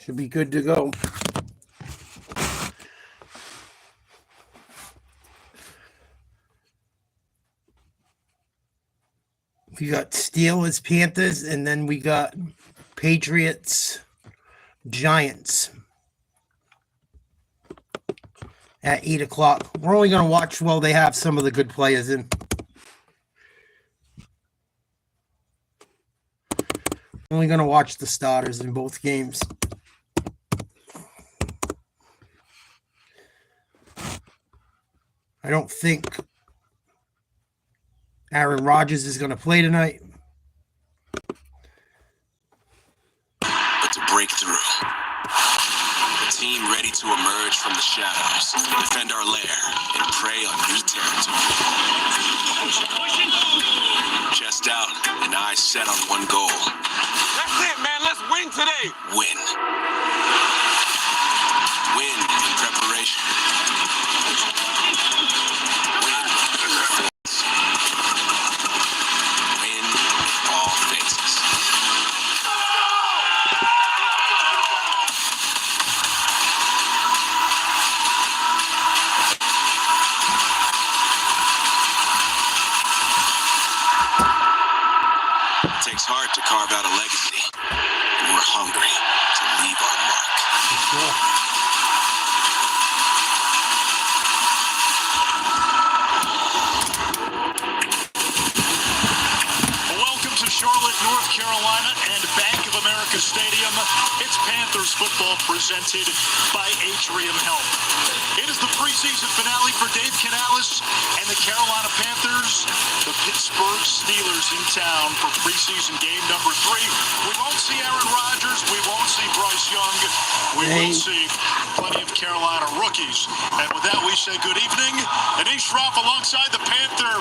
Should be good to go. We got Steelers, Panthers, and then we got Patriots, Giants at 8 o'clock. We're only going to watch while they have some of the good players in. Only going to watch the starters in both games. I don't think Aaron Rodgers is going to play tonight. But to break through, a team ready to emerge from the shadows, defend our lair, and prey on new territory. Chest out and eyes set on one goal. That's it, man. Let's win today. Win. Win in preparation. Win in defense. Win in all phases. It takes heart to carve out a legacy, and we're hungry to leave our mark. Welcome to Charlotte, North Carolina, and Bank of America Stadium. It's Panthers football presented by Atrium Health. It is the preseason finale for Dave Canales and the Carolina Panthers. The Pittsburgh Steelers in town for preseason game number 3. We won't see Aaron Rodgers. We won't see Bryce Young. We will see plenty of Carolina rookies. And with that, we say good evening. Anish Shroff alongside the Panther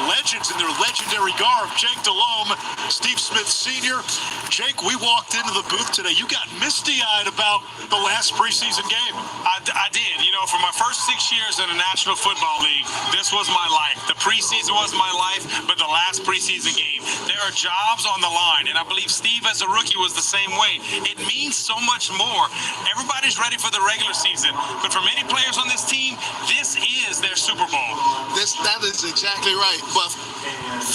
legends in their legendary garb. Jake Delhomme, Steve Smith Sr. Jake, we walked into the booth today. You got misty-eyed about the last preseason game. I did. You know, for my first 6 years in the National Football League, this was my life. The preseason was my life, but the last preseason game, there are jobs on the line, and I believe Steve as a rookie was the same way. It means so much more. Everybody's ready for the regular season, but for many players on this team, this is their Super Bowl. That is exactly right. But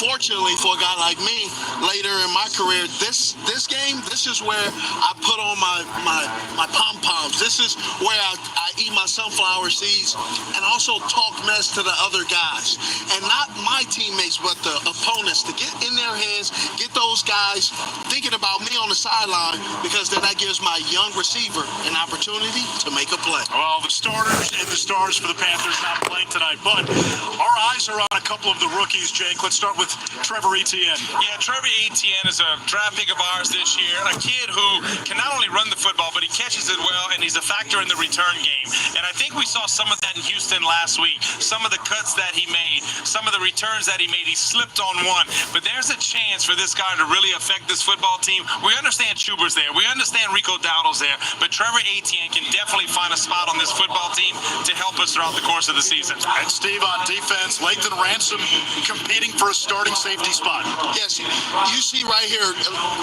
fortunately for a guy like me, later in my career, this game, this is where I put on my pom-poms. This is where I eat my sunflower seeds and also talk mess to the other guys. And not my teammates, but the opponents, to get in their heads, get those guys thinking about me on the sideline, because then that gives my young receiver an opportunity to make a play. Well, the starters and the stars for the Panthers not playing tonight, but our eyes are on a couple of the rookies, Jake. Let's start with Trevor Etienne. Yeah, Trevor Etienne is a draft pick of ours this year, a kid who can not only run the football, but he catches it well, and he's a factor in the return game. And I think we saw some of that in Houston last week. Some of the cuts that he made, some of the returns that he made, he slipped on one. But there's a chance for this guy to really affect this football team. We understand Chuba's there. We understand Rico Dowdle's there. But Trevor Etienne can definitely find a spot on this football team to help us throughout the course of the season. And Steve, on defense, Lathan Ransom competing for a starting safety spot. Yes, you see right here,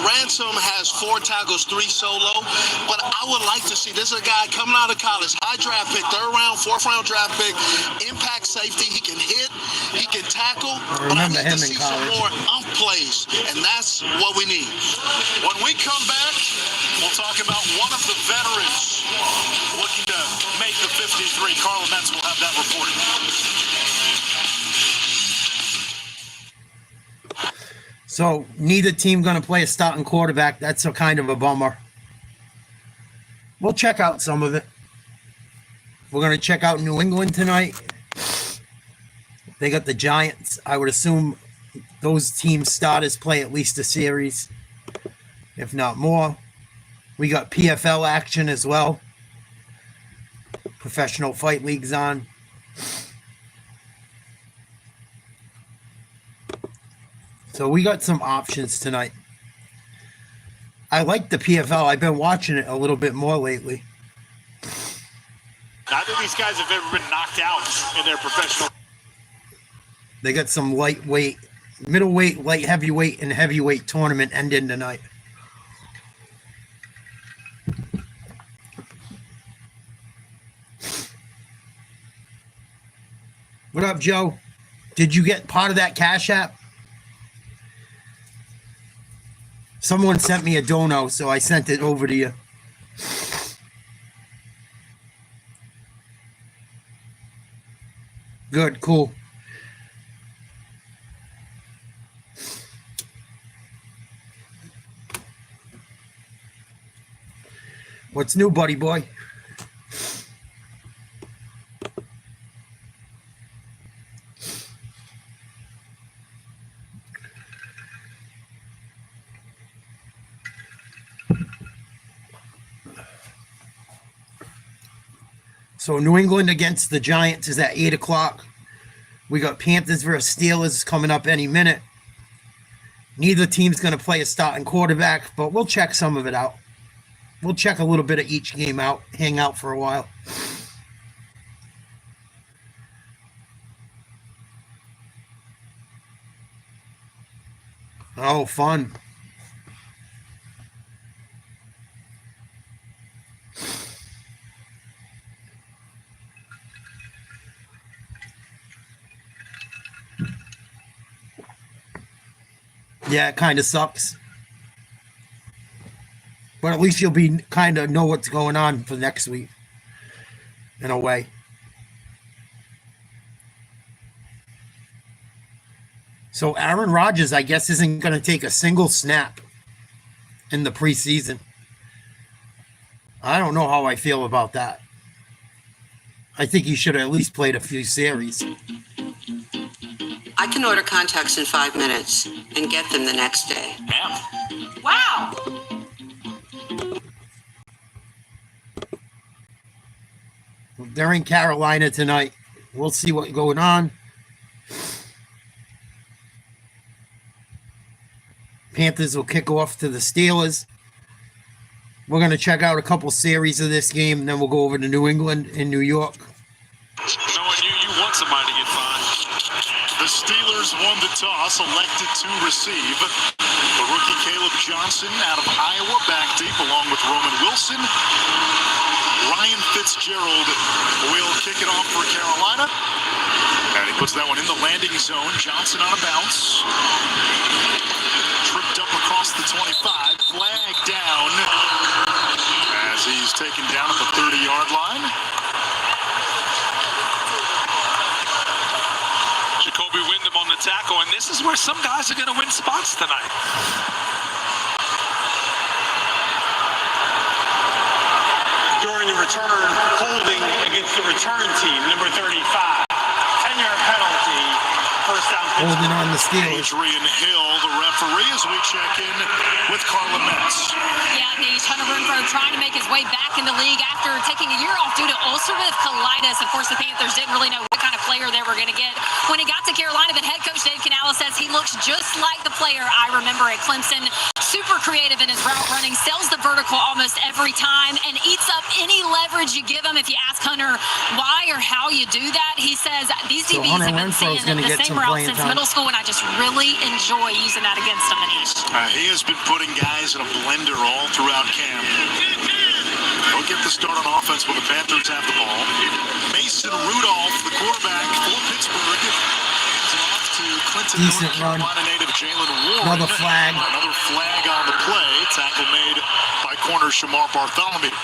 Ransom has 4 tackles, 3 solo, but I would like to see, this is a guy coming out of college, high draft pick, 3rd round, 4th round draft pick, impact safety, he can hit, he can tackle, but I need to see some more off plays, and that's what we need. When we come back, we'll talk about one of the veterans looking to make the 53. Carla Metz will have that reported. So neither team going to play a starting quarterback. That's a kind of a bummer. We'll check out some of it. We're going to check out New England tonight. They got the Giants. I would assume those team starters play at least a series, if not more. We got PFL action as well. Professional Fight League's on. So we got some options tonight. I like the PFL. I've been watching it a little bit more lately. Neither of these guys have ever been knocked out in their professional. They got some lightweight, middleweight, light heavyweight, and heavyweight tournament ending tonight. What up, Joe? Did you get part of that Cash App? Someone sent me a dono, so I sent it over to you. Good, cool. What's new, buddy boy? So New England against the Giants is at 8 o'clock. We got Panthers versus Steelers coming up any minute. Neither team's going to play a starting quarterback, but we'll check some of it out. We'll check a little bit of each game out, hang out for a while. Oh, fun. Yeah, it kind of sucks. But at least you'll be kind of know what's going on for next week. In a way. So Aaron Rodgers, I guess, isn't going to take a single snap in the preseason. I don't know how I feel about that. I think he should have at least played a few series. I can order contacts in 5 minutes and get them the next day. Ma'am. Wow! They're in Carolina tonight. We'll see what's going on. Panthers will kick off to the Steelers. We're going to check out a couple series of this game, and then we'll go over to New England and New York. Knowing you want somebody to get fined. The Steelers won the toss, elected to receive. The rookie Caleb Johnson out of Iowa, back deep, along with Roman Wilson. Ryan Fitzgerald will kick it off for Carolina. And he puts that one in the landing zone. Johnson on a bounce. Tripped up across the 25. Flag down as he's taken down at the 30-yard line. Jacoby Wyndham on the tackle, and this is where some guys are going to win spots tonight. During the return, holding against the return team, number 35. 10-yard penalty, first down. Holding on the Steelers. Adrian Hill, the referee, as we check in with Carla Metz. Yeah, he's trying to make his way back in the league after taking a year off due to ulcerative colitis. Of course, the Panthers didn't really know what kind of player they were going to get. When he got to Carolina, the head coach, Dave Canales, says he looks just like the player I remember at Clemson. Super creative in his route running, sells the vertical almost every time, and eats up any leverage you give him. If you ask Hunter why or how you do that, he says, these DBs have been seeing the same route since middle school, and I just really enjoy using that against them. He has been putting guys in a blender all throughout camp. He'll get the start on offense when the Panthers have the ball. Mason Rudolph, the quarterback for Pittsburgh, hands it off to Clinton, Decent North Carolina run. native Jalen Warren. Another flag. Another flag on the play. Tackle made by corner Shamar Bartholomew.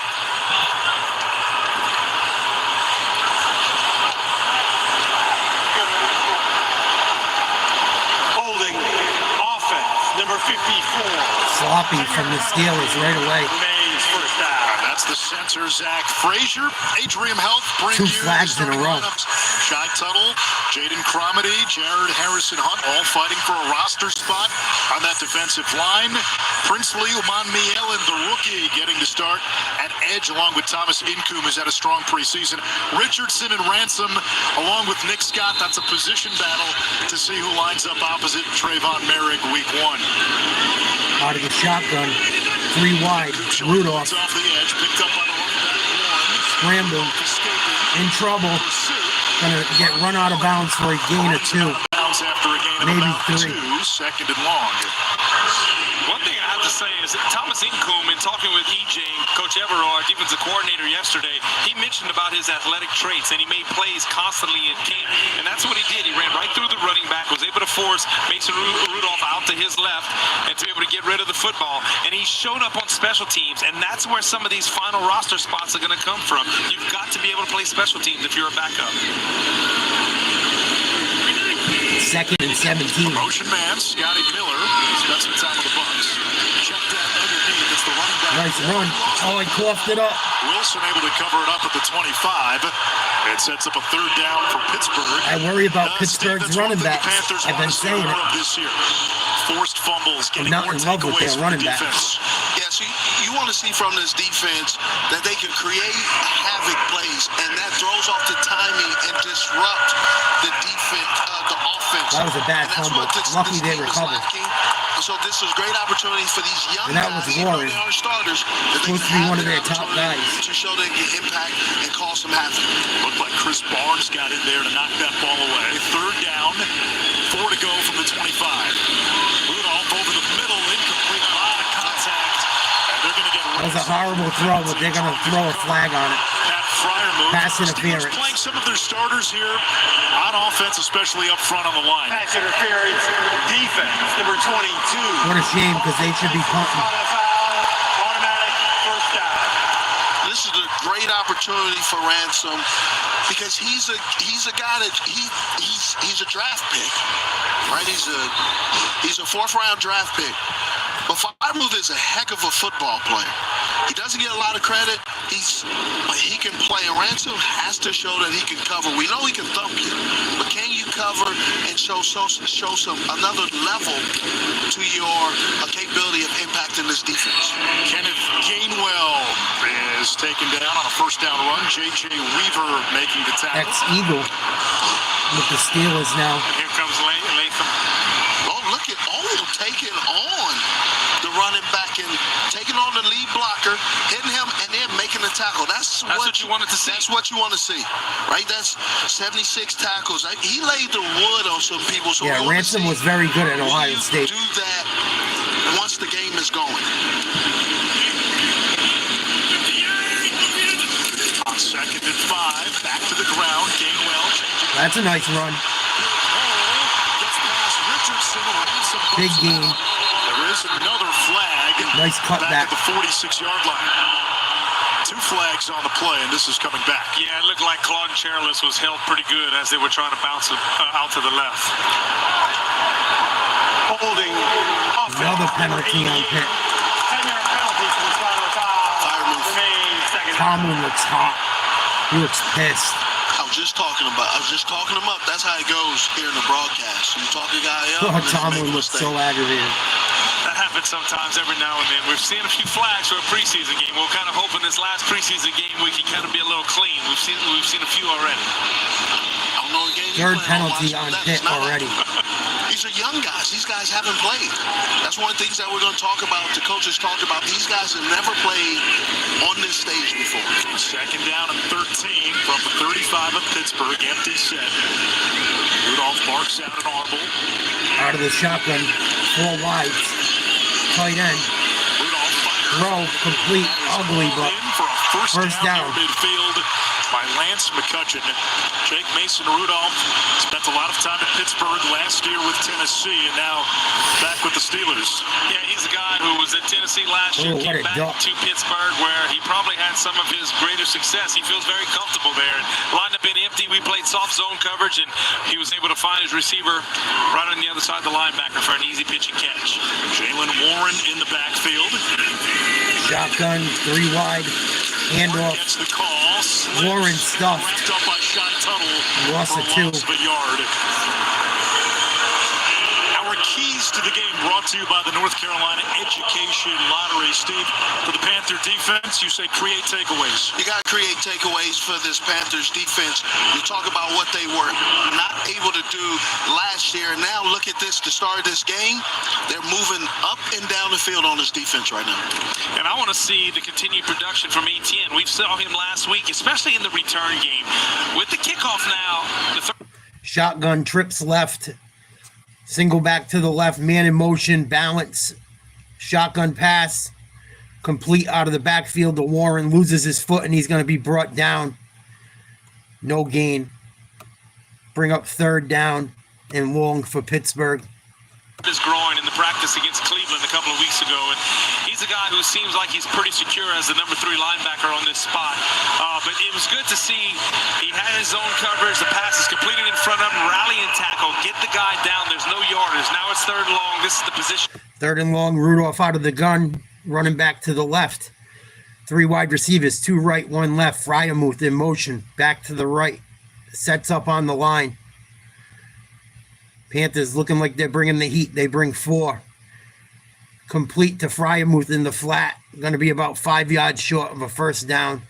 Holding offense, number 54. Sloppy from the Steelers right away. Remains first down. That's the center, Zach Frazier. Atrium Health bring Two you flags the in a starting row. lineups. Shy Tuttle, Jaden Cromedy, Jared Harrison Hunt, all fighting for a roster spot on that defensive line. Princely Umanmielen, the rookie, getting to start at edge along with Thomas Incoom, who's had a strong preseason. Richardson and Ransom along with Nick Scott. That's a position battle to see who lines up opposite Trayvon Merrick week 1. Out of the shotgun. 3 wide. Rudolph Off the edge, picked up by the running back Warren. scrambled. Escaping. In trouble. Gonna get run out of bounds for a gain of 2. Bounds after a gain gain of Maybe about 3. 2, second and long. One thing I have to say is that Thomas Incoom, in talking with EJ, Coach Evero, our defensive coordinator yesterday, he mentioned about his athletic traits, and he made plays constantly in camp. And that's what he did. He ran right through the running back, was able to force Mason Rudolph out to his left and to be able to get rid of the football. And he showed up on special teams, and that's where some of these final roster spots are going to come from. You've got to be able to play special teams if you're a backup. 2nd and 17. Motion man, Scotty Miller. He's got some time with the Bucs. Check that underneath. It's the running back. Nice run. Oh, he coughed it up. Wilson able to cover it up at the 25. It sets up a 3rd down for Pittsburgh. I worry about Pittsburgh's running backs. I've been saying it. This year. Forced fumbles, getting I'm not more in love with takeaways their from running the backs. defense. Yeah, so you want to see from this defense that they can create havoc plays, and that throws off the timing and disrupt the defense, the offense. That was a bad And that's fumble. what this Lucky they team is recovered. lacking. So this is great opportunity for these young And that was guys, even though Warren. they are starters, that they Supposed to can be have one of the their top opportunity guys. to show they can impact and cause some havoc. Looked like Chris Barnes got in there to knock that ball away. 3rd down, 4 to go from the 25. Rudolph over the middle, incomplete, a lot of contact, and they're going to get That was a horrible throw, but they're going to throw a flag on it. Pat Fryer move. Pass Steelers interference. playing some of their starters here on offense, especially up front on the line. Pass interference, defense, number 22. What a shame, because they should be punting. On a foul, automatic first down. This is a great opportunity for Ransom because he's a guy that he's a draft pick, right? He's a 4th round draft pick. But Freiermuth is a heck of a football player. He doesn't get a lot of credit. But he can play. And Ransom has to show that he can cover. We know he can thump you, but can you cover and show some another level to your capability of impacting this defense? Kenneth Gainwell is taken down on a 1st down run. J.J. Weaver making the tackle. Ex-Eagle with the Steelers now. Here comes Latham. Taking on the running back and taking on the lead blocker, hitting him, and then making the tackle. That's what you wanted to see. That's what you want to see, right? That's 76 tackles. He laid the wood on some people. So Yeah, Ransom was very good at Ohio State. Do that once the game is going. On 2nd and 5, back to the ground. Gainwell changing. That's a nice run. Gets past Richardson. Ransom Big bumps game. out. There is another flag. Nice Back cutback. at the 46-yard line. 2 flags on the play, and this is coming back. Yeah, it looked like Claude Charles was held pretty good as they were trying to bounce it out to the left. Holding offense. Another penalty on Pitt. 10-yard penalty for the final foul. Remains second. Tomlin looks hot. He looks pissed. I was just talking him up. That's how it goes here in the broadcast. You talk a guy up. Oh, and then you Tomlin make a looks mistake. so aggravated. That happens sometimes every now and then. We've seen a few flags for a preseason game. We're kind of hoping this last preseason game we can kind of be a little clean. We've seen a few already. I don't know what game Third you're playing penalty on, on Watch, Pitt but that's not- already. These are young guys. These guys haven't played. That's one of the things that we're going to talk about. The coaches talked about. These guys have never played on this stage before. 2nd down and 13 from the 35 of Pittsburgh. Empty set. Rudolph barks out an audible. Out of the shotgun. 4 wides. Tight end. Rudolph fires. Throw complete. Ugly, but In for a first down down. near midfield by Lance McCutcheon. Jake Mason Rudolph spent a lot of time at Pittsburgh last year with Tennessee and now back with the Steelers. Yeah, he's a guy who was at Tennessee last year, Oh, what came a back duck. to Pittsburgh where he probably had some of his greater success. He feels very comfortable there. And lined up in empty, we played soft zone coverage, and he was able to find his receiver right on the other side of the linebacker for an easy pitch and catch. Jalen Warren in the backfield. shotgun. 3 wide. Handoff. Gets the call. Warren stuffed. Wrapped up by Sean Tuttle Lost for a a 2. loss of a yard. Our keys to the game brought to you by the North Carolina Education Lottery. Steve, for the Panther defense, you say create takeaways. You got to create takeaways for this Panthers defense. You talk about what they were not able to do last year. Now look at this to start this game. They're moving up and down the field on this defense right now. And I want to see the continued production from Etienne. We saw him last week, especially in the return game. With the kickoff now, Shotgun trips left. Single back to the left, man in motion, balance, shotgun pass, complete out of the backfield to Warren, loses his foot, and he's going to be brought down. No gain. Bring up third down and long for Pittsburgh. His groin in the practice against Cleveland a couple of weeks ago, and he's a guy who seems like he's pretty secure as the number 3 linebacker on this spot. But it was good to see he had his own coverage. The pass is completed in front of him, rally and tackle, get the guy down. There's no yardage. Now it's third and long. This is the position. Third and long, Rudolph out of the gun, running back to the left. 3 wide receivers, 2 right, 1 left. Fryermuth in motion, back to the right. Sets up on the line. Panthers looking like they're bringing the heat. They bring 4. Complete to Fryermuth in the flat. Going to be about 5 yards short of a first down.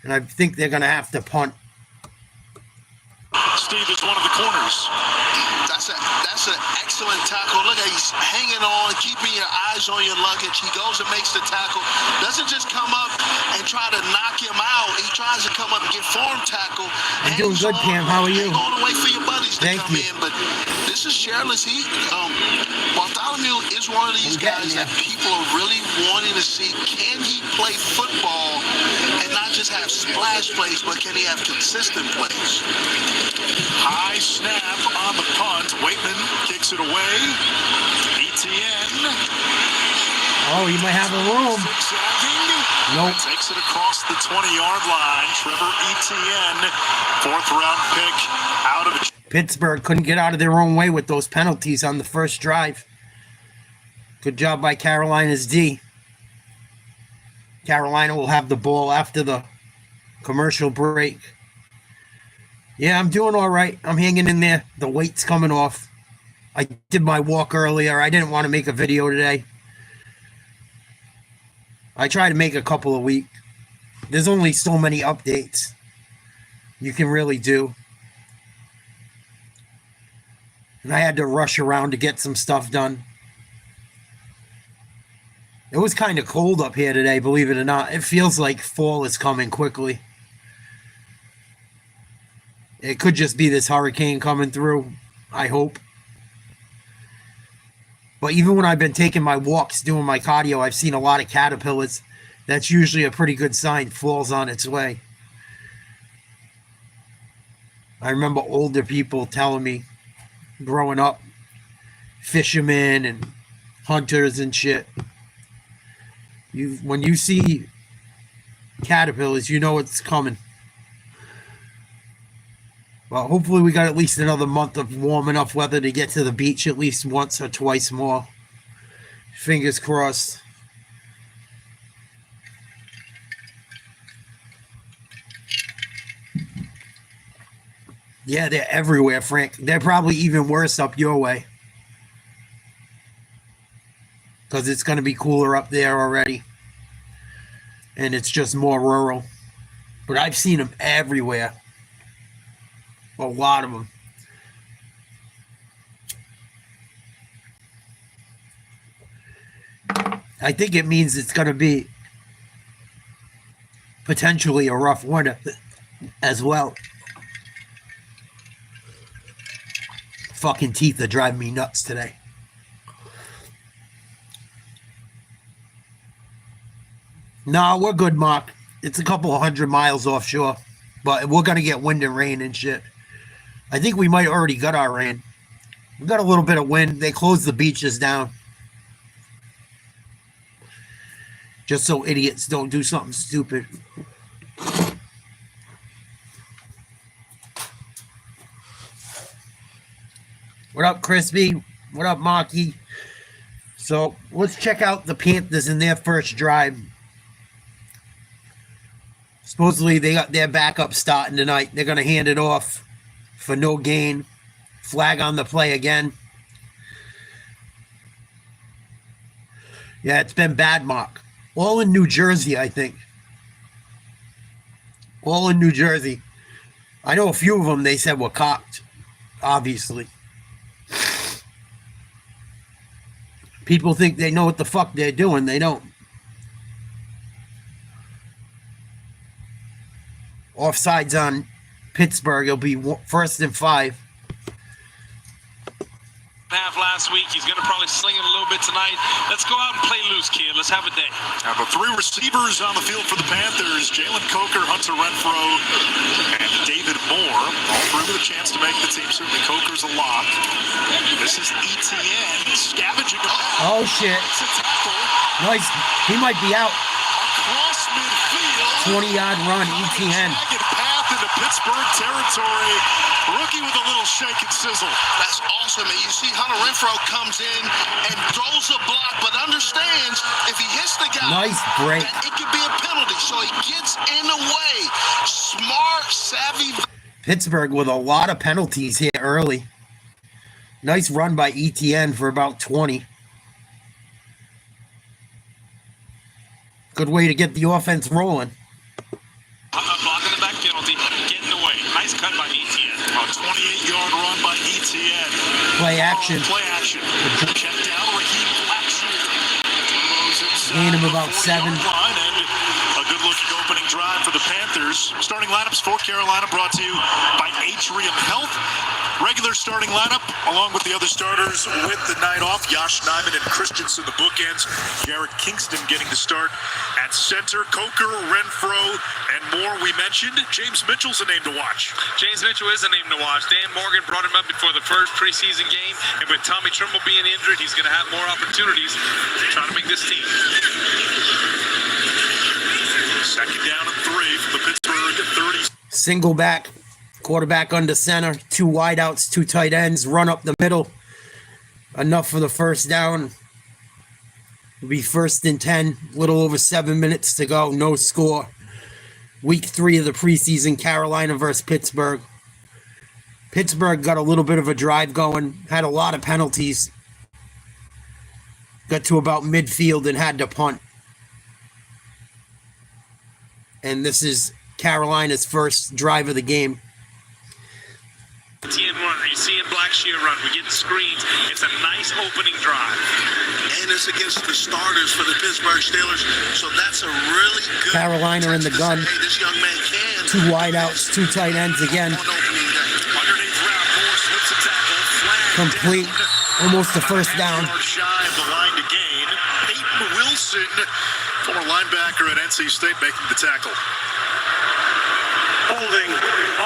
And I think they're going to have to punt. Steve is one of the corners. That's an excellent tackle. Look, he's hanging on, keeping your eyes on your luggage. He goes and makes the tackle. Doesn't just come up and try to knock him out. He tries to come up and get form tackle. You're doing good, Pam. How are you? Hang on and wait for your buddies to come in. But this is Sherless. Bartholomew is one of these guys that people are really wanting to see. Can he play football and not just have splash plays, but can he have consistent plays? High snap on the punt. Waitman kicks it away. ETN. Oh, he might have a room. Nope. Takes it across the 20-yard line. Trevor Etienne, 4th-round pick out of Pittsburgh couldn't get out of their own way with those penalties on the first drive. Good job by Carolina's D. Carolina will have the ball after the commercial break. Yeah, I'm doing all right. I'm hanging in there. The weight's coming off. I did my walk earlier. I didn't want to make a video today. I try to make a couple a week. There's only so many updates you can really do. And I had to rush around to get some stuff done. It was kind of cold up here today, believe it or not. It feels like fall is coming quickly. It could just be this hurricane coming through, I hope. But even when I've been taking my walks, doing my cardio, I've seen a lot of caterpillars. That's usually a pretty good sign fall's on its way. I remember older people telling me growing up, fishermen and hunters and shit. When you see caterpillars, you know it's coming. Well, hopefully we got at least another month of warm enough weather to get to the beach at least once or twice more. Fingers crossed. Yeah, they're everywhere, Frank. They're probably even worse up your way. Because it's going to be cooler up there already. And it's just more rural. But I've seen them everywhere. A lot of them. I think it means it's going to be potentially a rough winter as well. Fucking teeth are driving me nuts today. No, we're good, Mark. It's a couple of 100 miles offshore, but we're going to get wind and rain and shit. I think we might already got our rain. We got a little bit of wind. They closed the beaches down. Just so idiots don't do something stupid. What up, Crispy? What up, Marky? So let's check out the Panthers in their first drive. Supposedly they got their backup starting tonight. They're going to hand it off for no gain. Flag on the play again. Yeah, it's been bad, Mark. All in New Jersey, I think. All in New Jersey. I know a few of them they said were cocked, obviously. People think they know what the fuck they're doing. They don't. Offsides on Pittsburgh. It'll be 1st and 5. last week. He's going to probably sling it a little bit tonight. Let's go out and play loose, kid. Let's have a day. Now the three receivers on the field for the Panthers, Jalen Coker, Hunter Renfro, and David Moore. All three with a chance to make the team. Certainly Coker's a lock. This is ETN scavenging. Oh, shit. Nice. He might be out. Across midfield. 20-yard run, ETN. Jagged path into Pittsburgh territory. Rookie with a little shake and sizzle. That's awesome. And you see Hunter Renfro comes in and throws a block, but understands if he hits the guy, Nice break. that it could be a penalty. So he gets in the way. Smart, savvy. Pittsburgh with a lot of penalties here early. Nice run by ETN for about 20. Good way to get the offense rolling. Blocking the back penalty, getting away. Nice cut by ETN. A 28-yard run by ETN. Play action. Play action. Check down Raheem Blackshear. Gain him about 7. And a good-looking opening drive for the Panthers. Starting lineups for Carolina brought to you by Atrium Health. Regular starting lineup, along with the other starters with the night off. Josh Nijman and Christensen, the bookends. Garrett Kingston getting the start at center. Coker, Renfro, and more we mentioned. James Mitchell's a name to watch. James Mitchell is a name to watch. Dan Morgan brought him up before the first preseason game, and with Tommy Trimble being injured, he's going to have more opportunities to try to make this team. Second down and 3 from the Pittsburgh 30. Single back. Quarterback under center. 2 wideouts, 2 tight ends. Run up the middle. Enough for the first down. It'll be 1st and 10. Little over 7 minutes to go. No score. Week 3 of the preseason. Carolina versus Pittsburgh. Pittsburgh got a little bit of a drive going. Had a lot of penalties. Got to about midfield and had to punt. And this is Carolina's first drive of the game. ETN run, you see in Blackshear run, we get screens. It's a nice opening drive. And it's against the starters for the Pittsburgh Steelers. So that's a really good Carolina in the gun. Hey, this young man can. 2 wideouts, 2 tight ends again. Underneath route, Moore slips a tackle. Flag Complete. down. Almost the first down. Shy of the line to gain. Peyton Wilson, former linebacker at NC State, making the tackle. Holding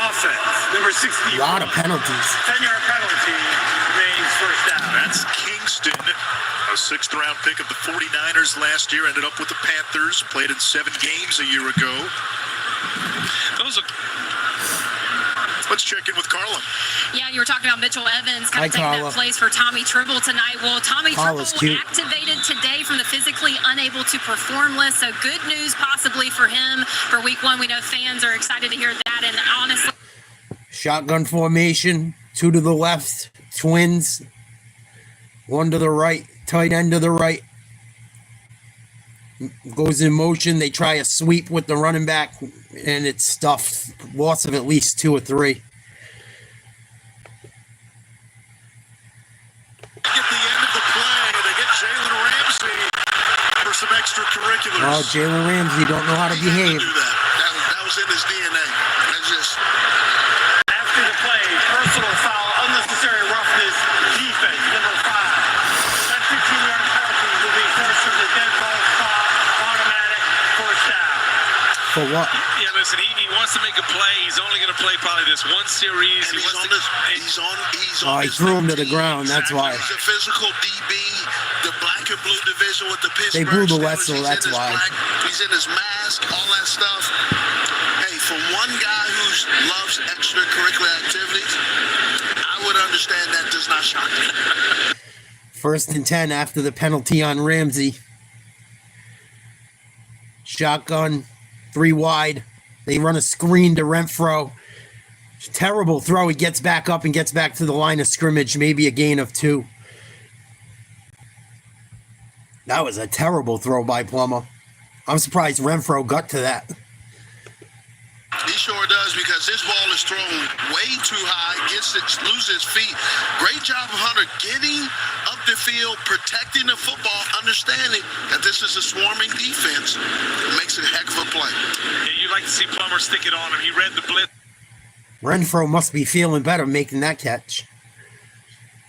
offense. Number 60. A lot of penalties. 10-yard penalty remains first down. That's Kingston, a 6th-round pick of the 49ers last year. Ended up with the Panthers. Played in 7 games a year ago. Those are... Let's check in with Carla. Yeah, you were talking about Mitchell Evans Hi, kind of taking Carla. that place for Tommy Tribble tonight. Well, Tommy Carla's Tribble cute. activated today from the physically unable to perform list. So good news possibly for him for week 1. We know fans are excited to hear that. And honestly, Shotgun formation. 2 to the left. Twins. 1 to the right. Tight end to the right. Goes in motion. They try a sweep with the running back, and it's stuffed. Loss of at least 2 or 3. At the end of the play, they get Jalen Ramsey for some extracurriculars. Oh, Jalen Ramsey don't know how to behave. Do that. That was in his DNA. That's just. After the play, personal foul, unnecessary roughness, defense, number 5. That 15-yard penalty will be forced from the dead ball spot, automatic first down. For what? Yeah, listen, he wants to make a play. He's only going to play probably this one series. And he's on He his threw him to the 15. ground. That's why. He's a physical DB, the black and blue division with the Pittsburgh They blew the Steelers. whistle, He's that's in his why. He's in his mask, all that stuff. Hey, for one guy who loves extracurricular activities, I would understand that does not shock me. 1st and 10 after the penalty on Ramsey. Shotgun. 3 wide. They run a screen to Renfro. Terrible throw. He gets back up and gets back to the line of scrimmage. Maybe a gain of 2. That was a terrible throw by Plummer. I'm surprised Renfro got to that. He sure does, because this ball is thrown way too high, loses feet. Great job of Hunter getting up the field, protecting the football, understanding that this is a swarming defense. It makes a heck of a play. Yeah, you'd like to see Plummer stick it on him. He read the blitz. Renfro must be feeling better making that catch.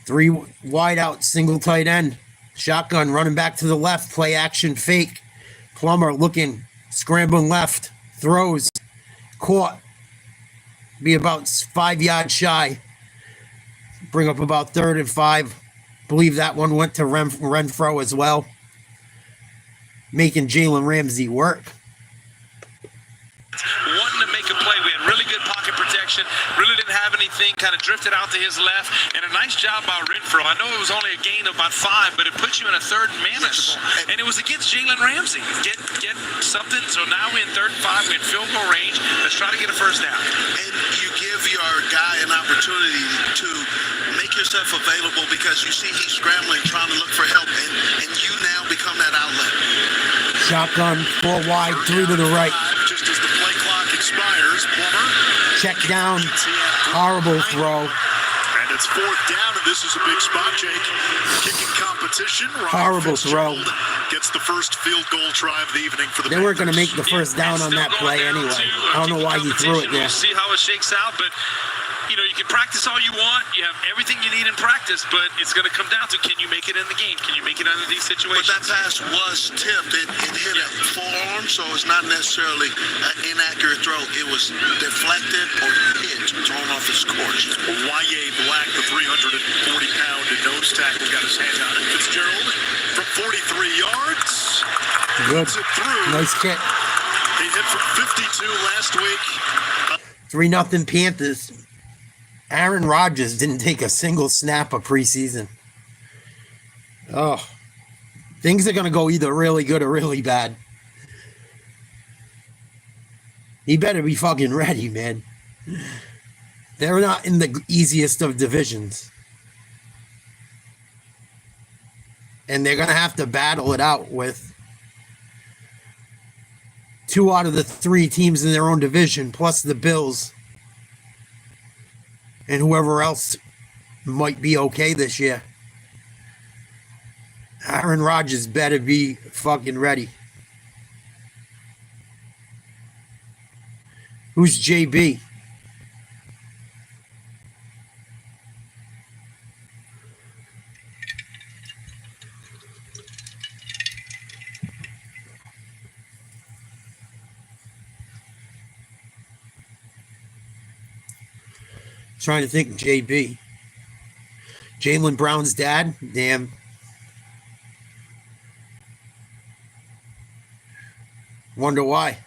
3 wide out, single tight end. Shotgun running back to the left. Play action fake. Plummer looking, scrambling left. Throws. Caught. Be about 5 yards shy. Bring up about 3rd and 5. Believe that one went to Renfro as well. Making Jalen Ramsey work. Wanting to make a play. We had really good pocket protection. Really didn't have anything. Kind of drifted out to his left. And a nice job by Renfro. I know it was only a gain of about 5, but it puts you in a 3rd and manageable. And it was against Jalen Ramsey. Get something. So now we're in 3rd and 5. We're in field goal range. Let's try to get a first down. And you give your guy an opportunity to make yourself available because you see he's scrambling, trying to look for help, and you now become that outlet. Shotgun, 4 wide, 3 to the right. Just as the play clock expires, Plummer. Check down. Horrible throw. And it's 4th down, and this is a big spot, Jake. Kicking competition. Horrible throw. Gets the first field goal try of the evening for the They weren't going to Panthers. make the first down on that play anyway. I don't know why he threw it there. We'll see how it shakes out, but you know, you can practice all you want. You have everything you need in practice, but it's going to come down to, can you make it in the game? Can you make it under these situations? But that pass was tipped. It hit a forearm, so it's not necessarily an inaccurate throw. It was deflected or hit, thrown off his course. Y.A. Black, the 340-pound nose tackle, got his hand on it. Fitzgerald from 43 yards. Good. Puts it through. Nice kick. He hit from 52 last week. 3-0 Panthers. Aaron Rodgers didn't take a single snap of preseason. Oh, things are going to go either really good or really bad. He better be fucking ready, man. They're not in the easiest of divisions. And they're going to have to battle it out with 2 out of the 3 teams in their own division, plus the Bills. And whoever else might be okay this year. Aaron Rodgers better be fucking ready. Who's JB? Trying to think, JB. Jaylen Brown's dad? Damn. Wonder why.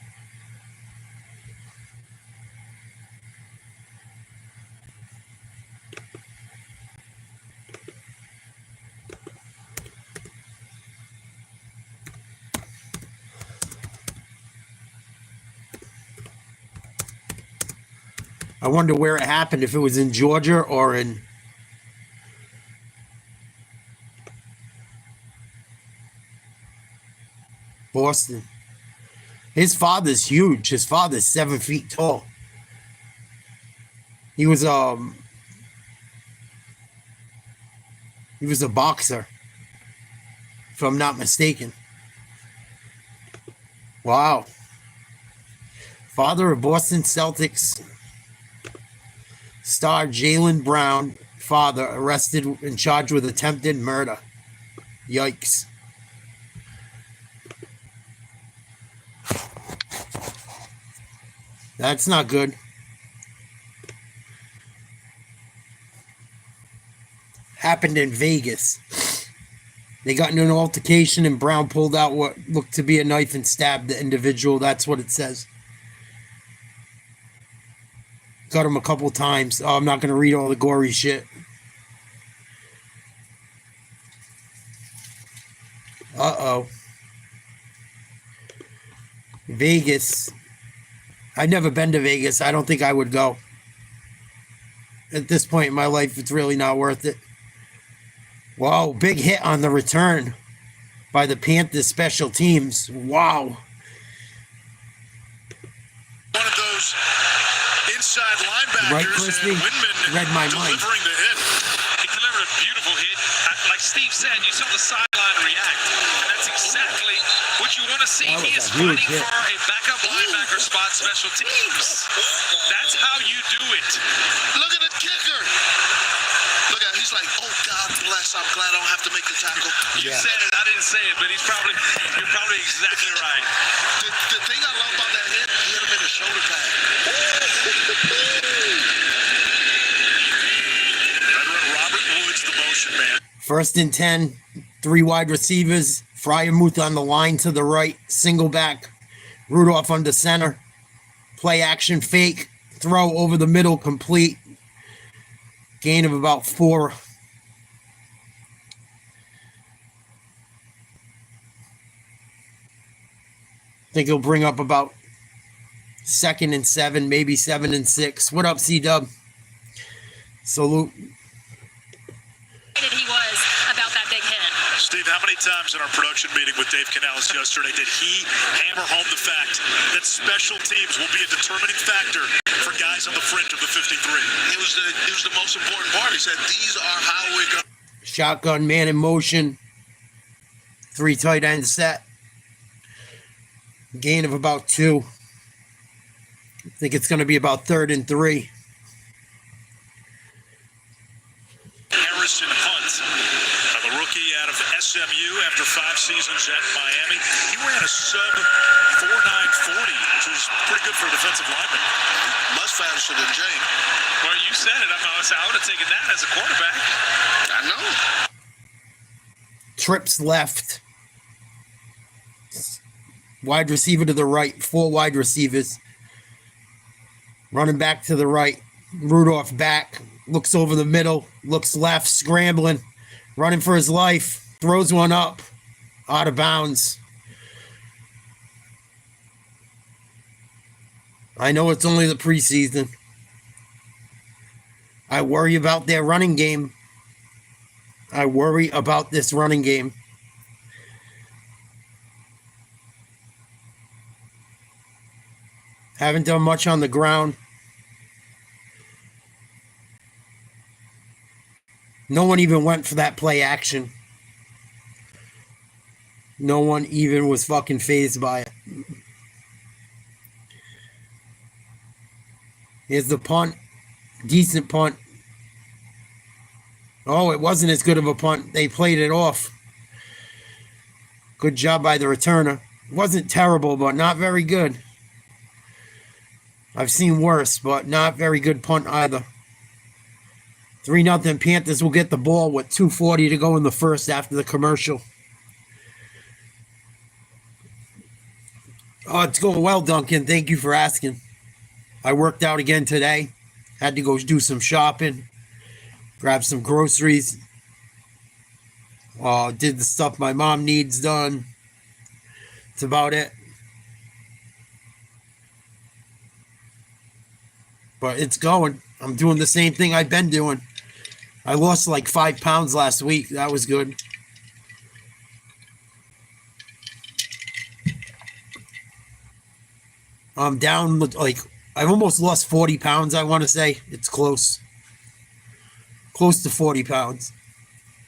I wonder where it happened, if it was in Georgia or in Boston. His father's huge. His father's 7 feet tall. He was a boxer, if I'm not mistaken. Wow. Father of Boston Celtics star Jaylen Brown, father arrested and charged with attempted murder. Yikes. That's not good. Happened in Vegas. They got into an altercation and Brown pulled out what looked to be a knife and stabbed the individual. That's what it says. Got him a couple times. Oh, I'm not going to read all the gory shit. Uh-oh. Vegas. I've never been to Vegas. I don't think I would go. At this point in my life, it's really not worth it. Wow, big hit on the return by the Panthers special teams. Wow. One of those inside linebackers, Right, Crispy? and Windman Read my mind. delivering the hit. He delivered a beautiful hit. Like Steve said, you saw the sideline react. And that's exactly what you want to see. That was He a is huge fighting hit. for a backup linebacker spot, special teams. That's how you do it. Look at the kicker. Look at, he's he's like, oh, God bless, I'm glad I don't have to make the tackle. You said it. I didn't say it, but you're probably exactly right. The thing I love about that hit, he hit him in the shoulder pad. Veteran Robert Woods, the motion man. 1st and 10, 3 wide receivers. Fryermuth on the line to the right, single back. Rudolph under center. Play action fake. Throw over the middle, complete. Gain of about 4. I think he'll bring up about 2nd and 7, maybe 7 and 6. What up, C-Dub? Salute. He was about that big hit. Steve, how many times in our production meeting with Dave Canales yesterday did he hammer home the fact that special teams will be a determining factor for guys on the fringe of the 53? It was the most important part. He said, these are how we're going. Shotgun man in motion. 3 tight end set. Gain of about 2. I think it's going to be about 3rd and 3. Harrison Hunt, the rookie out of SMU after 5 seasons at Miami. He ran a sub 4.940, which is pretty good for a defensive lineman. Much faster than Jay. Well, you said it. I would have taken that as a quarterback. I know. Trips left. Wide receiver to the right. 4 wide receivers. Running back to the right. Rudolph back. Looks over the middle. Looks left. Scrambling. Running for his life. Throws one up. Out of bounds. I know it's only the preseason. I worry about their running game. I worry about this running game. Haven't done much on the ground. No one even went for that play action. No one even was fucking fazed by it. Here's the punt. Decent punt. Oh, it wasn't as good of a punt. They played it off. Good job by the returner. It wasn't terrible, but not very good. I've seen worse, but not very good punt either. 3-0 Panthers will get the ball with 2:40 to go in the first after the commercial. Oh, it's going well, Duncan. Thank you for asking. I worked out again today. Had to go do some shopping. Grab some groceries. Did the stuff my mom needs done. That's about it. But it's going. I'm doing the same thing I've been doing. I lost like 5 pounds last week. That was good. I'm down, like, I've almost lost 40 pounds, I want to say. It's close. Close to 40 pounds.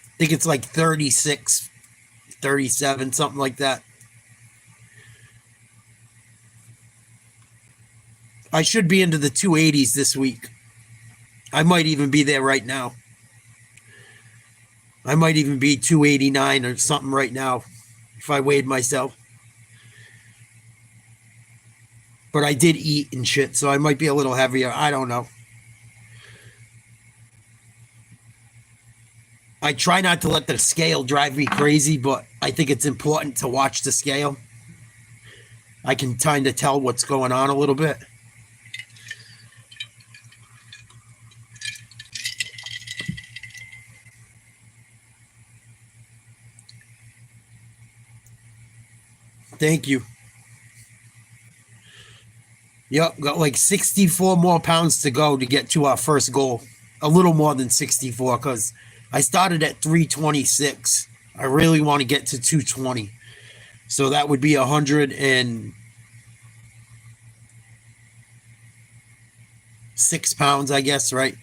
I think it's like 36, 37, something like that. I should be into the 280s this week. I might even be there right now. I might even be 289 or something right now if I weighed myself. But I did eat and shit, so I might be a little heavier. I don't know. I try not to let the scale drive me crazy, but I think it's important to watch the scale. I can kind of tell what's going on a little bit. Thank you. Yep, got like 64 more pounds to go to get to our first goal. A little more than 64 because I started at 326. I really want to get to 220. So that would be 106 pounds, I guess, right?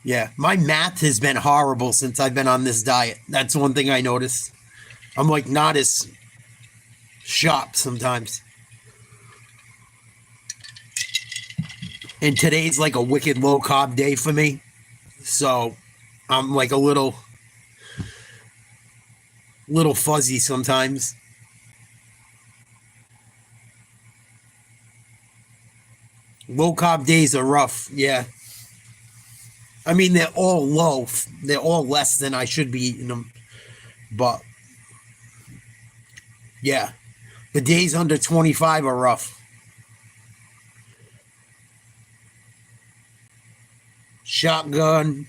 Yeah, my math has been horrible since I've been on this diet. That's one thing I noticed. I'm like not as sharp sometimes. And today's like a wicked low carb day for me. So I'm like a little fuzzy sometimes. Low carb days are rough. Yeah. I mean, they're all low. They're all less than I should be eating them. But yeah, the days under 25 are rough. Shotgun,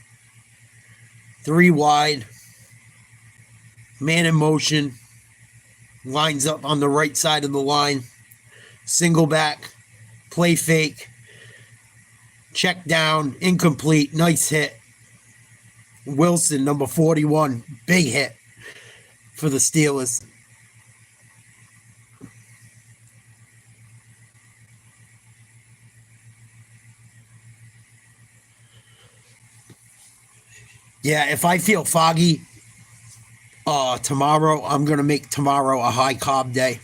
3 wide, man in motion, lines up on the right side of the line, single back, play fake, check down, incomplete, nice hit. Wilson, number 41, big hit for the Steelers. Yeah, if I feel foggy tomorrow, I'm going to make tomorrow a high carb day.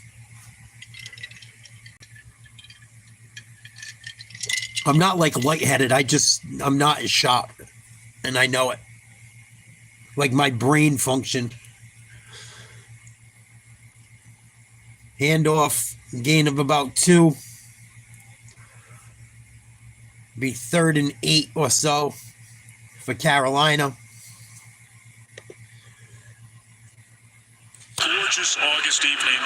I'm not like lightheaded. I'm not as sharp. And I know it. Like my brain function. Handoff, gain of about 2. Be 3rd and 8 or so for Carolina. Gorgeous August evening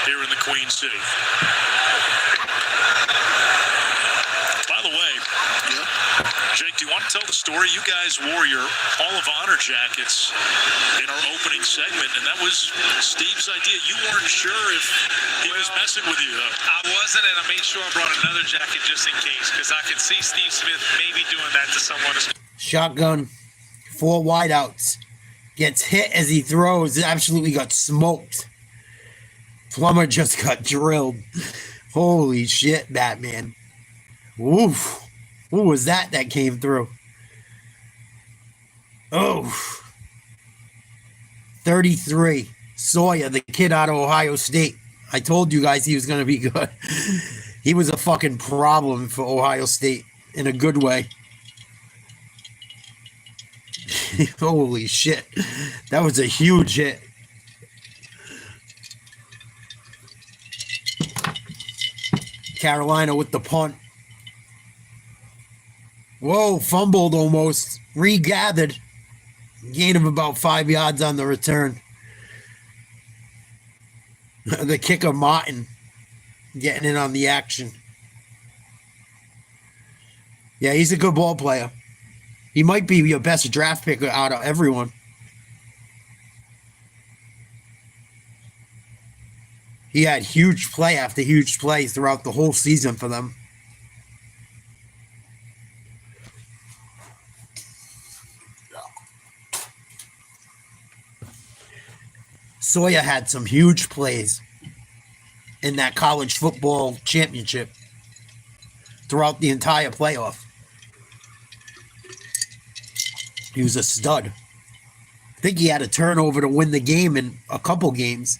here in the Queen City. By the way, Jake, do you want to tell the story? You guys wore your Hall of Honor jackets in our opening segment, and that was Steve's idea. You weren't sure if he was messing with you, though. I wasn't, and I made sure I brought another jacket just in case, because I could see Steve Smith maybe doing that to someone. Shotgun, 4 wideouts. Gets hit as he throws. Absolutely got smoked. Plummer just got drilled. Holy shit, Batman. Oof. Who was that came through? Oh. 33. Sawyer, the kid out of Ohio State. I told you guys he was going to be good. He was a fucking problem for Ohio State in a good way. Holy shit. That was a huge hit. Carolina with the punt. Whoa, fumbled almost. Regathered. Gain of about 5 yards on the return. The kicker, Martin, getting in on the action. Yeah, he's a good ball player. He might be your best draft picker out of everyone. He had huge play after huge play throughout the whole season for them. Sawyer had some huge plays in that college football championship throughout the entire playoff. He was a stud. I think he had a turnover to win the game in a couple games.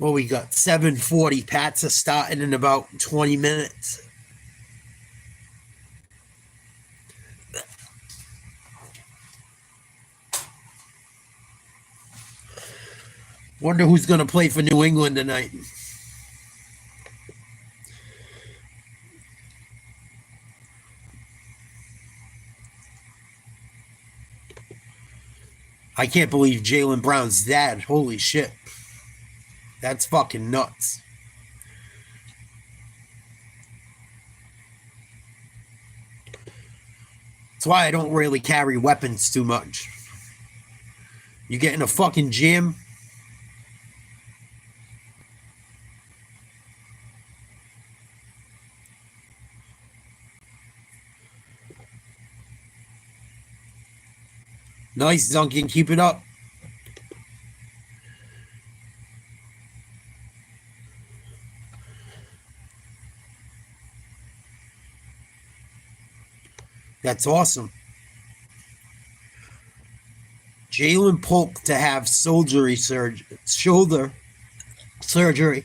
Well, we got 7:40. Pats are starting in about 20 minutes. Wonder who's going to play for New England tonight. I can't believe Jaylen Brown's dad. Holy shit. That's fucking nuts. That's why I don't really carry weapons too much. You get in a fucking gym. Nice, Duncan. Keep it up. That's awesome. Jalen Polk to have shoulder surgery.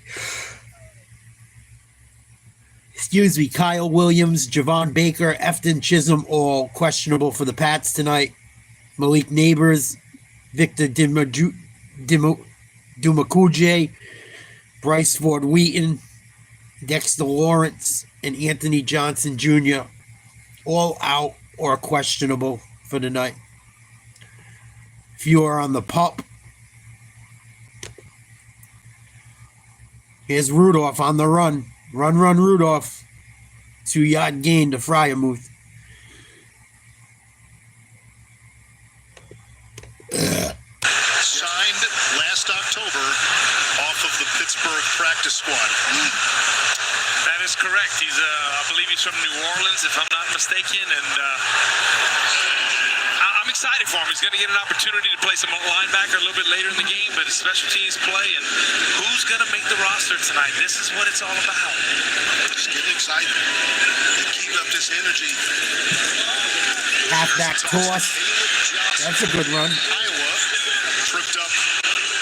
Excuse me. Kyle Williams, Javon Baker, Efton Chisholm, all questionable for the Pats tonight. Malik Neighbors, Victor Dumakuje, Bryce Ford Wheaton, Dexter Lawrence, and Anthony Johnson Jr. all out or questionable for the night. If you are on the pup, here's Rudolph on the run. Run, Rudolph. 2-yard gain to Fryermuth. Signed last October off of the Pittsburgh practice squad. That is correct. I believe he's from New Orleans, if I'm not mistaken, and I'm excited for him. He's going to get an opportunity to play some linebacker a little bit later in the game, but his special teams play, and who's going to make the roster tonight? This is what it's all about. Just getting excited and keep up this energy. Halfback toss. That's a good run. Iowa tripped up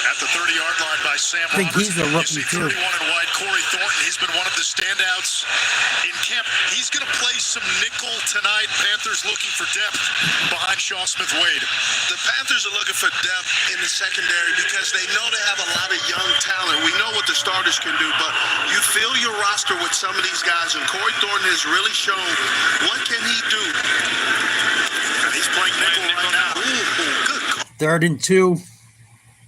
at the 30-yard line by Sam I think he's a Robertson. rookie, too. 31 and wide, Corey Thornton. He's been one of the standouts in camp. He's going to play some nickel tonight. Panthers looking for depth behind Shaw Smith-Wade. The Panthers are looking for depth in the secondary because they know they have a lot of young talent. We know what the starters can do, but you fill your roster with some of these guys, and Corey Thornton has really shown what can he do. He's playing nickel right now. Good. 3rd and 2.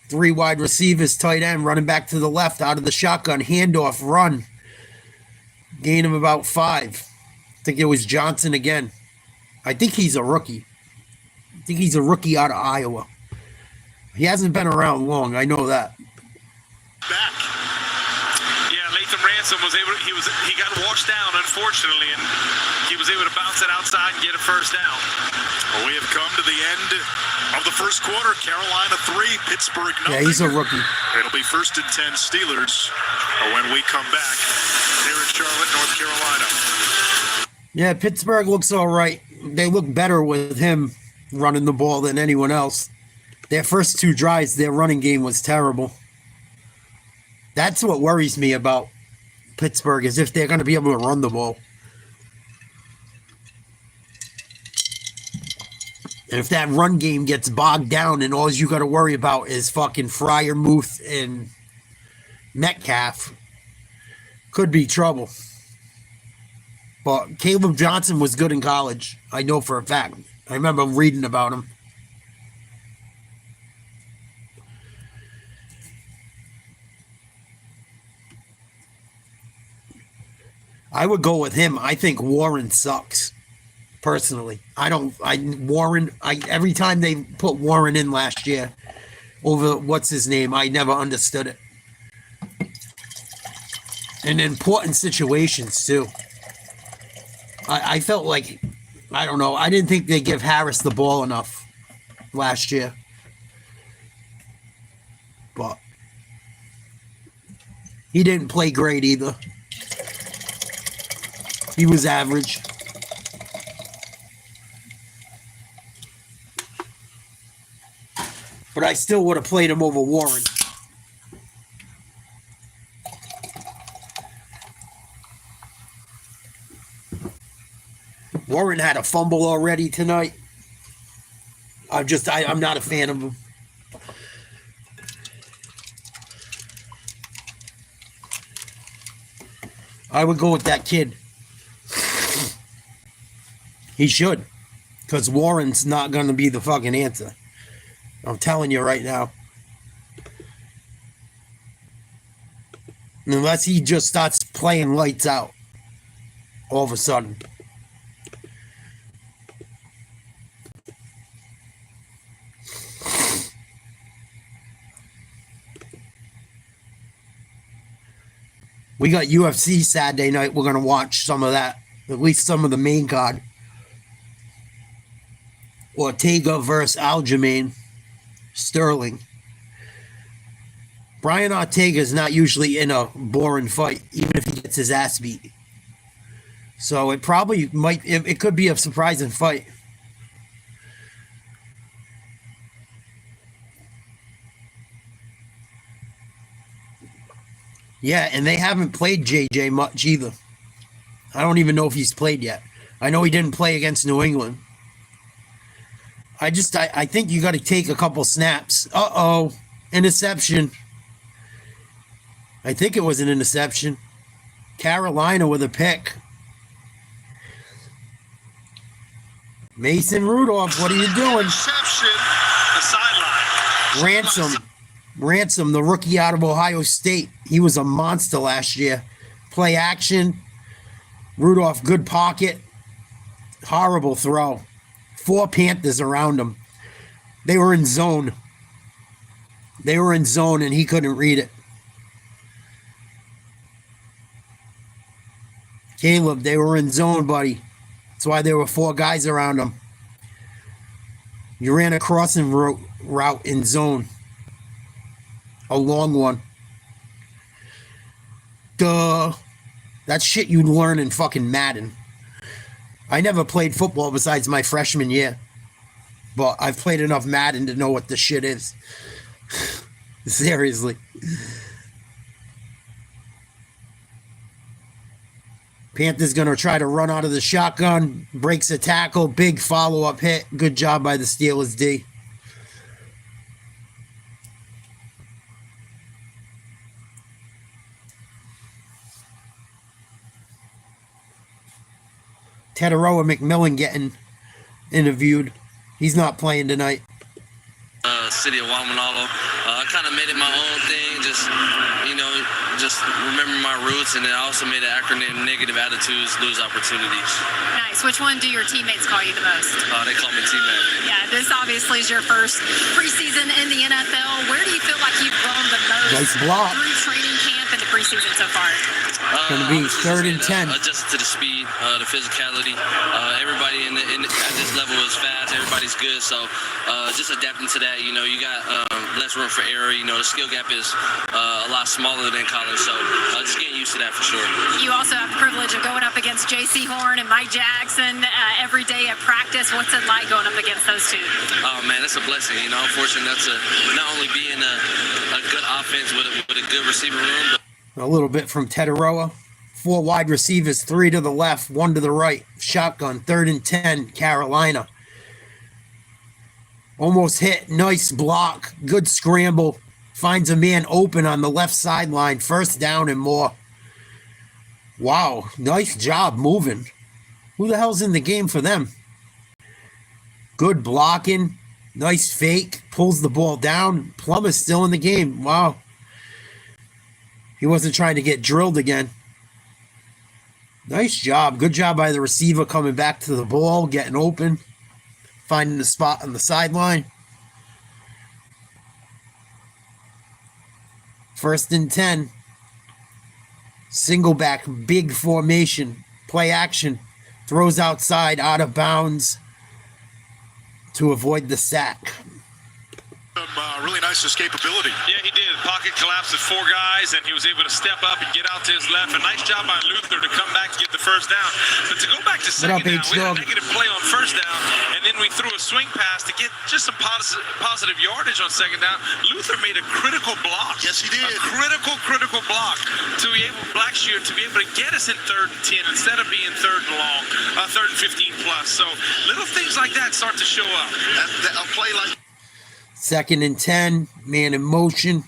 3 wide receivers, tight end, running back to the left out of the shotgun. Handoff, run. Gain of about 5. I think it was Johnson again. I think he's a rookie. I think he's a rookie out of Iowa. He hasn't been around long. I know that. Back. Yeah, Latham Ransom he got washed down, unfortunately, and he was able to bounce it outside and get a first down. Well, we have come to the end of the first quarter. Carolina 3, Pittsburgh nothing. Yeah, he's a rookie. It'll be 1st and 10 Steelers when we come back here in Charlotte, North Carolina. Yeah, Pittsburgh looks all right. They look better with him running the ball than anyone else. Their first 2 drives, their running game was terrible. That's what worries me about Pittsburgh, is if they're going to be able to run the ball. And if that run game gets bogged down and all you got to worry about is fucking Fryermuth and Metcalf, could be trouble. But Caleb Johnson was good in college. I know for a fact. I remember reading about him. I would go with him. I think Warren sucks. Personally, every time they put Warren in last year over what's his name, I never understood it. In important situations too. I felt like, I don't know, I didn't think they give Harris the ball enough last year. But he didn't play great either. He was average. But I still would have played him over Warren. Warren had a fumble already tonight. I'm not a fan of him. I would go with that kid. He should. Because Warren's not going to be the fucking answer. I'm telling you right now. Unless he just starts playing lights out. All of a sudden. We got UFC Saturday night. We're going to watch some of that. At least some of the main card. Ortega versus Aljamain Sterling. Brian Ortega is not usually in a boring fight, even if he gets his ass beat. So it probably might, it could be a surprising fight. Yeah, and they haven't played JJ much either. I don't even know if he's played yet. I know he didn't play against New England. I think you got to take a couple snaps. Uh-oh, interception. I think it was an interception. Carolina with a pick. Mason Rudolph, what are you doing? Interception. The sideline. Ransom, the rookie out of Ohio State. He was a monster last year. Play action. Rudolph, good pocket. Horrible throw. 4 Panthers around him. They were in zone. And he couldn't read it. Caleb, they were in zone, buddy. That's why there were 4 guys around him. You ran a crossing route in zone. A long one. Duh. That's shit you'd learn in fucking Madden. I never played football besides my freshman year. But I've played enough Madden to know what the shit is. Seriously. Panthers going to try to run out of the shotgun. Breaks a tackle. Big follow-up hit. Good job by the Steelers D. Teteroa McMillan getting interviewed. He's not playing tonight. City of Wamanalo. I kind of made it my own thing, just remember my roots, and then I also made an acronym: negative attitudes, lose opportunities. Nice. Which one do your teammates call you the most? They call me T-Man. Yeah, this obviously is your first preseason in the NFL. Where do you feel like you've grown the most Nice block. through training camp and the preseason so far? Going to be 3rd and 10. Adjusted to the speed, the physicality. Everybody at this level is fast. Everybody's good, so just adapting to that. You got less room for error. The skill gap is a lot smaller than college, so just getting used to that for sure. You also have the privilege of going up against J.C. Horn and Mike Jackson every day at practice. What's it like going up against those two? Oh man, that's a blessing. I'm fortunate enough to not only be in a good offense with a good receiver room, but A little bit from Teteroa. 4 wide receivers, 3 to the left, 1 to the right. Shotgun, 3rd and 10, Carolina. Almost hit. Nice block. Good scramble. Finds a man open on the left sideline. 1st down and more. Wow. Nice job moving. Who the hell's in the game for them? Good blocking. Nice fake. Pulls the ball down. Plum is still in the game. Wow. He wasn't trying to get drilled again. Nice job. Good job by the receiver coming back to the ball, getting open, finding the spot on the sideline. 1st and 10. Single back, big formation. Play action. Throws outside, out of bounds to avoid the sack. Really nice escapability. Yeah, he did. Pocket collapsed with 4 guys, and he was able to step up and get out to his left. A nice job by Luther to come back to get the 1st down. But to go back to 2nd down, we had a negative play on 1st down, and then we threw a swing pass to get just some positive yardage on 2nd down. Luther made a critical block. Yes, he did. A critical block to be able, Blackshear, to be able to get us in 3rd and 10 instead of being 3rd and long, 3rd and 15 plus. So little things like that start to show up. A play like 2nd and 10, man in motion.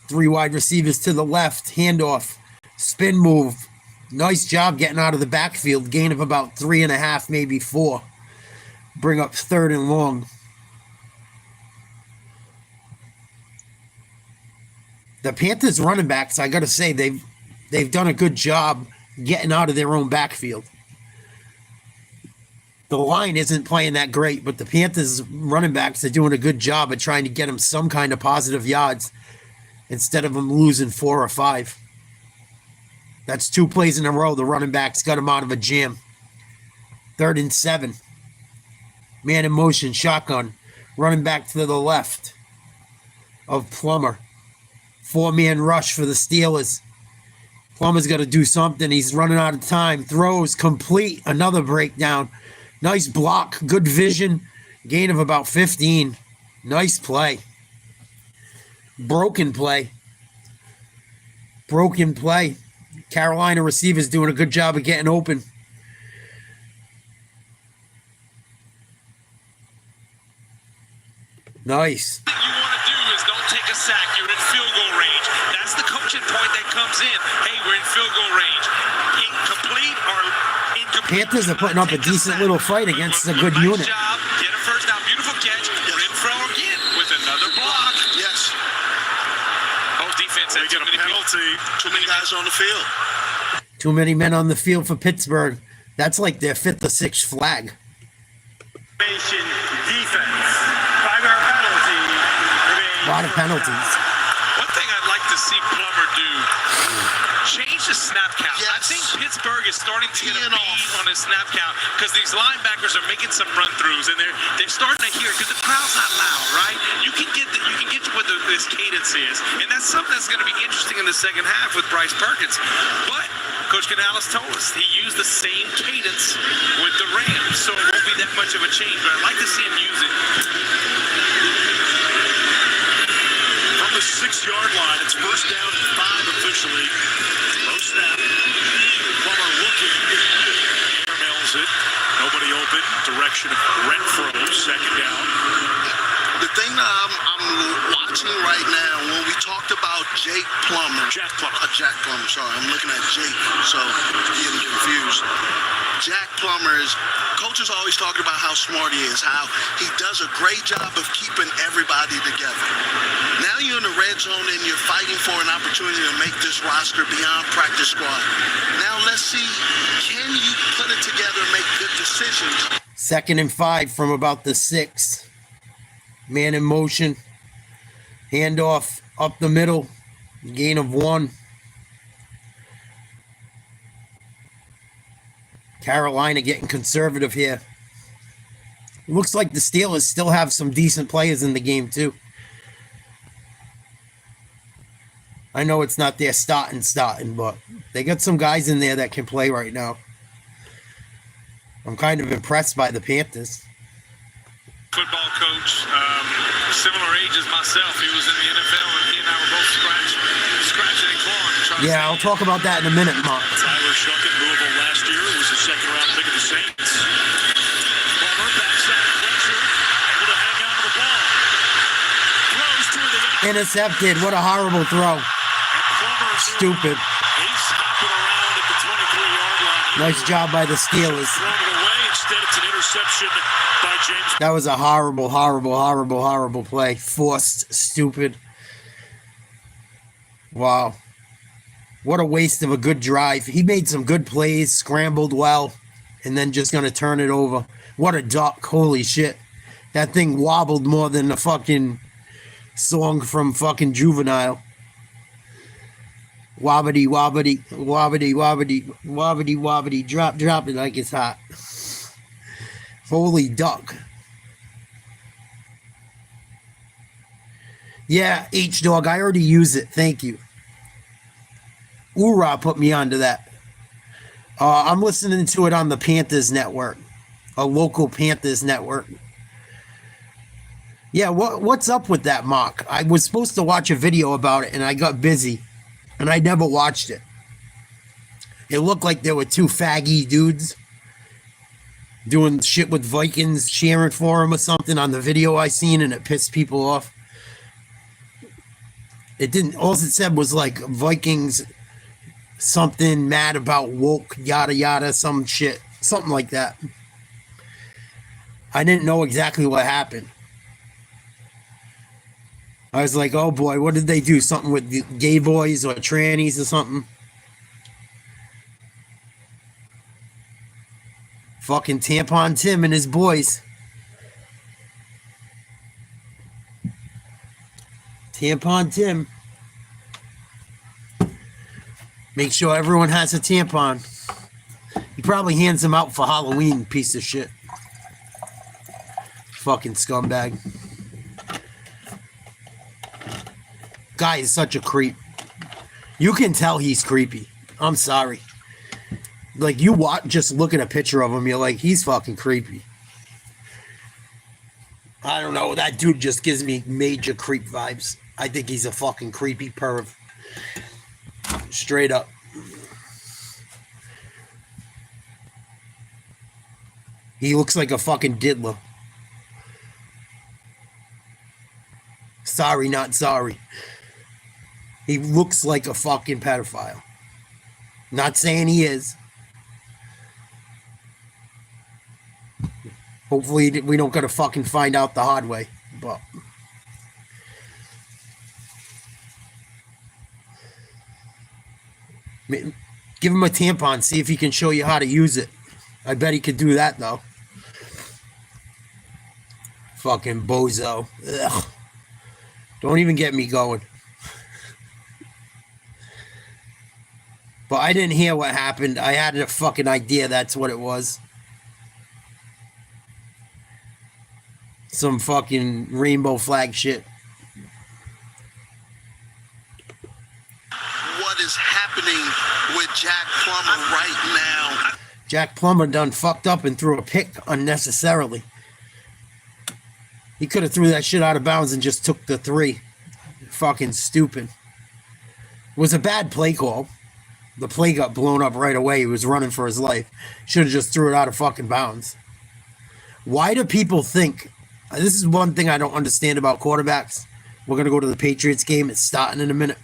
3 wide receivers to the left. Handoff. Spin move. Nice job getting out of the backfield. Gain of about 3.5, maybe 4. Bring up 3rd and long. The Panthers running backs, I got to say, they've done a good job getting out of their own backfield. The line isn't playing that great, but the Panthers running backs are doing a good job of trying to get them some kind of positive yards instead of them losing 4 or 5. That's 2 plays in a row. The running backs got them out of a jam. 3rd and 7. Man in motion, shotgun. Running back to the left of Plummer. 4-man rush for the Steelers. Plummer's got to do something. He's running out of time. Throws complete. Another breakdown. Nice block. Good vision. Gain of about 15. Nice play. Broken play. broken play. Carolina receivers doing a good job of getting open. Nice. What you want to do is don't take a sack. You're in field goal range. That's the coaching point that comes in. Hey, we're in field goal range. Incomplete or incomplete. Panthers are putting up a decent little fight against a good unit. Job. Get a first down. Beautiful catch. Renfro again with another block. Yes. Oh, defense. They get a penalty. Too many guys on the field. Too many men on the field for Pittsburgh. That's like their 5th or 6th flag. Defense. 5-yard penalty. A lot of penalties. One thing I'd like to see Plummer do, change the snap count. Yes. I think Pittsburgh is starting to get a Teeing beat off. on his snap count because these linebackers are making some run-throughs and they're starting to hear because the crowd's not loud, right? You can get what this cadence is, and that's something that's going to be interesting in the second half with Bryce Perkins. But Coach Canales told us he used the same cadence with the Rams, so it won't be that much of a change. But I'd like to see him use it. From the 6-yard line, it's first down and 5 officially. Low snap. Plummer looking. Airmails it. Nobody open. Direction of Renfro. Second down. The thing that I'm watching right now, when we talked about Jack Plummer, sorry, I'm looking at Jake, so getting confused. Jack Plummer is, coaches always talk about how smart he is, how he does a great job of keeping everybody together. Now you're in the red zone and you're fighting for an opportunity to make this roster beyond practice squad. Now let's see, can you put it together and make good decisions? 2nd and 5 from about the 6. Man in motion. Handoff up the middle. Gain of 1. Carolina getting conservative here. Looks like the Steelers still have some decent players in the game too. I know it's not their starting, but they got some guys in there that can play right now. I'm kind of impressed by the Panthers. Football coach, similar age as myself. He was in the NFL, and he and I were both scratching and clawing. Yeah, I'll talk about that in a minute, Mark. Tyler Shuckett, Louisville last year, was a second-round pick of the Saints. Plummer backside pressure, able to hang on to the ball. Throws to the end. Intercepted. What a horrible throw. And Plummer, Stupid. he's hopping around at the 23-yard line. Nice job by the Steelers. Thrown it away. Instead, it's an interception by James. That was a horrible play. Forced, stupid. Wow. What a waste of a good drive. He made some good plays, scrambled well, and then just going to turn it over. What a duck. Holy shit. That thing wobbled more than the fucking song from fucking Juvenile. Wobbity, wobbity, wobbity, wobbity, wobbity, wobbity. Drop it like it's hot. Holy duck. Yeah, H-Dog, I already use it. Thank you. Ura put me onto that. I'm listening to it on the Panthers Network. A local Panthers network. Yeah, what's up with that, Mark? I was supposed to watch a video about it, and I got busy. And I never watched it. It looked like there were 2 faggy dudes doing shit with Vikings, cheering for him or something on the video I seen, and it pissed people off. It didn't, all it said was like Vikings, something mad about woke, yada yada, some shit, something like that. I didn't know exactly what happened. I was like, oh boy, what did they do? Something with the gay boys or trannies or something? Fucking Tampon Tim and his boys. Tampon Tim. Make sure everyone has a tampon. He probably hands them out for Halloween, piece of shit. Fucking scumbag. Guy is such a creep. You can tell he's creepy. I'm sorry. Like, you just look at a picture of him, you're like, he's fucking creepy. I don't know. That dude just gives me major creep vibes. I think he's a fucking creepy perv. Straight up. He looks like a fucking diddler. Sorry, not sorry. He looks like a fucking pedophile. Not saying he is. Hopefully we don't gotta fucking find out the hard way. But give him a tampon, see if he can show you how to use it. I bet he could do that though. Fucking bozo. Ugh. Don't even get me going. But I didn't hear what happened. I had a fucking idea that's what it was. Some fucking rainbow flag shit. What is happening with Jack Plummer right now? Jack Plummer done fucked up and threw a pick unnecessarily. He could have threw that shit out of bounds and just took the 3. Fucking stupid. It was a bad play call. The play got blown up right away. He was running for his life. Should have just threw it out of fucking bounds. Why do people think... This is one thing I don't understand about quarterbacks. We're going to go to the Patriots game. It's starting in a minute.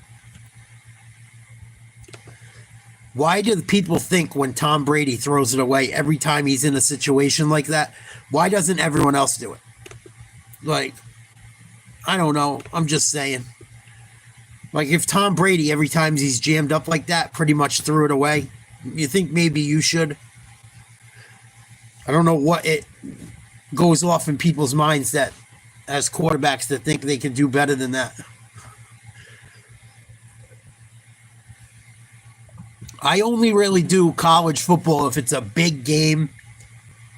Why do people think when Tom Brady throws it away every time he's in a situation like that, why doesn't everyone else do it? Like, I don't know. I'm just saying. Like, if Tom Brady, every time he's jammed up like that, pretty much threw it away, you think maybe you should? I don't know what it goes off in people's minds that, as quarterbacks, that think they can do better than that. I only really do college football if it's a big game.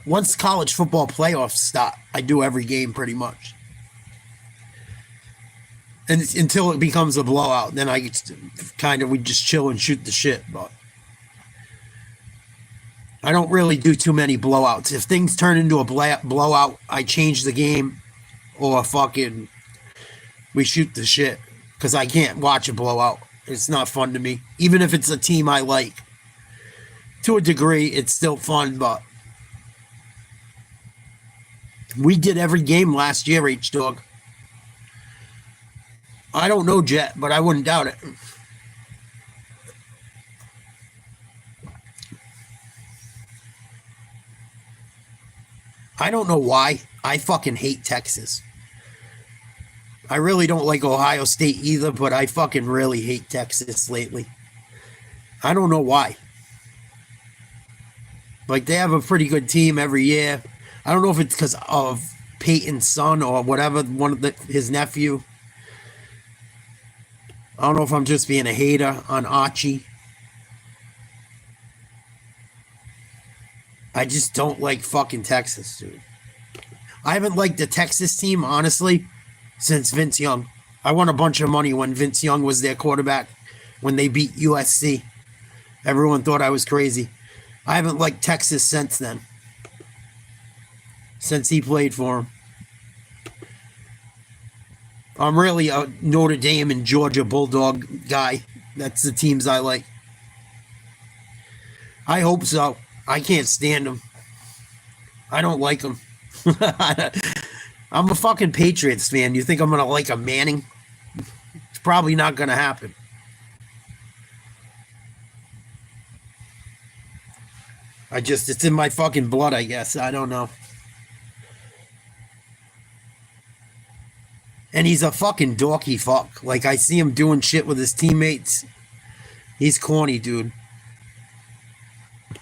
Once college football playoffs start, I do every game pretty much. And until it becomes a blowout, then we just chill and shoot the shit. But I don't really do too many blowouts. If things turn into a blowout, I change the game or fucking we shoot the shit because I can't watch a blowout. It's not fun to me. Even if it's a team I like. To a degree, it's still fun, but we did every game last year, H-Dog. I don't know, Jet, but I wouldn't doubt it. I don't know why. I fucking hate Texas. I really don't like Ohio State either, but I fucking really hate Texas lately. I don't know why. Like, they have a pretty good team every year. I don't know if it's because of Peyton's son or whatever, his nephew. I don't know if I'm just being a hater on Archie. I just don't like fucking Texas, dude. I haven't liked the Texas team, honestly, since Vince Young. I won a bunch of money when Vince Young was their quarterback, when they beat USC. Everyone thought I was crazy. I haven't liked Texas since then. Since he played for him. I'm really a Notre Dame and Georgia Bulldog guy. That's the teams I like. I hope so. I can't stand them. I don't like them. I'm a fucking Patriots fan. You think I'm going to like a Manning? It's probably not going to happen. It's in my fucking blood, I guess. I don't know. And he's a fucking dorky fuck. Like, I see him doing shit with his teammates. He's corny, dude.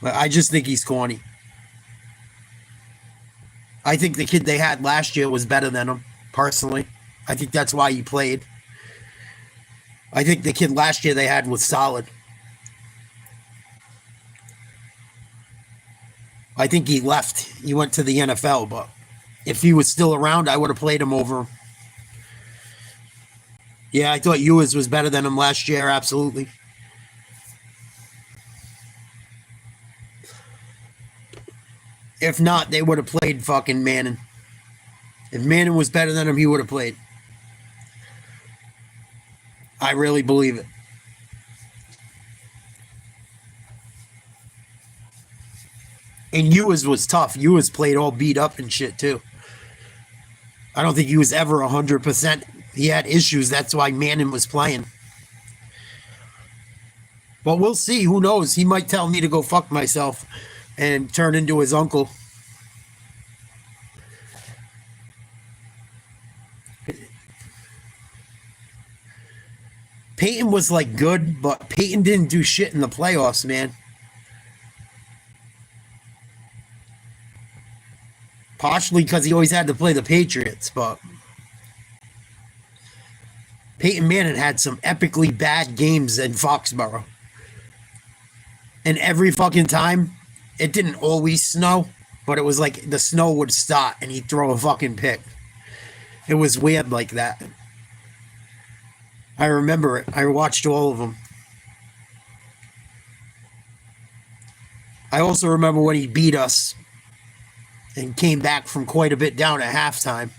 I just think he's corny. I think the kid they had last year was better than him, personally. I think that's why he played. I think the kid last year they had was solid. I think he left. He went to the NFL, but if he was still around, I would have played him over him. Yeah, I thought Ewers was better than him last year, absolutely. If not, they would have played fucking Manning. If Manning was better than him, he would have played. I really believe it. And Ewers was tough. Ewers played all beat up and shit too. I don't think he was ever 100%. He had issues. That's why Manning was playing. But we'll see. Who knows? He might tell me to go fuck myself and turn into his uncle. Peyton was like good, but Peyton didn't do shit in the playoffs, man. Partially because he always had to play the Patriots, but Peyton Manning had some epically bad games in Foxborough. And every fucking time, it didn't always snow, but it was like the snow would start and he'd throw a fucking pick. It was weird like that. I remember it. I watched all of them. I also remember when he beat us and came back from quite a bit down at halftime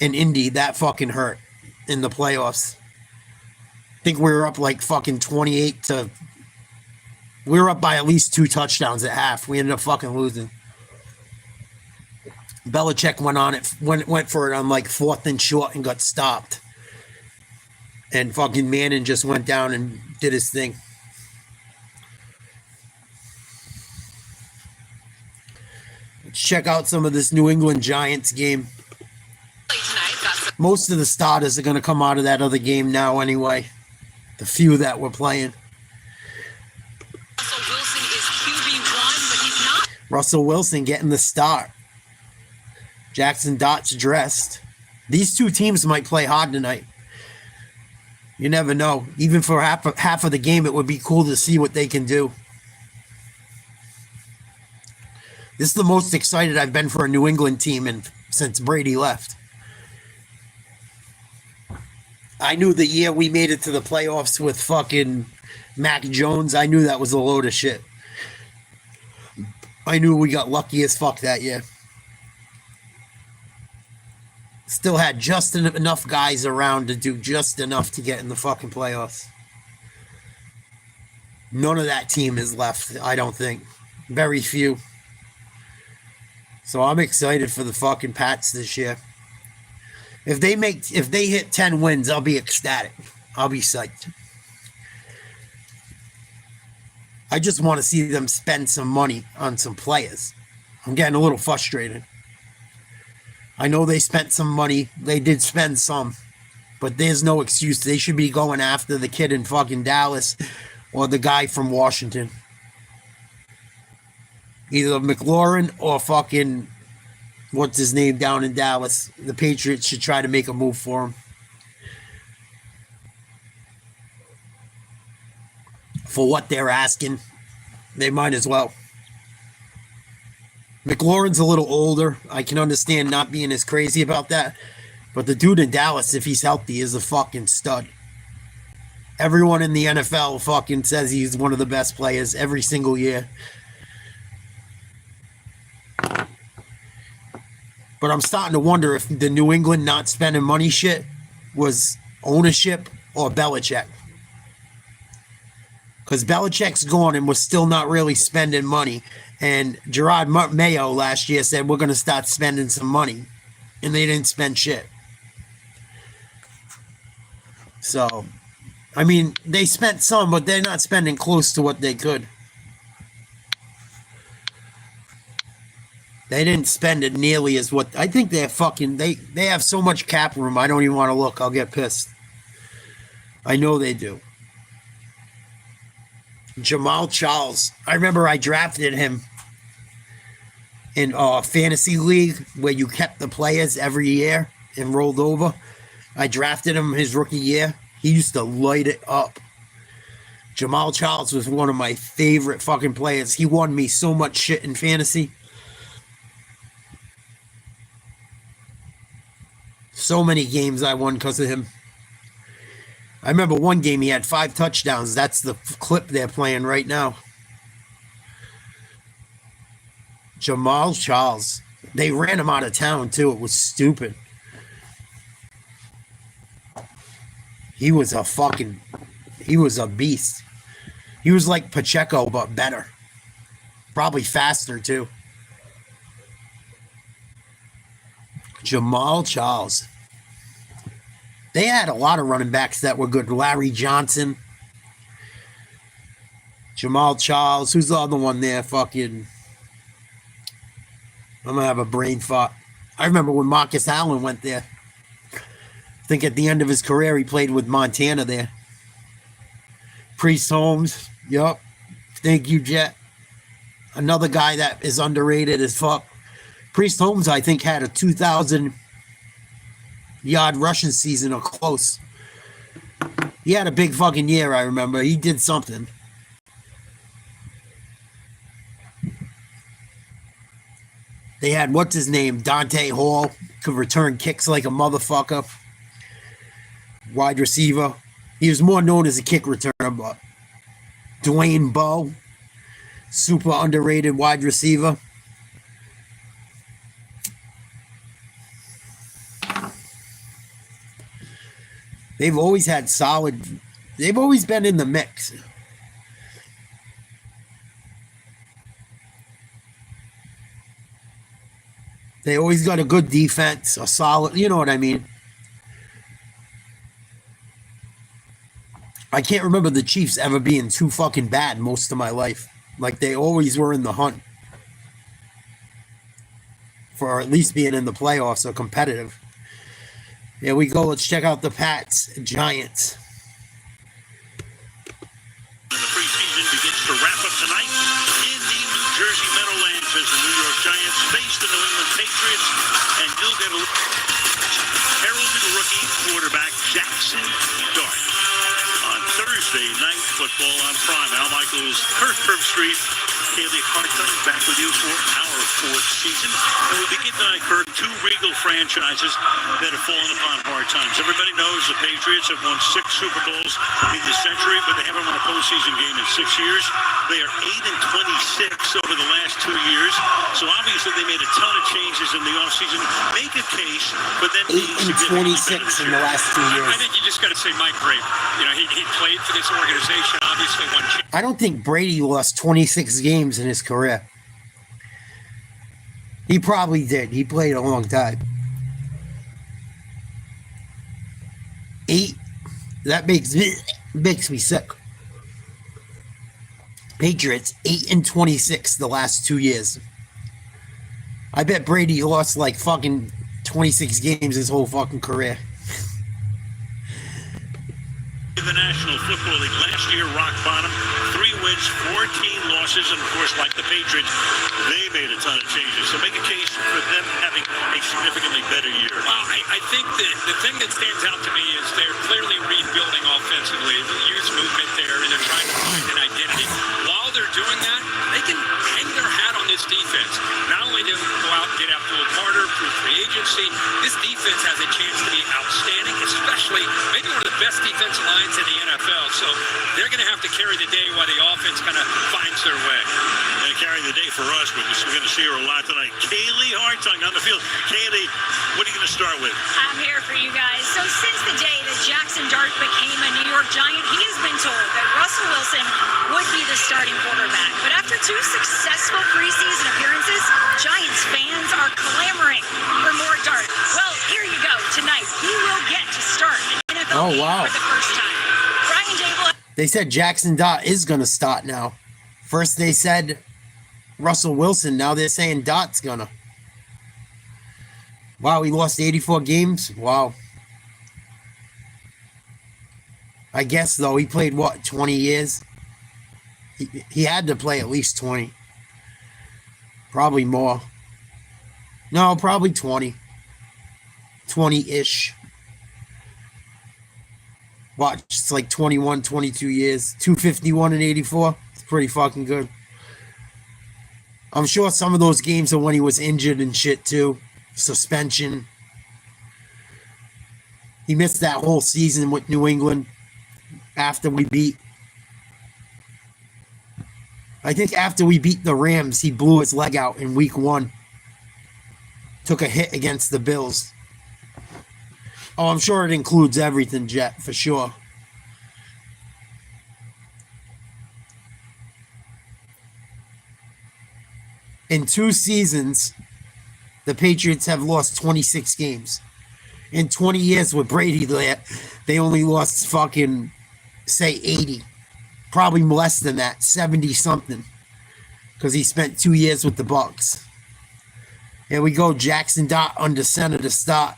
in Indy. That fucking hurt in the playoffs. I think we were up like fucking 28 to... We were up by at least 2 touchdowns at half. We ended up fucking losing. Belichick went for it on like 4th and short and got stopped. And fucking Manning just went down and did his thing. Let's check out some of this New England Giants game. Most of the starters are going to come out of that other game now anyway. The few that were playing. Russell Wilson is QB1, but he's not. Russell Wilson getting the start. Jackson Dott's dressed. These two teams might play hard tonight. You never know. Even for half of the game, it would be cool to see what they can do. This is the most excited I've been for a New England team since Brady left. I knew the year we made it to the playoffs with fucking Mac Jones, I knew that was a load of shit. I knew we got lucky as fuck that year. Still had just enough guys around to do just enough to get in the fucking playoffs. None of that team is left, I don't think. Very few. So I'm excited for the fucking Pats this year. If they hit 10 wins, I'll be ecstatic. I'll be psyched. I just want to see them spend some money on some players. I'm getting a little frustrated. I know they spent some money. They did spend some. But there's no excuse. They should be going after the kid in fucking Dallas or the guy from Washington. Either McLaurin or fucking, what's his name down in Dallas. The Patriots should try to make a move for him. For what they're asking, they might as well. McLaurin's a little older. I can understand not being as crazy about that. But the dude in Dallas, if he's healthy, is a fucking stud. Everyone in the NFL fucking says he's one of the best players every single year. But I'm starting to wonder if the New England not spending money shit was ownership or Belichick. Because Belichick's gone and was still not really spending money. And Gerard Mayo last year said, we're going to start spending some money. And they didn't spend shit. So, I mean, they spent some, but they're not spending close to what they could. They didn't spend it nearly as what... I think they're fucking... They have so much cap room, I don't even want to look. I'll get pissed. I know they do. Jamal Charles. I remember I drafted him in a fantasy league where you kept the players every year and rolled over. I drafted him his rookie year. He used to light it up. Jamal Charles was one of my favorite fucking players. He won me so much shit in fantasy. So many games I won because of him. I remember one game he had 5 touchdowns. That's the clip they're playing right now. Jamal Charles. They ran him out of town, too. It was stupid. He was a beast. He was like Pacheco, but better. Probably faster, too. Jamal Charles. They had a lot of running backs that were good. Larry Johnson. Jamal Charles. Who's the other one there? Fucking. I'm going to have a brain fart. I remember when Marcus Allen went there. I think at the end of his career, he played with Montana there. Priest Holmes. Yup. Thank you, Jet. Another guy that is underrated as fuck. Priest Holmes, I think, had a 2,000-yard rushing season or close. He had a big fucking year, I remember. He did something. They had, what's his name? Dante Hall. Could return kicks like a motherfucker. Wide receiver. He was more known as a kick returner, but Dwayne Bowe. Super underrated wide receiver. They've always had solid. They've always been in the mix. They always got a good defense, a solid, you know what I mean? I can't remember the Chiefs ever being too fucking bad most of my life. Like, they always were in the hunt for at least being in the playoffs or competitive. Here we go. Let's check out the Pats Giants. The preseason begins to wrap up tonight in the New Jersey Meadowlands as the New York Giants face the New England Patriots, and you'll get a heralded rookie quarterback Jackson Dart on Thursday Night Football on Prime. Al Michaels, Kurt Herbstreit, Kaylee Hartung back with you for our fourth season. And we begin tonight, Kurt, two regal franchises that have fallen upon hard times. Everybody knows the Patriots have won 6 Super Bowls in the century, but they haven't won a postseason game in 6 years. They are 8-26 over the last 2 years. So obviously they made a ton of changes in the offseason. Make a case, but then 8-26 in the last 2 years. I think you just got to say Mike Brady. You know, he played for this organization, obviously won. I don't think Brady lost 26 games in his career. He probably did. He played a long time. 8. That makes me sick. Patriots 8-26 the last 2 years. I bet Brady lost like fucking 26 games his whole fucking career. The National Football League last year, rock bottom, 3 wins, 14 losses, and of course, like the Patriots, they made a ton of changes. So make a case for them having a significantly better year. Well, I think the thing that stands out to me is they're clearly rebuilding offensively. The youth movement there, and they're trying to find an identity. While they're doing that, they can hang their hat on this defense. Not only do they go out and get Abdul Carter through free agency, this defense has a chance to be outstanding, especially maybe one of the best defensive lines in the NFL. So they're going to have to carry the day while the offense kind of finds their way. And carry the day for us, but we're going to see her a lot tonight. Kaylee Hartung on the field. Kaylee, what are you going to start with? I'm here for you guys. So since the day that Jackson Dart became a New York Giant, he has been told that Russell Wilson would be the starting quarterback. But after 2 successful preseason appearances, Giants fans are clamoring for more Dart. Well, here you go. Tonight, he will get to start an NFL game for the first time. Brian Dable. They said Jackson Dart is going to start now. First they said Russell Wilson. Now they're saying Dart's going to. Wow, he lost 84 games? Wow. I guess, though, he played, what, 20 years? He had to play at least 20. Probably more. No, probably 20. 20-ish. Watch, it's like 21, 22 years. 251 and 84. It's pretty fucking good. I'm sure some of those games are when he was injured and shit, too. Suspension. He missed that whole season with New England after we beat. I think after we beat the Rams, he blew his leg out in week 1. Took a hit against the Bills. Oh, I'm sure it includes everything, Jet, for sure. In 2 seasons, the Patriots have lost 26 games. In 20 years with Brady there, they only lost fucking, say, 80. Probably less than that, 70 something. Because he spent 2 years with the Bucs. Here we go, Jackson Dart under center to start.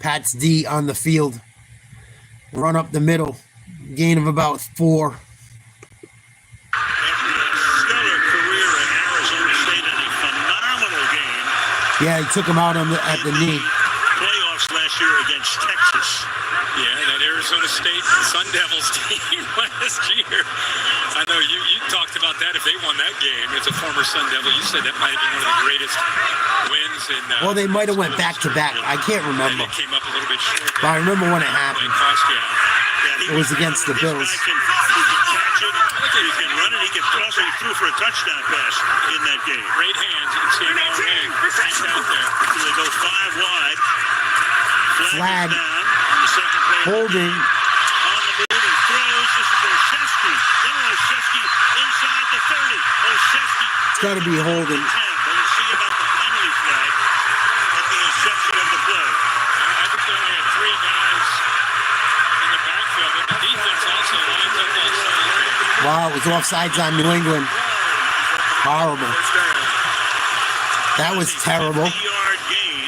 Pat's D on the field. Run up the middle. Gain of about 4. After a stellar career in Arizona State and a phenomenal game. Yeah, he took him out at the knee. Playoffs last year against Texas. Yeah, that Arizona State Sun Devils team last year. I know you talked about that. If they won that game as a former Sun Devil, you said that might have been one of the greatest wins in. Well, they might have went back to back. I can't remember. It came up a little bit short. But I remember when it happened. It was against the Bills. He can catch it. He can run it. He can also threw for a touchdown pass in that game. Great hands. You can see him already. Right out there. So they go 5 wide. Flag. Down on the second play. Holding. On the move, he throws. This is Olszewski. Then Olszewski inside the 30. Olszewski. It's got to be holding. But we'll see about the penalty flag at the inception of the play. I think they only had 3 guys in the backfield, but the defense also lines up offside. Wow, it was offsides on New England. Horrible. That was terrible. 3-yard gain.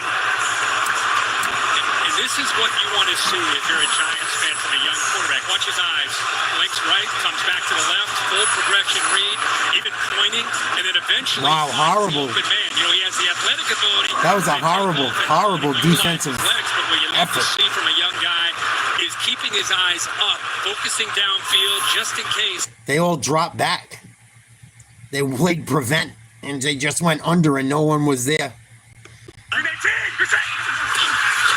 And this is what you want to see if you're a Giants fan from a young quarterback. Watch his eyes. Blinks right, comes back to the left, full progression read, even pointing, and then eventually. Wow, horrible. Open man. You know, he has the athletic ability. That was a horrible defensive But what you love to effort. see from a young guy is keeping his eyes up, focusing downfield just in case. They all dropped back. They played prevent, and they just went under, and no one was there.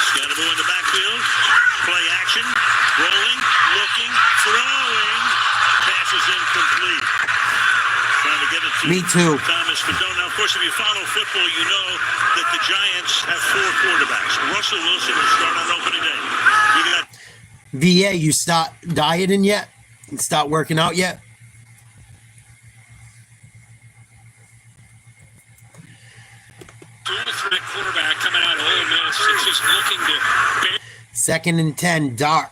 Scatterbo in the backfield. Play action. Rolling. Looking. Throwing. Passes incomplete. Trying to get it to Me too. Thomas Fedon. Now, of course, if you follow football, you know that the Giants have 4 quarterbacks. Russell Wilson will start on opening day. You got VA, you start dieting yet? You start working out yet? Dual threat quarterback coming out of Ole Miss. It's just looking to. 2nd and 10, Dart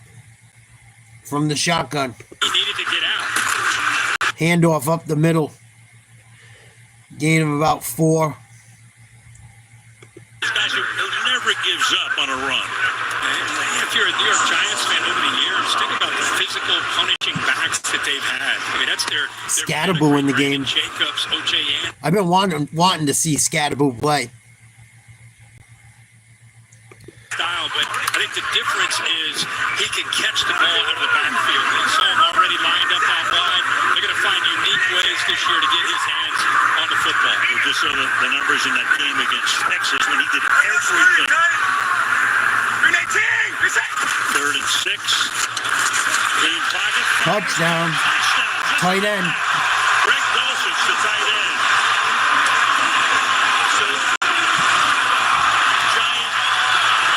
from the shotgun. He needed to get out. Handoff up the middle. Gain of about 4. this guy who never gives up on a run. If you're a New York Giants fan over the years, think about the physical punishing backs that they've had. I mean, that's their Scatterboo in the game. Jacobs, O.J. Anderson. I've been wanting to see Scatterboo play. Style, but I think the difference is he can catch the ball out of the backfield. And so I'm already lined up out wide. They're going to find unique ways this year to get his hands on the football. We just saw the numbers in that game against Texas when he did everything. 3rd and 6. Clean pocket. Touchdown. Tight end. Greg Dulcich, the tight end. So, Giant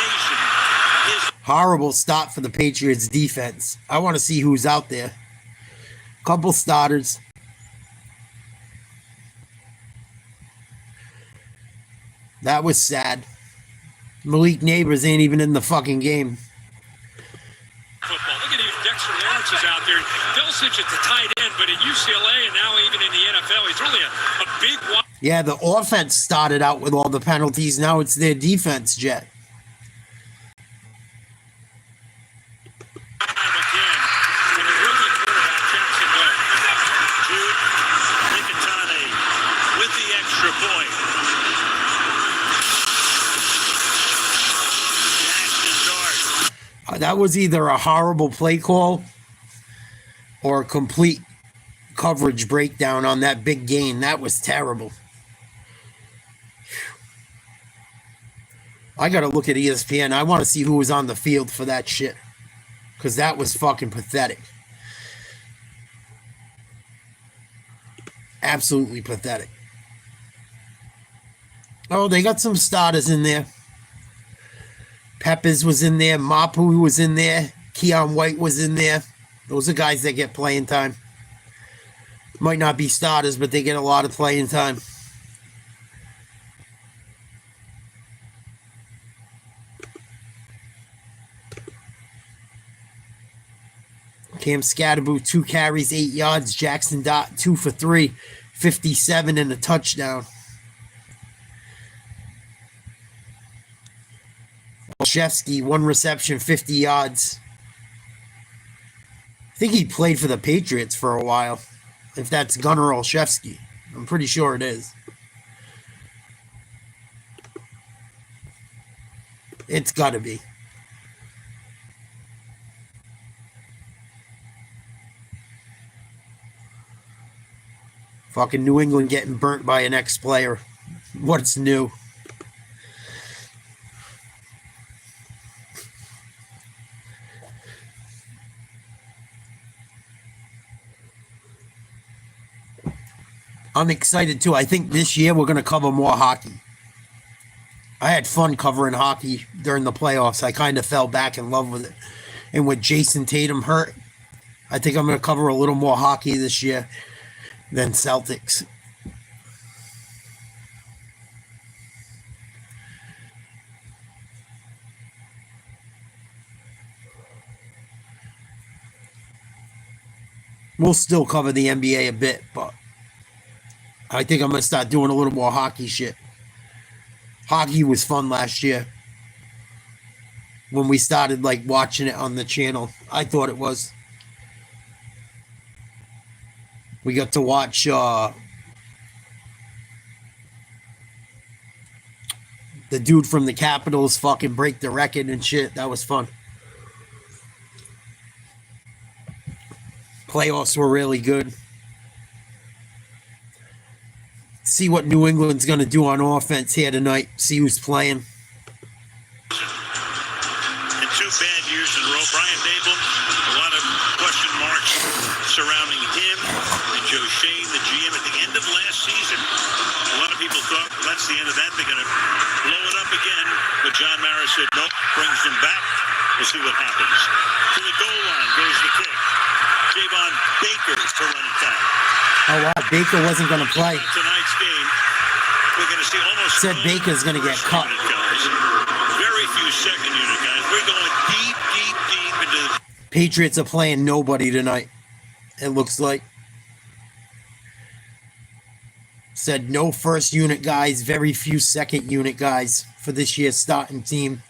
Nation is Horrible stop for the Patriots defense. I want to see who's out there. Couple starters. That was sad. Malik Neighbors ain't even in the fucking game. Football. Look at these. Dexter Lawrence is out there. Dulcich at the tight end, but at UCLA and now even in the NFL, he's really a big one. Yeah, the offense started out with all the penalties. Now it's their defense, Jet. Again, with the rookie quarterback, Jackson Dart. Jude Nicotane with the extra point. Jackson Dart. That was either a horrible play call or a complete coverage breakdown on that big gain. That was terrible. I got to look at ESPN. I want to see who was on the field for that shit. Because that was fucking pathetic. Absolutely pathetic. Oh, they got some starters in there. Peppers was in there. Mapu was in there. Keon White was in there. Those are guys that get playing time. Might not be starters, but they get a lot of playing time. Cam Scatterboo, 2 carries, 8 yards. Jackson Dot, 2 for 3, 57 and a touchdown. Olszewski, 1 reception, 50 yards. I think he played for the Patriots for a while. If that's Gunnar Olszewski. I'm pretty sure it is. It's got to be. Fucking New England getting burnt by an ex-player. What's new? I'm excited too. I think this year we're going to cover more hockey. I had fun covering hockey during the playoffs. I kind of fell back in love with it. And with Jason Tatum hurt, I think I'm going to cover a little more hockey this year than Celtics. We'll still cover the NBA a bit, but I think I'm going to start doing a little more hockey shit. Hockey was fun last year. When we started like watching it on the channel, I thought it was. We got to watch the dude from the Capitals fucking break the record and shit. That was fun. Playoffs were really good. See what New England's going to do on offense here tonight. See who's playing. And 2 bad years in a row. Brian Dable, a lot of question marks surrounding him and Joe Shane, the GM, at the end of last season. A lot of people thought that's the end of that. They're going to blow it up again. But John Mara said, nope, brings them back. We'll see what happens. To the goal line goes the kick. Javon Baker to run it back. Oh, wow. Baker wasn't going to play. Tonight's game, we're going to see almost said Baker's going to get cut. Very few second unit guys. We're going deep into the Patriots are playing nobody tonight. It looks like. Said no first unit guys, very few second unit guys for this year's starting team,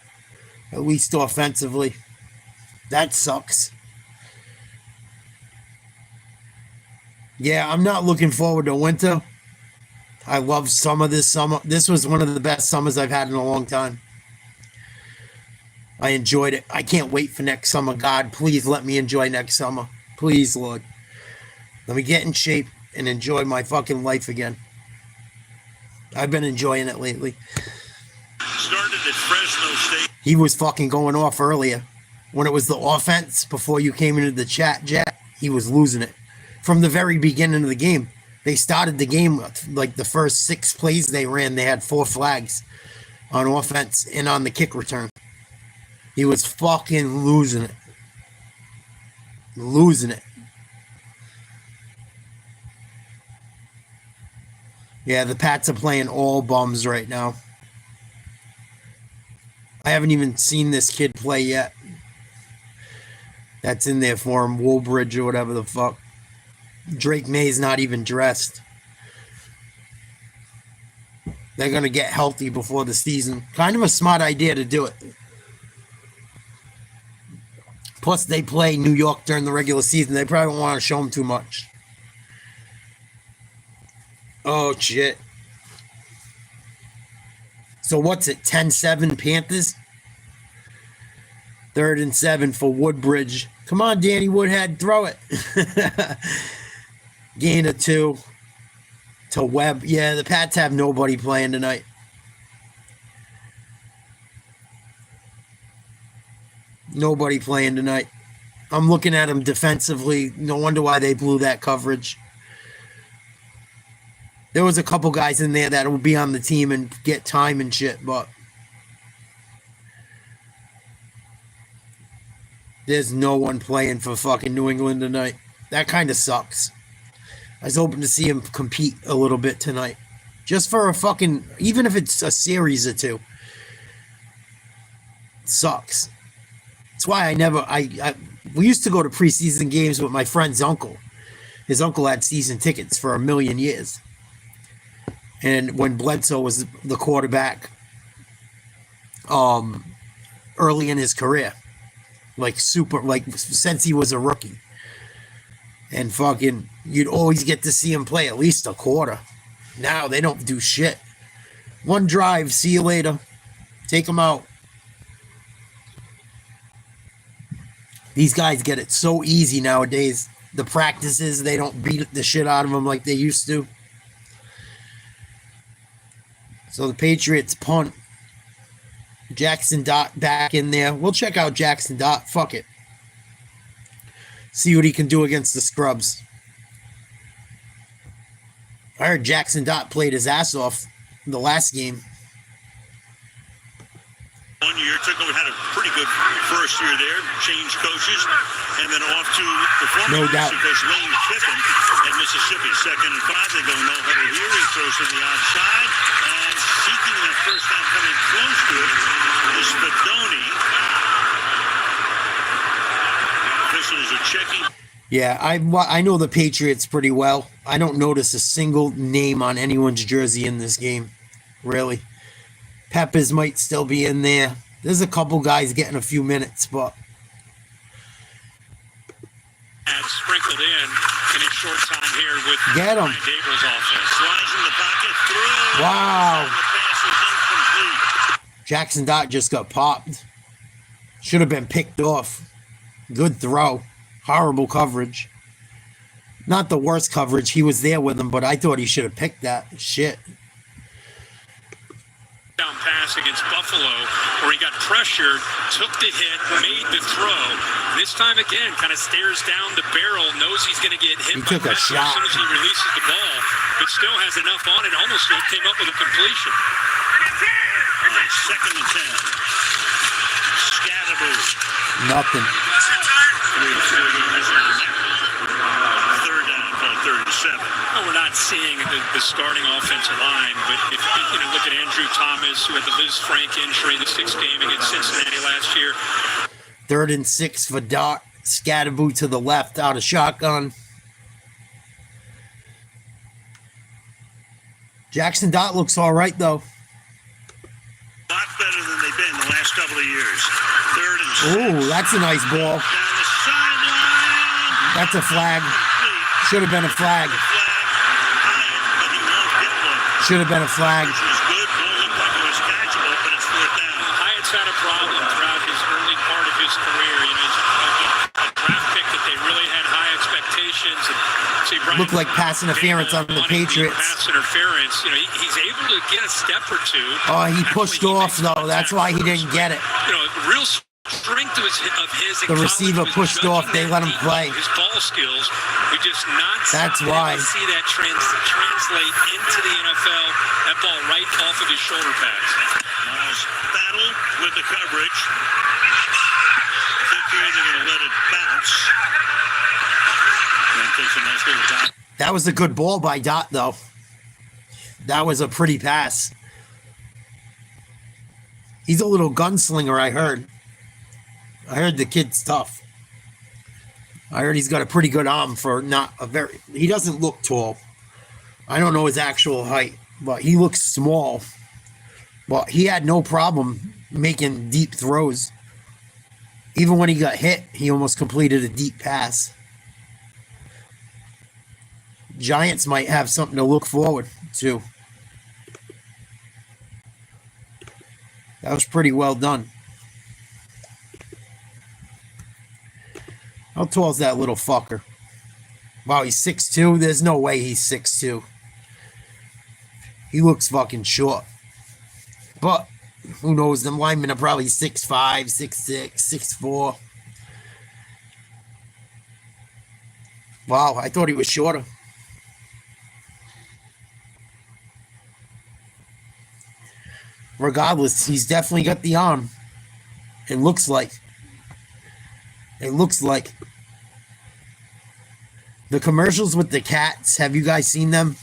at least offensively. That sucks. Yeah, I'm not looking forward to winter. I love summer this summer. This was one of the best summers I've had in a long time. I enjoyed it. I can't wait for next summer. God, please let me enjoy next summer. Please, Lord. Let me get in shape and enjoy my fucking life again. I've been enjoying it lately. started at Fresno State. He was fucking going off earlier. When it was the offense, before you came into the chat, Jack, he was losing it. From the very beginning of the game. They started the game, like the first 6 plays they ran, they had 4 flags on offense and on the kick return. He was fucking losing it. Losing it. Yeah, the Pats are playing all bums right now. I haven't even seen this kid play yet. That's in there for him, Woolbridge or whatever the fuck. Drake May's not even dressed. They're going to get healthy before the season. Kind of a smart idea to do it. Plus, they play New York during the regular season. They probably don't want to show them too much. Oh, shit. So what's it, 10-7 Panthers? 3rd and 7 for Woodbridge. Come on, Danny Woodhead, throw it. Gain of 2 to Webb. Yeah, the Pats have nobody playing tonight. Nobody playing tonight. I'm looking at them defensively. No wonder why they blew that coverage. There was a couple guys in there that will be on the team and get time and shit, but there's no one playing for fucking New England tonight. That kind of sucks. I was hoping to see him compete a little bit tonight. Just for a fucking, even if it's a series or 2. It sucks. That's why I We used to go to preseason games with my friend's uncle. His uncle had season tickets for 1,000,000 years. And when Bledsoe was the quarterback, early in his career, like since he was a rookie, and fucking, you'd always get to see him play at least a quarter. Now they don't do shit. One drive, see you later. Take them out. These guys get it so easy nowadays. The practices, they don't beat the shit out of them like they used to. So the Patriots punt. Jackson Dot back in there. We'll check out Jackson Dot. Fuck it. See what he can do against the scrubs. I heard Jackson Dot played his ass off in the last game. 1 year, had a pretty good first year there, changed coaches, and then off to the former coach Lane Kiffin at Mississippi. 2nd and 5, they go no huddle here. He throws to the outside, and seeking that first down, coming close to it, is Fedoni. Officials are checking. Yeah, I know the Patriots pretty well. I don't notice a single name on anyone's jersey in this game, really. Peppers might still be in there. There's a couple guys getting a few minutes, but sprinkled in a short time here with get him. Gabriel's offense. Slides in the pocket, through. Wow. And the pass is incomplete. Jackson Dot just got popped. Should have been picked off. Good throw. Horrible coverage. Not the worst coverage. He was there with him, but I thought he should have picked that. Shit. Down pass against Buffalo, where he got pressured, took the hit, made the throw. This time again, kind of stares down the barrel, knows he's going to get hit. He took a shot. As soon as he releases the ball, but still has enough on it. Almost came up with a completion. 2nd and 10. Scatterboo. Nothing. 3rd down, 37. Well, we're not seeing the starting offensive line, but if you look at Andrew Thomas, who had the Liz Frank injury, the 6th game against Cincinnati last year. 3rd and 6 for Dot. Scatterboo to the left out of shotgun. Jackson Dot looks all right, though. A lot better than they've been the last couple of years. 3rd and 6. Ooh, that's a nice ball. Down the sideline. That's a flag. Should have been a flag. Should have been a flag. Which was good. Ball looked like it was catchable, but it's 4th down. Hyatt's had a problem throughout his early part of his career. He's a draft pick that they really had high expectations. And see, Brian, Looked like pass interference on the Patriots. Pass interference. He's able to get a step or two. Oh, he pushed off, though. That's why he didn't get it. Real strength of his. The receiver pushed off. They let him play. His ball skills. We just not. That's why. See that translate into the NFL. That ball right off of his shoulder pads. Miles battle with the coverage. I think here they're going to let it bounce. And takes a nice little dive. That was a good ball by Dot, though. That was a pretty pass. He's a little gunslinger, I heard. I heard the kid's tough. I heard he's got a pretty good arm for not a very... He doesn't look tall. I don't know his actual height, but he looks small. But he had no problem making deep throws. Even when he got hit, he almost completed a deep pass. Giants might have something to look forward to. That was pretty well done. How tall is that little fucker? Wow, he's 6'2". There's no way he's 6'2". He looks fucking short. But who knows? Them linemen are probably 6'5", 6'6", 6'4". Wow, I thought he was shorter. Regardless, he's definitely got the arm. It looks like. The commercials with the cats, have you guys seen them?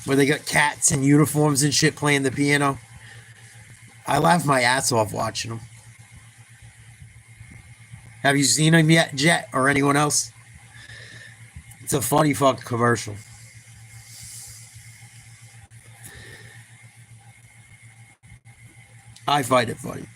Where they got cats in uniforms and shit playing the piano. I laugh my ass off watching them. Have you seen him yet, Jet, or anyone else? It's a funny fucking commercial. I find it funny.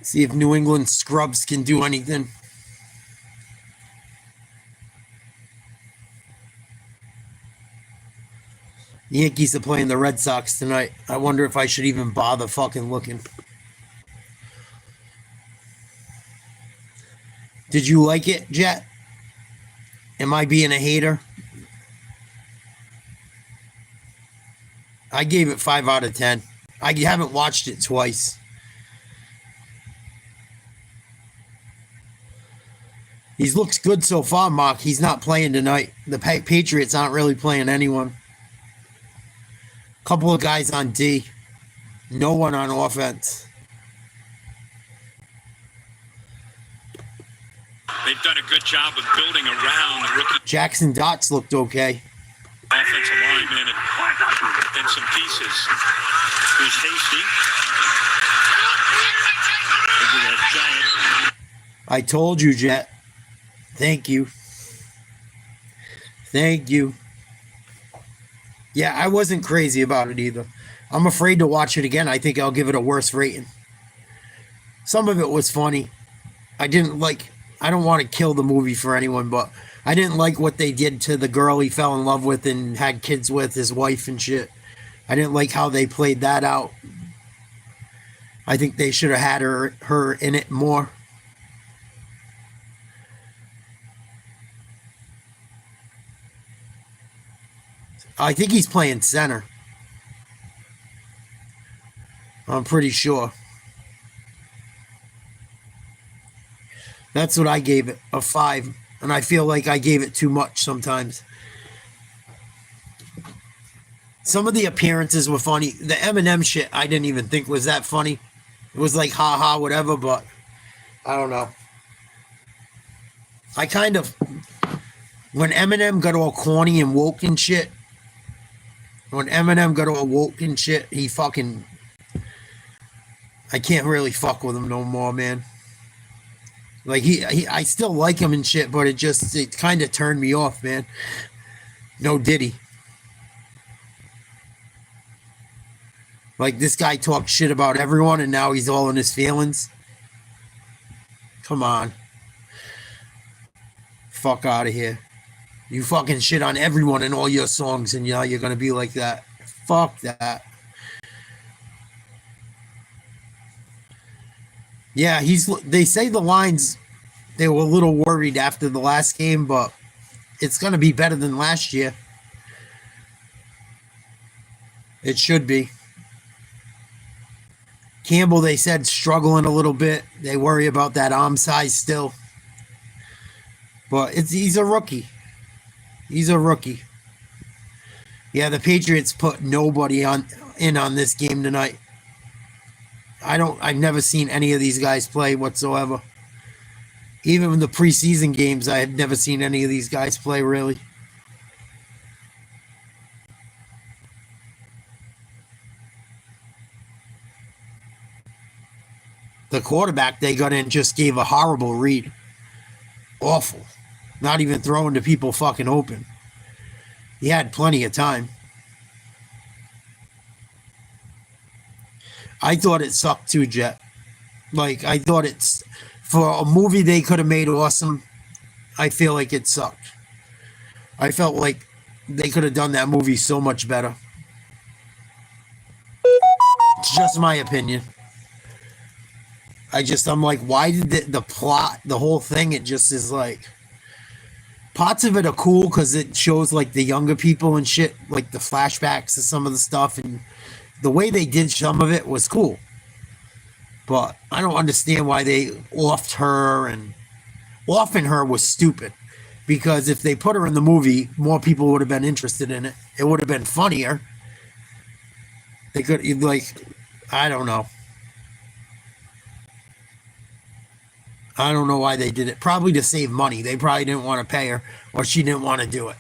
See if New England scrubs can do anything. The Yankees are playing the Red Sox tonight. I wonder if I should even bother fucking looking. Did you like it, Jet? Am I being a hater? I gave it 5 out of 10. I haven't watched it twice. He looks good so far, Mark. He's not playing tonight. The Patriots aren't really playing anyone. Couple of guys on D. No one on offense. They've done a good job of building around the rookie Jackson Dots looked okay. offensive linemen and some pieces. Here's Hasty. Into that giant. I told you, Jet. Thank you. Thank you. Yeah, I wasn't crazy about it either. I'm afraid to watch it again. I think I'll give it a worse rating. Some of it was funny. I don't want to kill the movie for anyone, but I didn't like what they did to the girl he fell in love with and had kids with, his wife and shit. I didn't like how they played that out. I think they should have had her in it more. I think he's playing center. I'm pretty sure. That's what I gave it, a 5. And I feel like I gave it too much sometimes. Some of the appearances were funny. The Eminem shit, I didn't even think was that funny. It was like, ha-ha, whatever, but I don't know. I kind of... When Eminem got all corny and woke and shit, he fucking... I can't really fuck with him no more, man. Like, I still like him and shit, but it kind of turned me off, man. No Diddy. Like, this guy talked shit about everyone, and now he's all in his feelings. Come on. Fuck out of here. You fucking shit on everyone in all your songs, and now you're gonna be like that. Fuck that. Yeah, they say the lines, they were a little worried after the last game, but it's going to be better than last year. It should be. Campbell, they said, struggling a little bit. They worry about that arm size still. But he's a rookie. He's a rookie. Yeah, the Patriots put nobody in on this game tonight. I've never seen any of these guys play whatsoever. Even in the preseason games, I have never seen any of these guys play, really. The quarterback they got in just gave a horrible read. Awful. Not even throwing to people fucking open. He had plenty of time. I thought it sucked too, Jet. Like, I thought it's... For a movie they could have made awesome, I feel like it sucked. I felt like they could have done that movie so much better. It's just my opinion. I'm like, why did the plot, the whole thing, it just is like... Parts of it are cool because it shows, like, the younger people and shit, like the flashbacks of some of the stuff, and the way they did some of it was cool. But I don't understand why they offed her, and offing her was stupid. Because if they put her in the movie, more people would have been interested in it. It would have been funnier. They could, like, I don't know. I don't know why they did it. Probably to save money. They probably didn't want to pay her, or she didn't want to do it.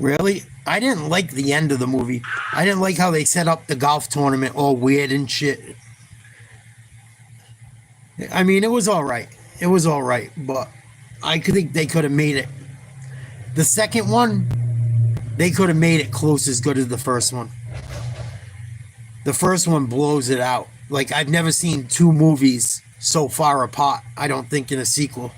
Really? I didn't like the end of the movie. I didn't like how they set up the golf tournament all weird and shit. I mean, it was all right. It was all right, but I could think they could have made it. The second one, they could have made it close as good as the first one. The first one blows it out. Like, I've never seen two movies so far apart, I don't think, in a sequel.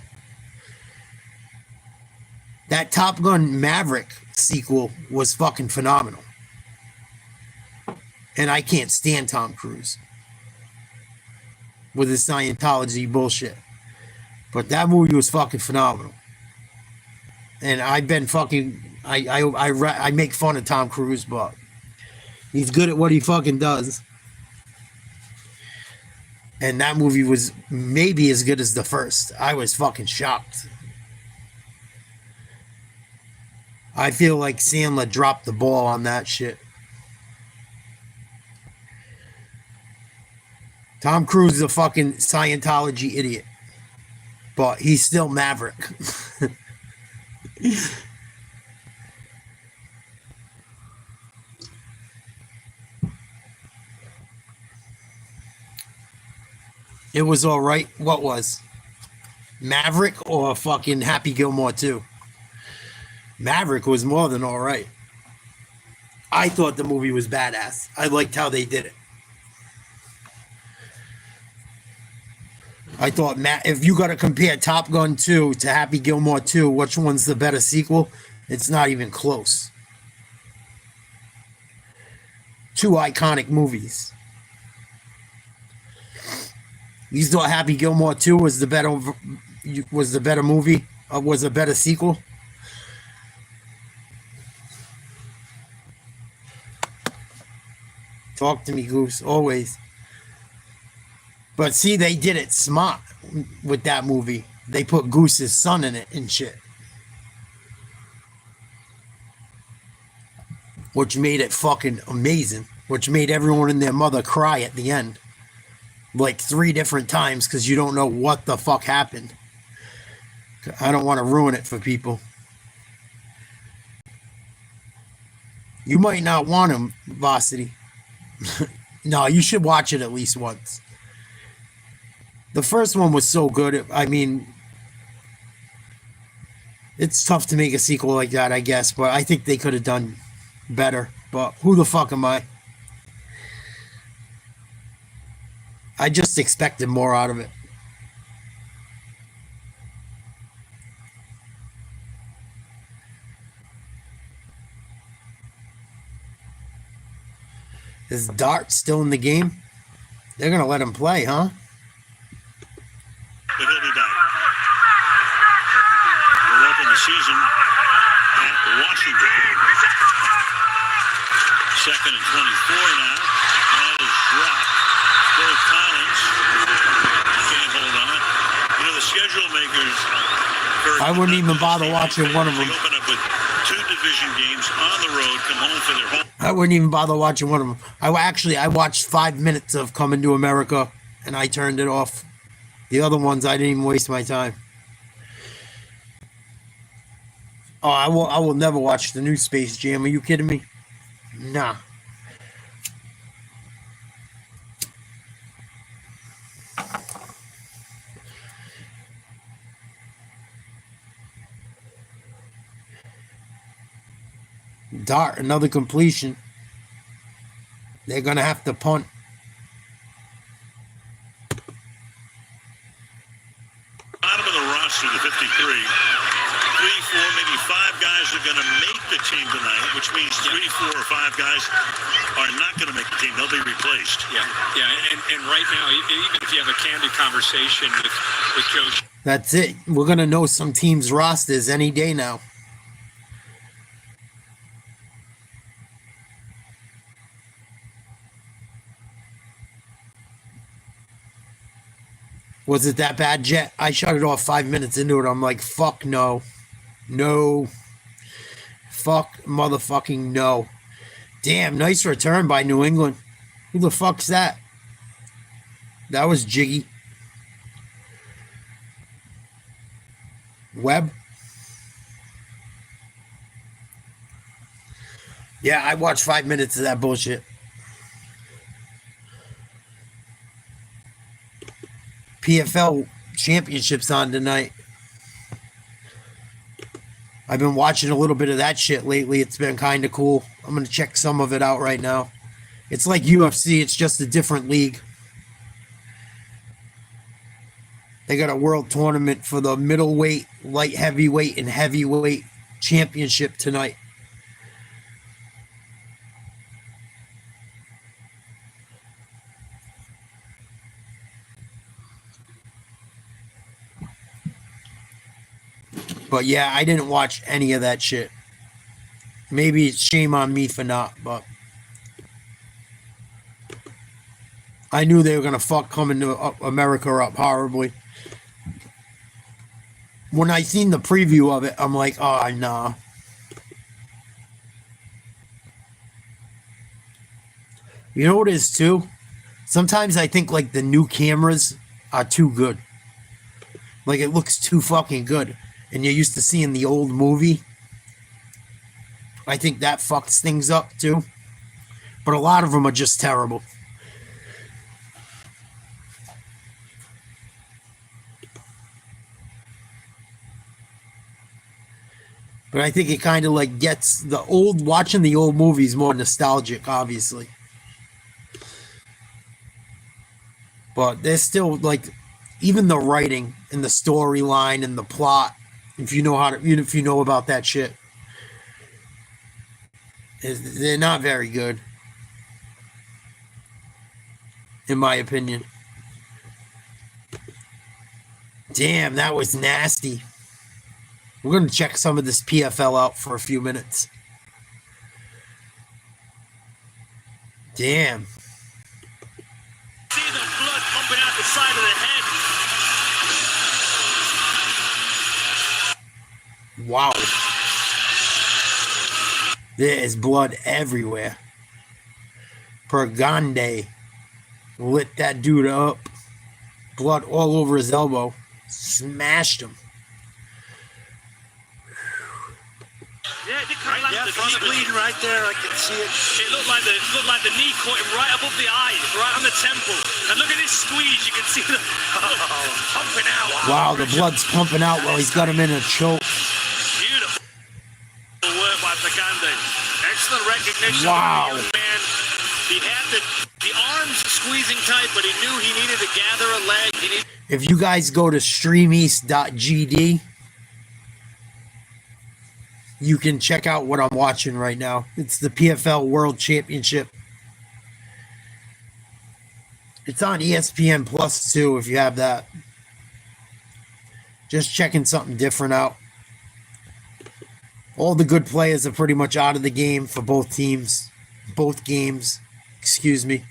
That Top Gun Maverick sequel was fucking phenomenal. And I can't stand Tom Cruise with his Scientology bullshit. But that movie was fucking phenomenal. And I've been fucking... I make fun of Tom Cruise, but he's good at what he fucking does. And that movie was maybe as good as the first. I was fucking shocked. I feel like Sandler dropped the ball on that shit. Tom Cruise is a fucking Scientology idiot. But he's still Maverick. It was all right. What was? Maverick or fucking Happy Gilmore 2? Maverick was more than all right. I thought the movie was badass. I liked how they did it. I thought, if you got to compare Top Gun 2 to Happy Gilmore 2, which one's the better sequel? It's not even close. Two iconic movies. You thought Happy Gilmore 2 was the better movie? Was a better sequel? Talk to me, Goose, always. But see, they did it smart with that movie. They put Goose's son in it and shit. Which made it fucking amazing. Which made everyone and their mother cry at the end. Like 3 different times because you don't know what the fuck happened. I don't want to ruin it for people. You might not want him, Varsity. No, you should watch it at least once. The first one was so good. I mean, it's tough to make a sequel like that, I guess, but I think they could have done better. But who the fuck am I? I just expected more out of it. Is Dart still in the game? They're going to let him play, huh? But he'll be back. We'll open the season at Washington. 2nd and 24 now. That is dropped. Bill Collins can't hold on. schedule makers. I wouldn't even bother watching one of them. They open up with 2 division games on the road, come home for their home. I wouldn't even bother watching one of them. I watched 5 minutes of Coming to America, and I turned it off. The other ones, I didn't even waste my time. Oh, I will never watch the new Space Jam. Are you kidding me? Nah. Dart, another completion. They're going to have to punt. Bottom of the roster, the 53. 3, 4, maybe 5 guys are going to make the team tonight, which means 3, 4, or 5 guys are not going to make the team. They'll be replaced. Yeah. And right now, even if you have a candid conversation with Joe. That's it. We're going to know some teams' rosters any day now. Was it that bad, Jet? I shut it off 5 minutes into it. I'm like, fuck no. No. Fuck motherfucking no. Damn, nice return by New England. Who the fuck's that? That was jiggy. Webb? Yeah, I watched 5 minutes of that bullshit. PFL championships on tonight. I've been watching a little bit of that shit lately. It's been kind of cool. I'm going to check some of it out right now. It's like UFC. It's just a different league. They got a world tournament for the middleweight, light heavyweight, and heavyweight championship tonight. But yeah, I didn't watch any of that shit. Maybe it's shame on me for not, but I knew they were going to fuck Coming to America up horribly. When I seen the preview of it, I'm like, oh, nah. You know what it is, too? Sometimes I think, like, the new cameras are too good. Like, it looks too fucking good. And you're used to seeing the old movie. I think that fucks things up, too. But a lot of them are just terrible. But I think it kind of like gets the old, watching the old movies more nostalgic, obviously. But there's still like, even the writing and the storyline and the plot, if you know how to, even if you know about that shit, they're not very good, in my opinion. Damn, that was nasty. We're going to check some of this PFL out for a few minutes. Damn. See the blood pumping out the side of the head. Wow. There is blood everywhere. Pergande lit that dude up. Blood all over his elbow. Smashed him. Yeah, front bleeding right there. I can see it. It looked like the knee caught him right above the eye, right on the temple. And look at this squeeze. You can see the pumping out. Wow, the blood's pumping out while he's got him in a choke. Beautiful work by Pagande. Excellent recognition. Wow. Of the young man. He had the arms squeezing tight, but he knew he needed to gather a leg. If you guys go to streameast.gd, you can check out what I'm watching right now. It's the PFL World Championship. It's on ESPN Plus too, if you have that. Just checking something different out. All the good players are pretty much out of the game for both teams. Both games. Excuse me.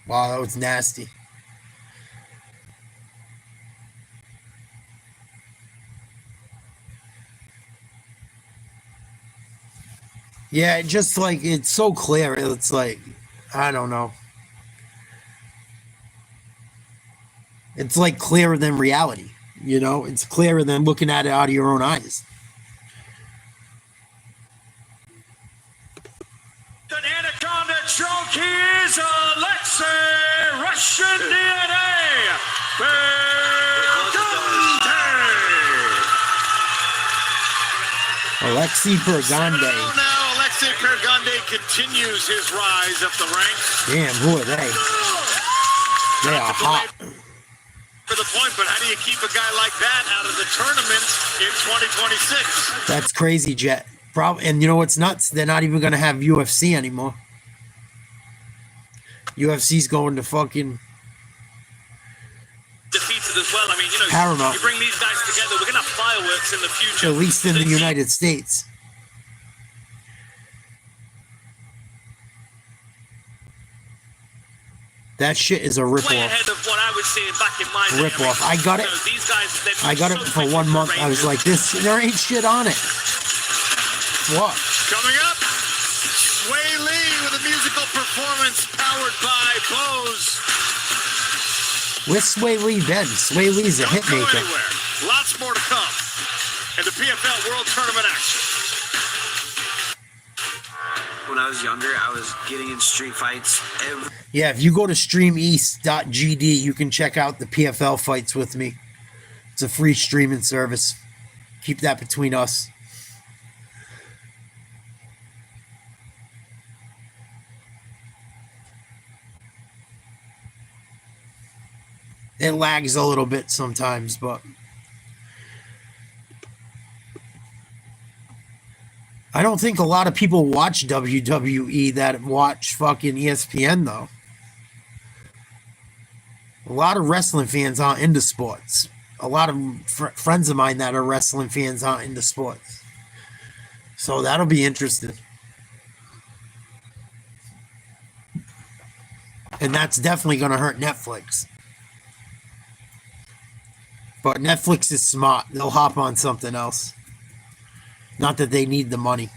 Wow, that was nasty. Yeah, just like it's so clear. It's like, I don't know. It's like clearer than reality. You know, it's clearer than looking at it out of your own eyes. An anaconda choke. He's Alexei Russian DNA. Alexei Pergande. Now Alexei Pergande continues his rise up the ranks. Damn, who are they? They are hot. For the point, but how do you keep a guy like that out of the tournament in 2026? That's crazy, Jet. And you know what's nuts? They're not even going to have UFC anymore. UFC's going to fucking defeated as well. I mean, you know, Paramount. You bring these guys together, we're going to have fireworks in the future. At least in the United States. That shit is a ripoff. Way ahead of what I was seeing back in my day. Ripoff. I got it. These guys, I got it for 1 month. I was like, there ain't shit on it. What? Coming up, Sway Lee with a musical performance powered by Bose. Where's Sway Lee been? Sway Lee's a Don't go hitmaker. anywhere. Lots more to come in the PFL World Tournament action. When I was younger, I was getting in street fights every... Yeah, if you go to streameast.gd, you can check out the PFL fights with me. It's a free streaming service. Keep that between us. It lags a little bit sometimes, but I don't think a lot of people watch WWE that watch fucking ESPN, though. A lot of wrestling fans aren't into sports. A lot of friends of mine that are wrestling fans aren't into sports. So that'll be interesting. And that's definitely going to hurt Netflix. But Netflix is smart. They'll hop on something else. Not that they need the money.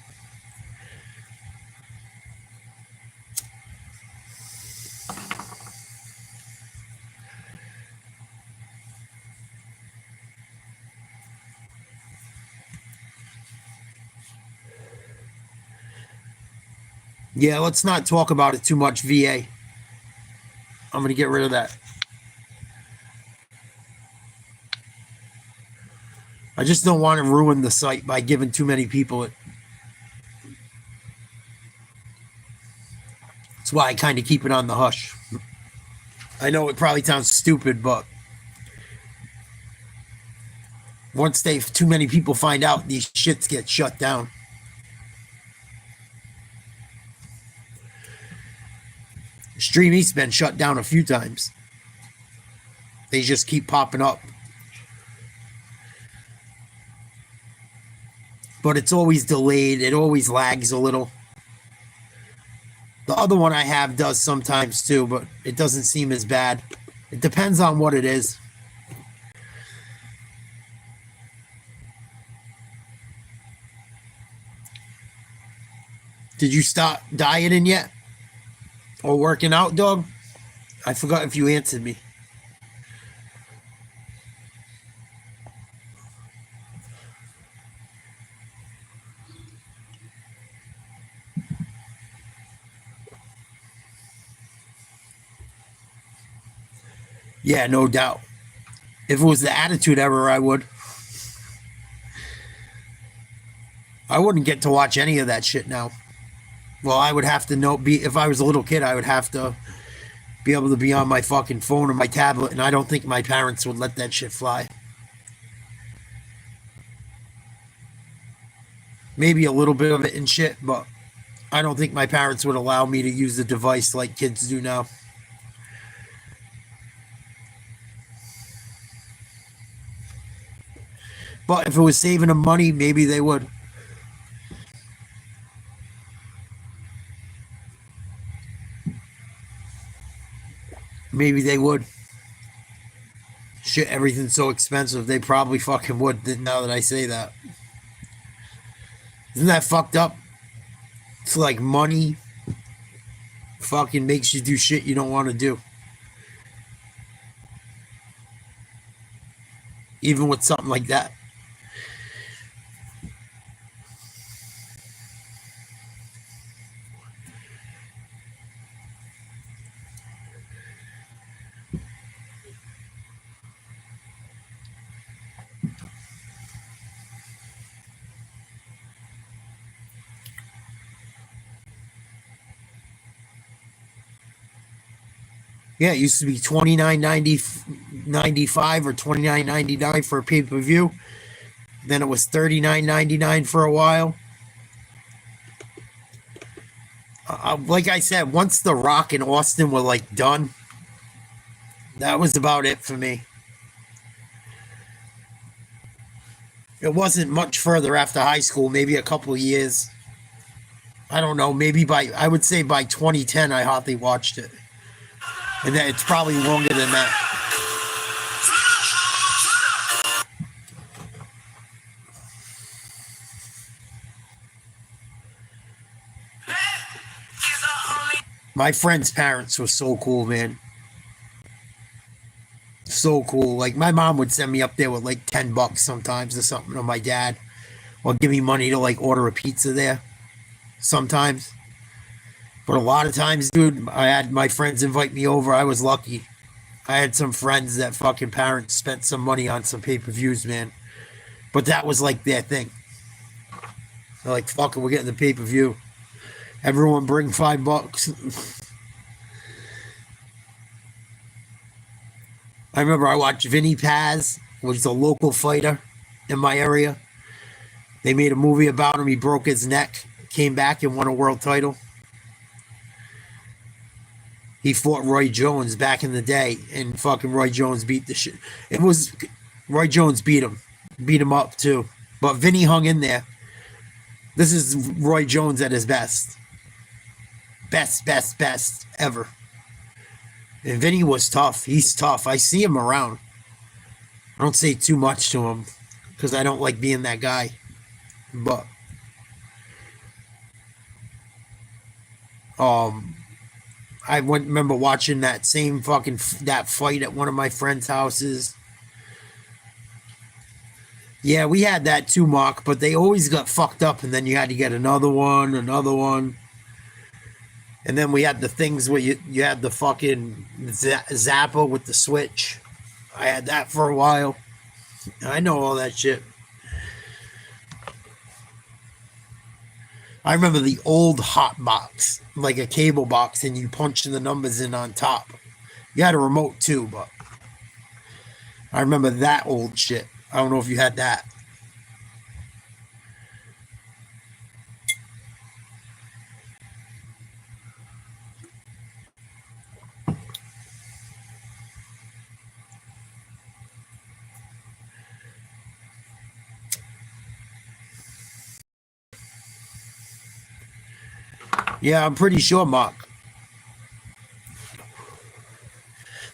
Yeah, let's not talk about it too much, VA. I'm going to get rid of that. I just don't want to ruin the site by giving too many people it. That's why I kind of keep it on the hush. I know it probably sounds stupid, but once too many people find out, these shits get shut down. Stream East's been shut down a few times. They just keep popping up. But it's always delayed. It always lags a little. The other one I have does sometimes too, but it doesn't seem as bad. It depends on what it is. Did you start dieting yet? Or working out, dog? I forgot if you answered me. Yeah, no doubt. If it was the Attitude Era, I would. I wouldn't get to watch any of that shit now. Well, I would have to if I was a little kid, I would have to be able to be on my fucking phone or my tablet, and I don't think my parents would let that shit fly. Maybe a little bit of it and shit, but I don't think my parents would allow me to use the device like kids do now. But if it was saving them money, maybe they would. Maybe they would. Shit, everything's so expensive. They probably fucking would, now that I say that. Isn't that fucked up? It's like money fucking makes you do shit you don't want to do. Even with something like that. Yeah, it used to be $29.95 or $29.99 for a pay-per-view. Then it was $39.99 for a while. Like I said, once The Rock and Austin were like done, that was about it for me. It wasn't much further after high school, maybe a couple of years. I don't know, maybe I would say by 2010 I hardly watched it. And then it's probably longer than that. My friend's parents were so cool, man. So cool. Like, my mom would send me up there with like $10 sometimes or something, or my dad. Or give me money to like order a pizza there. Sometimes. But a lot of times, dude, I had my friends invite me over. I was lucky. I had some friends that fucking parents spent some money on some pay-per-views, man. But that was like their thing. They're like, fuck it, we're getting the pay-per-view. Everyone bring $5. I remember I watched Vinny Paz, which is a local fighter in my area. They made a movie about him. He broke his neck, came back and won a world title. He fought Roy Jones back in the day, and fucking Roy Jones beat the shit. Roy Jones beat him up too. But Vinny hung in there. This is Roy Jones at his best. Best ever. And Vinny was tough. He's tough. I see him around. I don't say too much to him because I don't like being that guy. But I remember watching that same that fight at one of my friends' houses. Yeah, we had that too, Mark, but they always got fucked up, and then you had to get another one. And then we had the things where you had the fucking Zappa with the switch. I had that for a while. I know all that shit. I remember the old hot box, like a cable box, and you punch the numbers in on top. You had a remote too, but I remember that old shit. I don't know if you had that. Yeah, I'm pretty sure, Mark.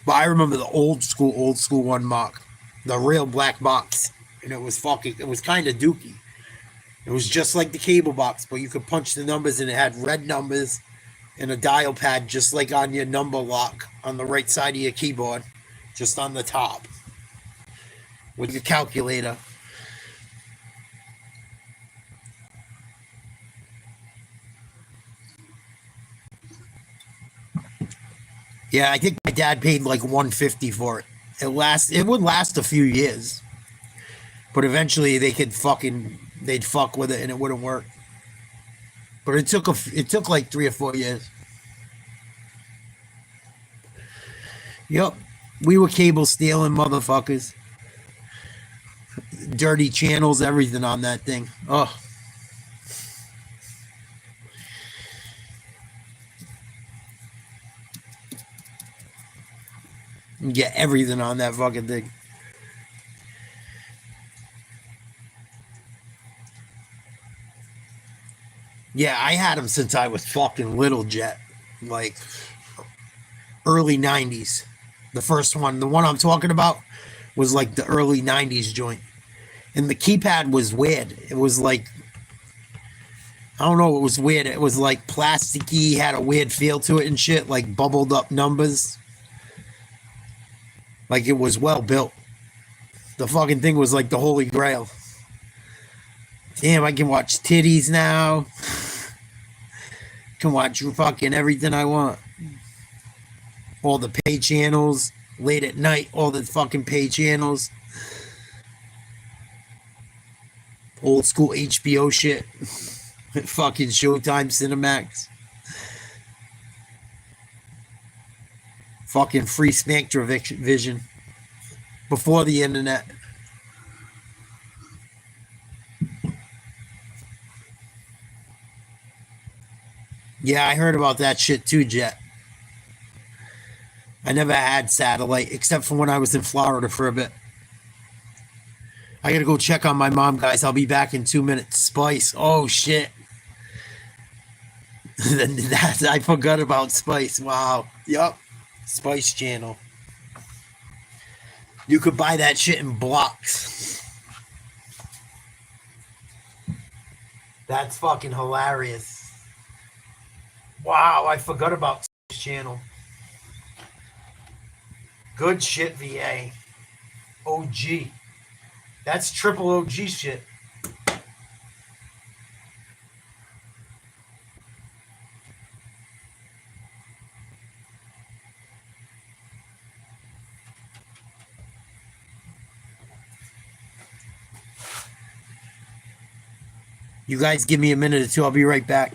But I remember the old school one, Mark. The real black box. And it was kind of dookie. It was just like the cable box, but you could punch the numbers and it had red numbers and a dial pad just like on your number lock on the right side of your keyboard. Just on the top. With your calculator. Yeah, I think my dad paid like $150 for it. It would last a few years. But eventually they'd fuck with it and it wouldn't work. But it took like 3 or 4 years. Yep. We were cable stealing motherfuckers. Dirty channels, everything on that thing. Oh. You get everything on that fucking thing. Yeah, I had them since I was fucking little, Jet. Like early 90s. The first one, the one I'm talking about, was like the early 90s joint. And the keypad was weird. It was like, I don't know, it was weird. It was like plasticky, had a weird feel to it and shit, like bubbled up numbers. Like it was well built. The fucking thing was like the holy grail. Damn, I can watch titties now. Can watch fucking everything I want. All the pay channels. Late at night, all the fucking pay channels. Old school HBO shit. Fucking Showtime Cinemax. Fucking free Smacktravision. Before the internet. Yeah, I heard about that shit too, Jet. I never had satellite, except for when I was in Florida for a bit. I gotta go check on my mom, guys. I'll be back in 2 minutes. Spice. Oh, shit. I forgot about Spice. Wow. Yup. Spice Channel. You could buy that shit in blocks. That's fucking hilarious. Wow, I forgot about Spice Channel. Good shit, VA. OG. That's triple OG shit. You guys give me a minute or two. I'll be right back.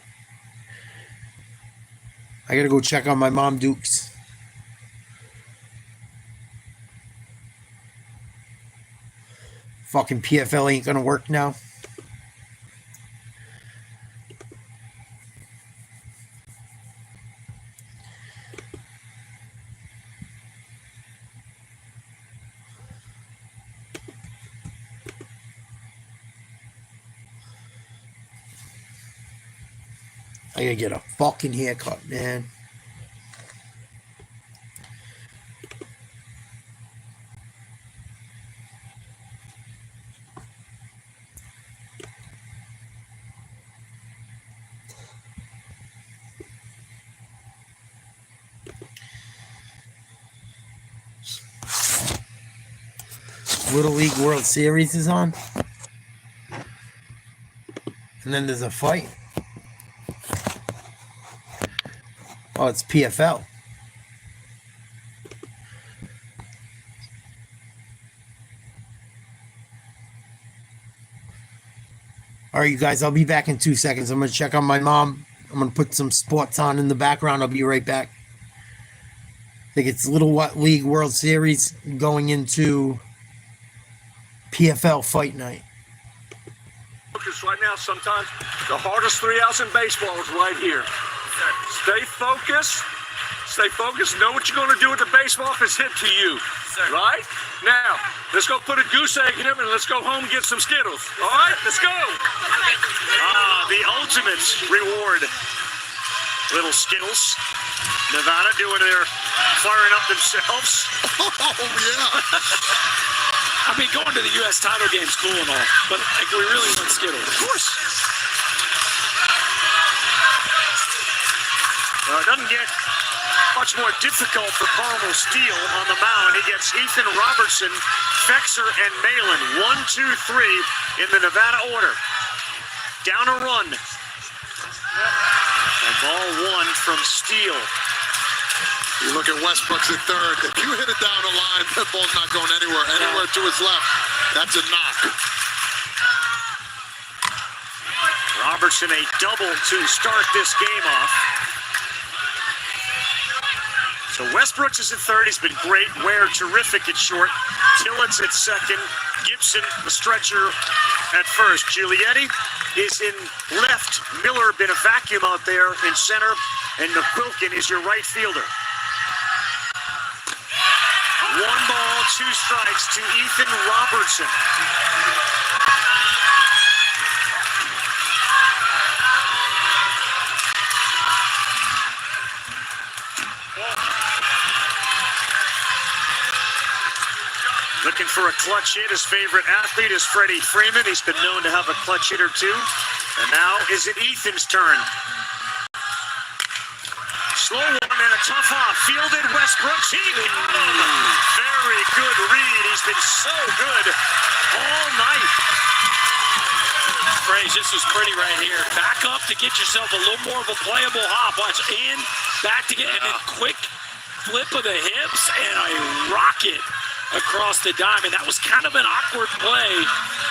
I gotta go check on my mom, Dukes. Fucking PFL ain't gonna work now. I gotta get a fucking haircut, man. Little League World Series is on. And then there's a fight. Oh, it's PFL. All right, you guys, I'll be back in 2 seconds. I'm going to check on my mom. I'm going to put some sports on in the background. I'll be right back. I think it's Little League World Series going into PFL Fight Night. Because right now, sometimes the hardest 3 outs in baseball is right here. Stay focused. Stay focused. Know what you're going to do with the baseball if it's hit to you. Right? Now, let's go put a goose egg in him and let's go home and get some Skittles. All right? Let's go. The ultimate reward. Little Skittles. Nevada doing their firing up themselves. Oh, yeah. I mean, going to the U.S. title game's cool and all, but like, we really want Skittles. Of course. It doesn't get much more difficult for Carmel Steele on the mound. He gets Ethan Robertson, Fexer, and Malin. 1, 2, 3 in the Nevada order. Down a run. And ball one from Steele. You look at Westbrook's at third. If you hit it down the line, that ball's not going anywhere to his left. That's a knock. Robertson a double to start this game off. So Westbrooks is at third. He's been great. Ware terrific at short. Tillett's at second. Gibson, the stretcher, at first. Giulietti is in left. Miller been a vacuum out there in center. And McQuilkin is your right fielder. 1 ball, 2 strikes to Ethan Robertson. Looking for a clutch hit. His favorite athlete is Freddie Freeman. He's been known to have a clutch hit or two. And now is it Ethan's turn. Slow one and a tough off. Fielded Westbrooks. He got him. Very good read. He's been so good all night. Fraze, this is pretty right here. Back up to get yourself a little more of a playable hop. Watch, in, back to get, and then quick flip of the hips and a rocket across the diamond. That was kind of an awkward play,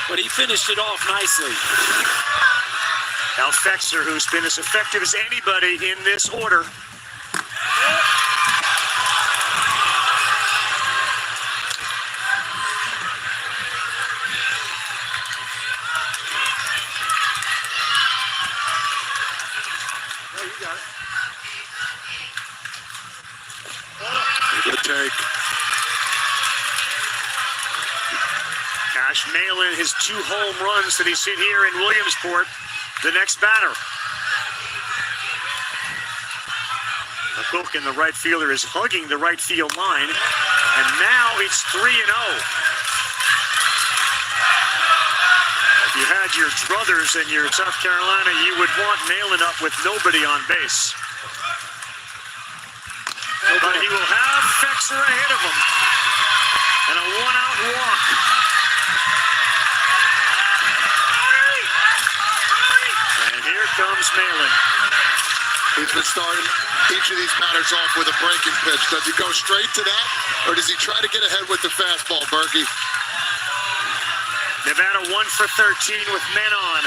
but he finished it off nicely. Al Fexer, who's been as effective as anybody in this order. Good take. Cash Malin, his 2 home runs that he's hit here in Williamsport. The next batter. McCook, the right fielder, is hugging the right field line. And now it's 3-0. If you had your brothers and your South Carolina, you would want Malin up with nobody on base. But he will have Fexer ahead of him. And a 1-out walk. And here comes Malin. He's been starting each of these batters off with a breaking pitch. Does he go straight to that, or does he try to get ahead with the fastball, Berkey? Nevada 1 for 13 with men on.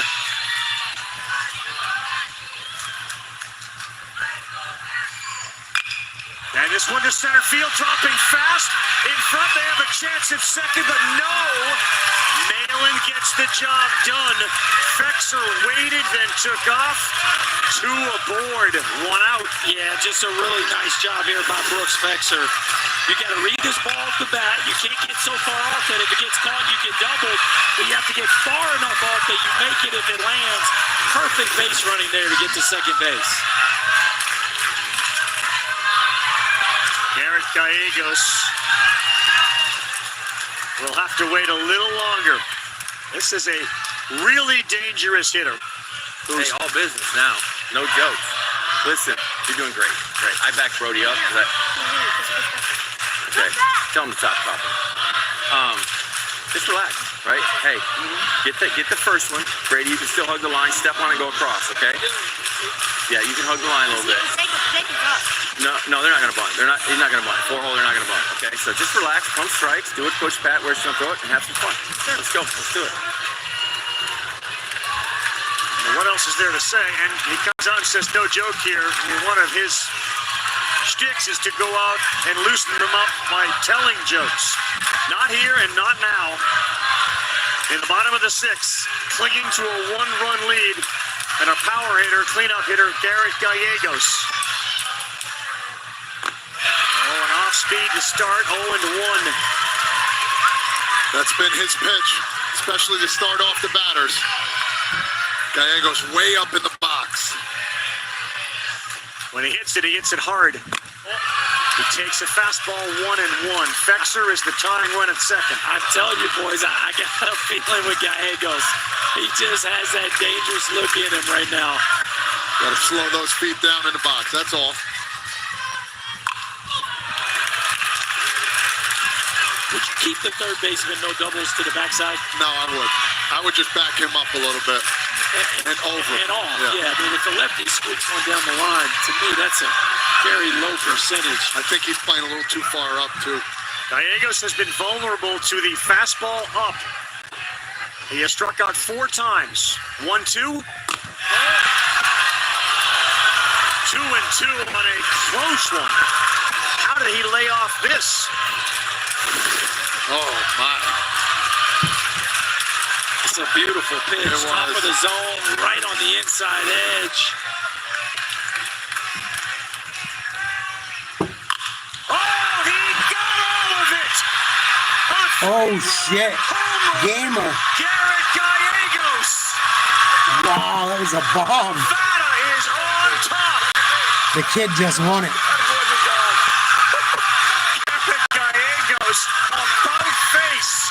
And this one to center field, dropping fast. In front, they have a chance at second, but no. Malin gets the job done. Fexer waited, then took off. 2 aboard, 1 out. Yeah, just a really nice job here by Brooks Fexer. You got to read this ball off the bat. You can't get so far off that if it gets caught, you get doubled. But you have to get far enough off that you make it if it lands. Perfect base running there to get to second base. Garrett Gallegos will have to wait a little longer. This is a really dangerous hitter. Hey, all business now. No jokes. Listen, you're doing great. Great. I backed Brody up. Okay. Tell him to stop talking. Just relax, right? Hey, get the first one. Brady, you can still hug the line. Step on and go across, okay? Yeah, you can hug the line a little bit. No, they're not going to bunt. He's not going to bunt. 4-hole, they're not going to bunt. Okay, so just relax, pump strikes, do it Coach Pat, where's going to throw it, and have some fun. Let's go. Let's do it. And what else is there to say? And he comes out and says, no joke here. And one of his shticks is to go out and loosen them up by telling jokes. Not here and not now. In the bottom of the 6th, clinging to a 1-run lead, and a power hitter, cleanup hitter, Garrett Gallegos. An off speed to start, 0-1. That's been his pitch, especially to start off the batters. Gallegos way up in the box. When he hits it hard. He takes a fastball 1-1. Fexer is the tying run at second. I'm telling you, boys, I got a feeling with Gallegos. He just has that dangerous look in him right now. Got to slow those feet down in the box, that's all. Would you keep the third baseman no doubles to the backside? No, I would. I would just back him up a little bit. And over. And off, yeah. I mean, if the lefty squeaks one down the line, to me, that's a very low percentage. I think he's playing a little too far up, too. Gallegos has been vulnerable to the fastball up. He has struck out 4 times. 1-2. 2-2 on a close one. How did he lay off this? Oh, my. It's a beautiful pitch. Top of the zone, right on the inside edge. Oh, he got all of it! Oh, shit. Gamer. Garrett Gallegos. Wow, that was a bomb. Nevada is on top. The kid just won it. Garrett Gallegos, about face.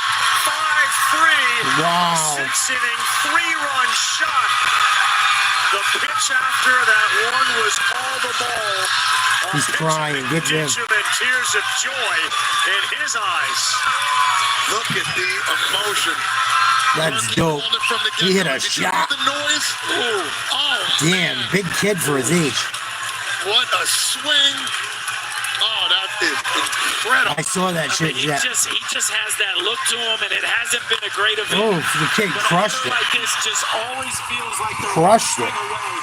inning, 3-run shot. The pitch after that one was all the ball. He's crying. Good job. And tears of joy in his eyes. Look at the emotion. That's dope. He hit a shot. The noise. Ooh. Oh, damn, big kid for his age. What a swing. Oh, that is incredible. I saw that shit. He just has that look to him, and it hasn't been a great event. Oh, the kid crushed it. Like this just always feels like the Crushed it. away.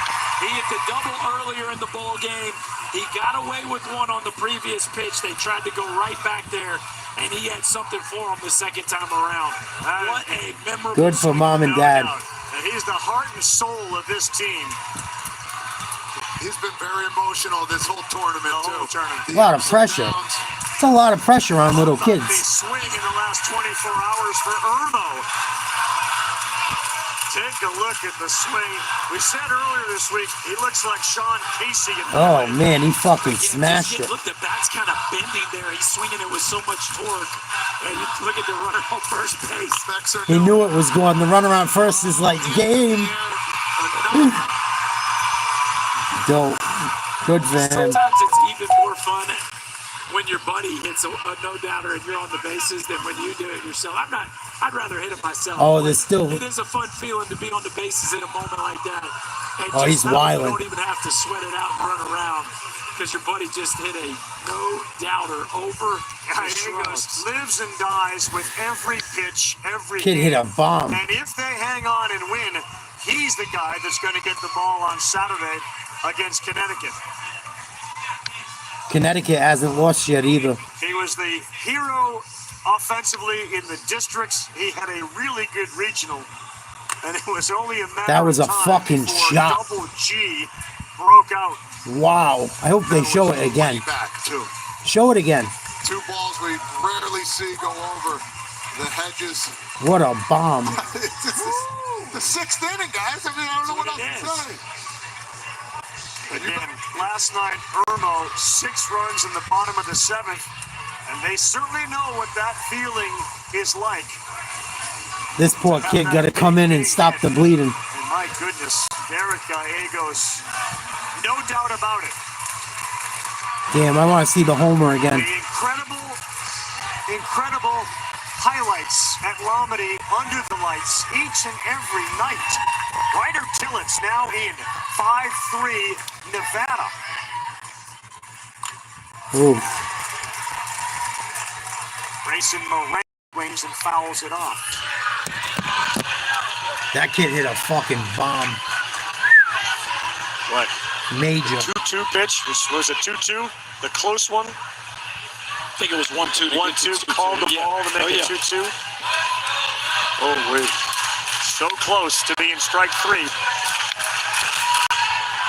He hit the double earlier in the ball game. He got away with one on the previous pitch. They tried to go right back there, and he had something for him the second time around. What a memorable. Good for mom and dad. And he's the heart and soul of this team. He's been very emotional this whole tournament, too. A lot of pressure. It's a lot of pressure on little kids. Big swing in the last 24 hours for Irmo. Take a look at the swing. We said earlier this week, he looks like Sean Casey. Oh, man, he fucking smashed it. Look, the bat's kind of bending there. He's swinging it with so much torque. And you look at the runner on first base. He knew it was going. The runner on first is like, game. Dope. Good for him. Sometimes it's even more fun when your buddy hits a no-doubter and you're on the bases than when you do it yourself. I'd rather hit it myself. Oh, there's still. It is a fun feeling to be on the bases in a moment like that. And Oh, he's wilding. You don't even have to sweat it out and run around because your buddy just hit a no-doubter over. Gallegos lives and dies with every pitch, every Kid hit a game. bomb. And if they hang on and win, he's the guy that's going to get the ball on Saturday against Connecticut. Connecticut hasn't lost yet either. He was the hero offensively in the districts. He had a really good regional, and it was only a matter That was of a time fucking before shot. Double G broke out. Wow. I hope they show it again. Back, too. Show it again. Two balls we rarely see go over the hedges. What a bomb. It's the sixth inning, guys. I mean, I don't know what else to say. Again, last night, Irmo, 6 runs in the bottom of the 7th, and they certainly know what that feeling is like. This poor kid got to come in and stop the bleeding. And my goodness, Derek Gallegos, no doubt about it. Damn, I want to see the homer again. The incredible highlights at Lomedy under the lights each and every night. Ryder Tillett's now in 5-3 Nevada. Ooh. Grayson Moran wings and fouls it off. That kid hit a fucking bomb. What? Major. 2-2 pitch. Was it 2-2? The close one? I think it was 1-2. 1-2. Called the ball to make it 2-2. Oh, wait. So close to being strike 3.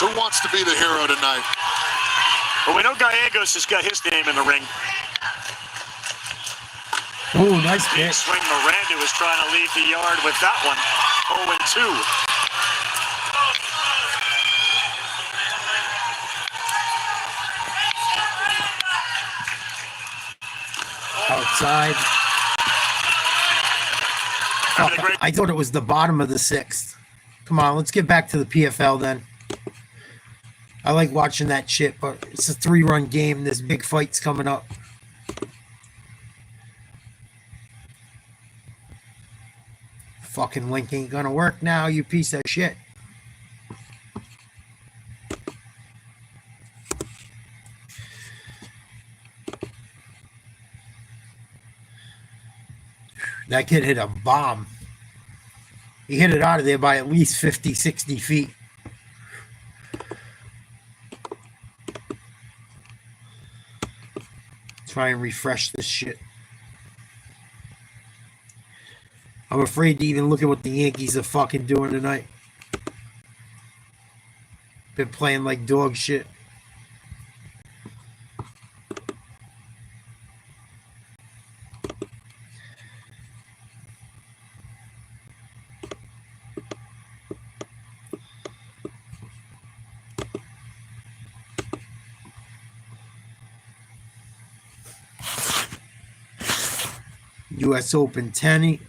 Who wants to be the hero tonight? Well, we know Gallegos has got his name in the ring. Ooh, nice Big pitch. swing. Miranda was trying to leave the yard with that one. 0-2. Outside. Fuck, I thought it was the bottom of the 6th. Come on, let's get back to the PFL then. I like watching that shit, but it's a 3-run game. There's big fights coming up. Fucking link ain't gonna work now, you piece of shit. That kid hit a bomb. He hit it out of there by at least 50, 60 feet. Try and refresh this shit. I'm afraid to even look at what the Yankees are fucking doing tonight. Been playing like dog shit. US Open tennis.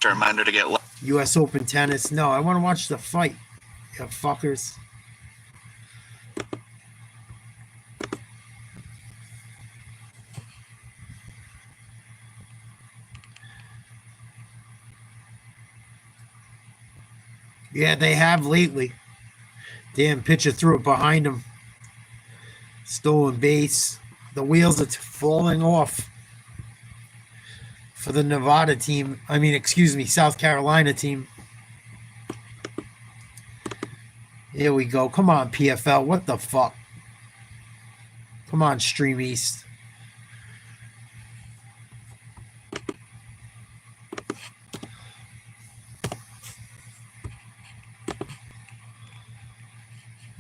a reminder to get. U.S. Open tennis. No, I want to watch the fight. You fuckers. Yeah, they have lately. Damn, pitcher threw it behind him. Stolen base. The wheels are falling off for the Nevada team. I mean, excuse me, South Carolina team. Here we go. Come on, PFL. What the fuck? Come on, Stream East.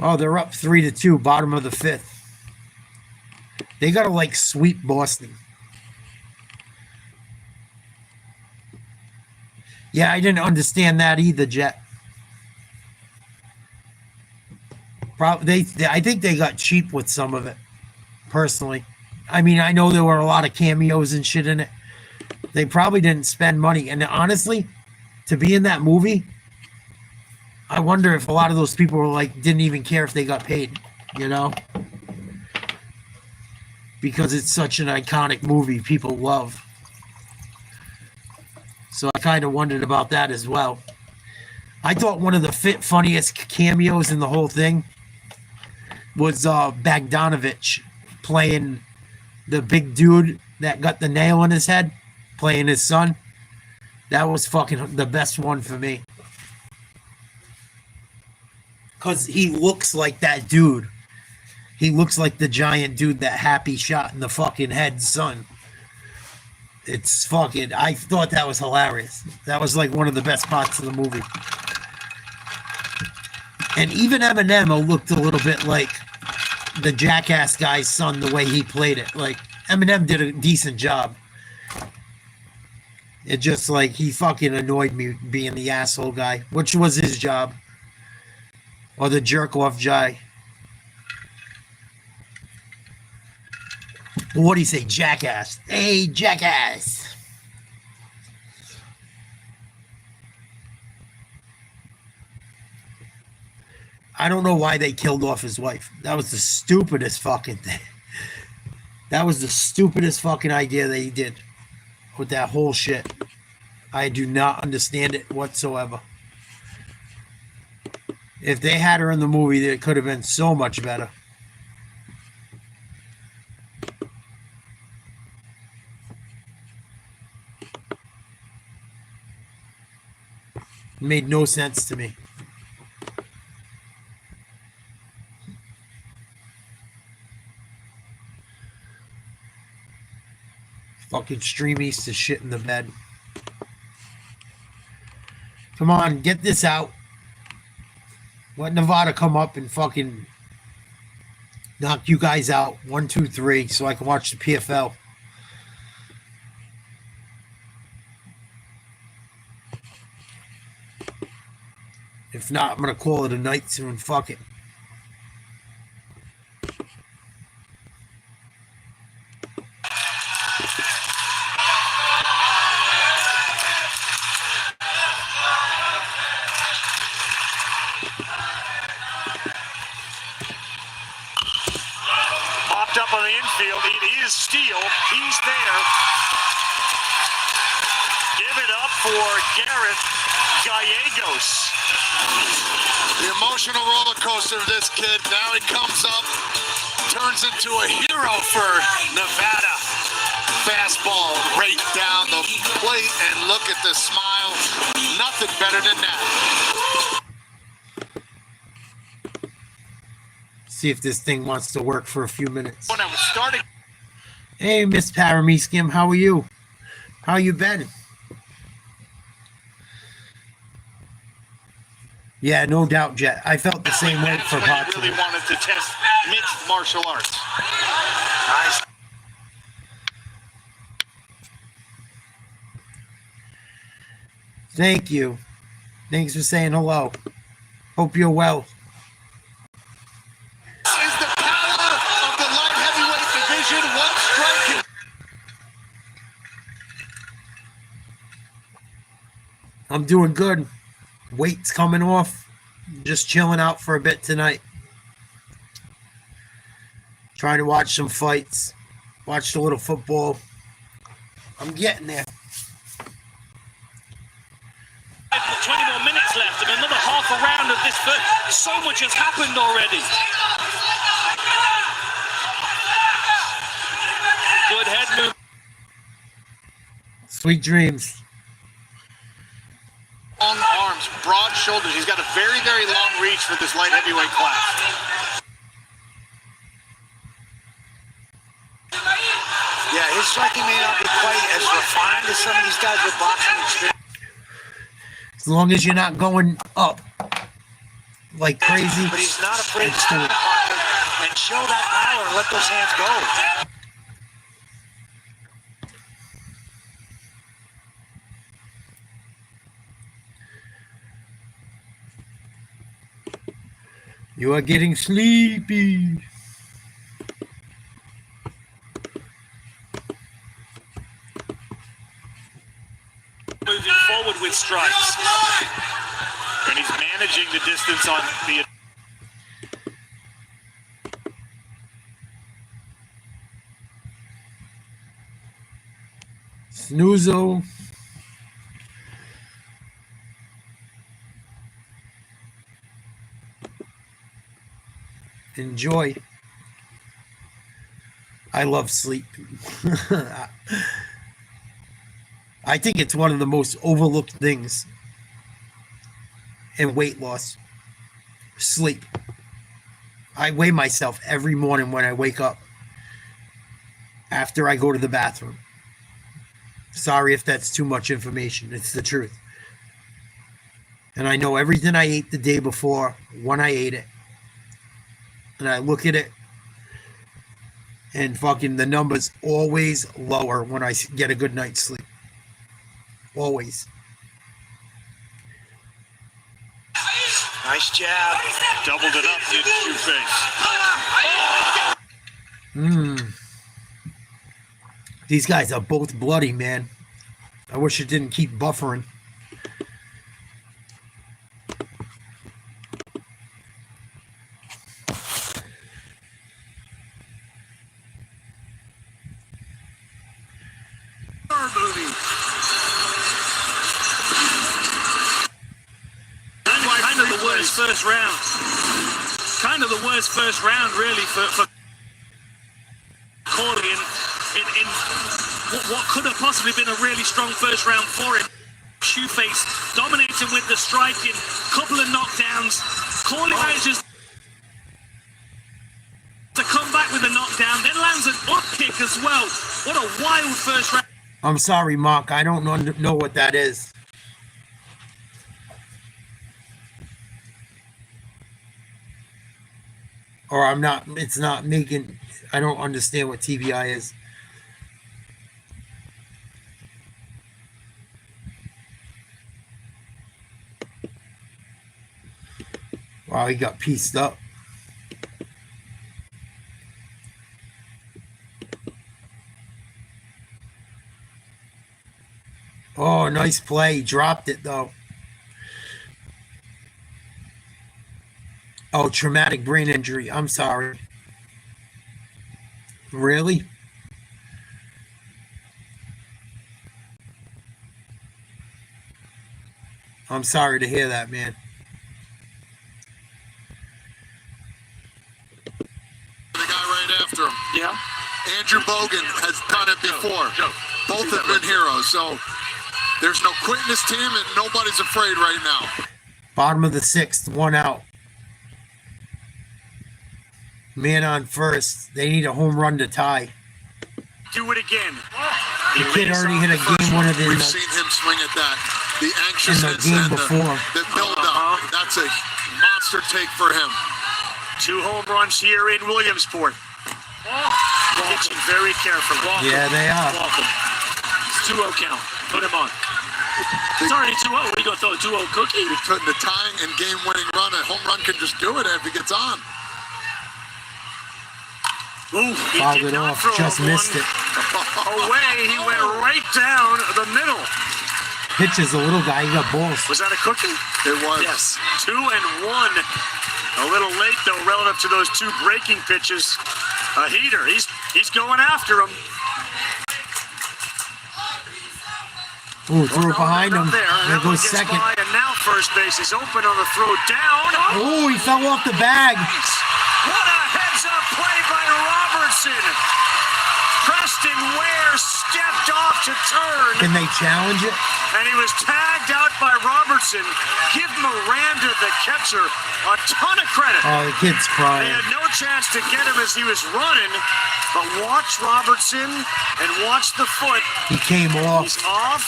Oh, they're up 3-2, bottom of the 5th. They gotta like sweep Boston. Yeah, I didn't understand that either, Jet. Probably I think they got cheap with some of it, personally. I mean, I know there were a lot of cameos and shit in it. They probably didn't spend money. And honestly, to be in that movie, I wonder if a lot of those people were like, didn't even care if they got paid, you know? Because it's such an iconic movie people love. So I kind of wondered about that as well. I thought one of the funniest cameos in the whole thing was Bogdanovich playing the big dude that got the nail in his head, playing his son. That was fucking the best one for me. Because he looks like that dude. He looks like the giant dude that Happy shot in the fucking head, son. It's fucking... I thought that was hilarious. That was like one of the best parts of the movie. And even Eminem looked a little bit like the Jackass guy's son, the way he played it. Like, Eminem did a decent job. It just like, he fucking annoyed me being the asshole guy, which was his job. Or the jerk-off guy. What do you say, jackass? Hey, jackass. I don't know why they killed off his wife. That was the stupidest fucking thing. That was the stupidest fucking idea they did with that whole shit. I do not understand it whatsoever. If they had her in the movie, it could have been so much better. It made no sense to me. Fucking Stream East is shit in the bed. Come on, get this out. Let Nevada come up and fucking knock you guys out. 1, 2, 3, so I can watch the PFL. If not, I'm going to call it a night soon. Fuck it. Popped up on the infield. It is Steele. He's there. Give it up for Gareth Gallegos. The emotional roller coaster of this kid. Now he comes up, turns into a hero for Nevada. Fastball right down the plate, and look at the smile. Nothing better than that. See if this thing wants to work for a few minutes. When I was starting. Hey, Miss Parameeskim, how are you? How you been? Yeah, no doubt, Jet. I felt the same way for That's when he really wanted to test mixed martial arts. Nice. Thank you. Thanks for saying hello. Hope you're well. This is the power of the light heavyweight division. One strike. I'm doing good. Weight's coming off. Just chilling out for a bit tonight. Trying to watch some fights. Watched a little football. I'm getting there. 20 more minutes left and another half a round of this. So much has happened already. Good head move. Sweet dreams. Long arms, broad shoulders. He's got a very, very long reach for this light heavyweight class. Yeah, his striking may not be quite as refined as some of these guys with boxing experience. As long as you're not going up like crazy. But he's not afraid to stand in the pocket and show that power and let those hands go. You are getting sleepy. Moving forward with strikes. And he's managing the distance on the... Snoozo. Enjoy. I love sleep. I think it's one of the most overlooked things in weight loss. Sleep. I weigh myself every morning when I wake up after I go to the bathroom. Sorry if that's too much information. It's the truth. And I know everything I ate the day before, when I ate it. And I look at it, and fucking the number's always lower when I get a good night's sleep. Always. Nice jab. Doubled it up, did Shoeface. These guys are both bloody, man. I wish it didn't keep buffering. Kind of the worst first round. Kind of the worst first round, really, for Corey in what could have possibly been a really strong first round for him. Shoeface dominating with the striking, couple of knockdowns. Corey manages to come back with a knockdown, then lands an up kick as well. What a wild first round. I'm sorry, Mark. I don't know what that is. Or I'm not, it's not making, I don't understand what TBI is. Wow, he got pieced up. Oh, nice play. He dropped it, though. Oh, traumatic brain injury. I'm sorry. Really? I'm sorry to hear that, man. The guy right after him. Yeah. Andrew Bogan has done it before. Both have been heroes, so there's no quit in this team, and nobody's afraid right now. Bottom of the sixth, one out. Man on first. They need a home run to tie. Do it again. The kid already hit a game winner in We've seen him swing at that. The the anxiousness game and before. the build-up. That's a monster take for him. 2 home runs here in Williamsport. Pitching very carefully. Yeah, they are. It's 2-0 count. Put him on. It's already 2-0. What are you going to throw a 2-0 cookie? He's putting the tying and game-winning run. A home run can just do it if he gets on. Ooh, he Fouled did it not off. throw Just one missed it. away. He went right down the middle. pitches, the little guy. He got balls. Was that a cookie? It was. Yes. 2 and 1. A little late though, relative to those 2 breaking pitches. A heater. He's going after him. Ooh, threw it behind him. There goes second. By, and now first base is open on the throw down. Oh, he fell off the bag. What a heads-up play by Robertson. Preston Ware stepped off to turn. Can they challenge it? And he was tagged out by Robertson. Give Miranda, the catcher, a ton of credit. Oh, the kid's crying. They had no chance to get him as he was running. But watch Robertson and watch the foot. He came off. He's off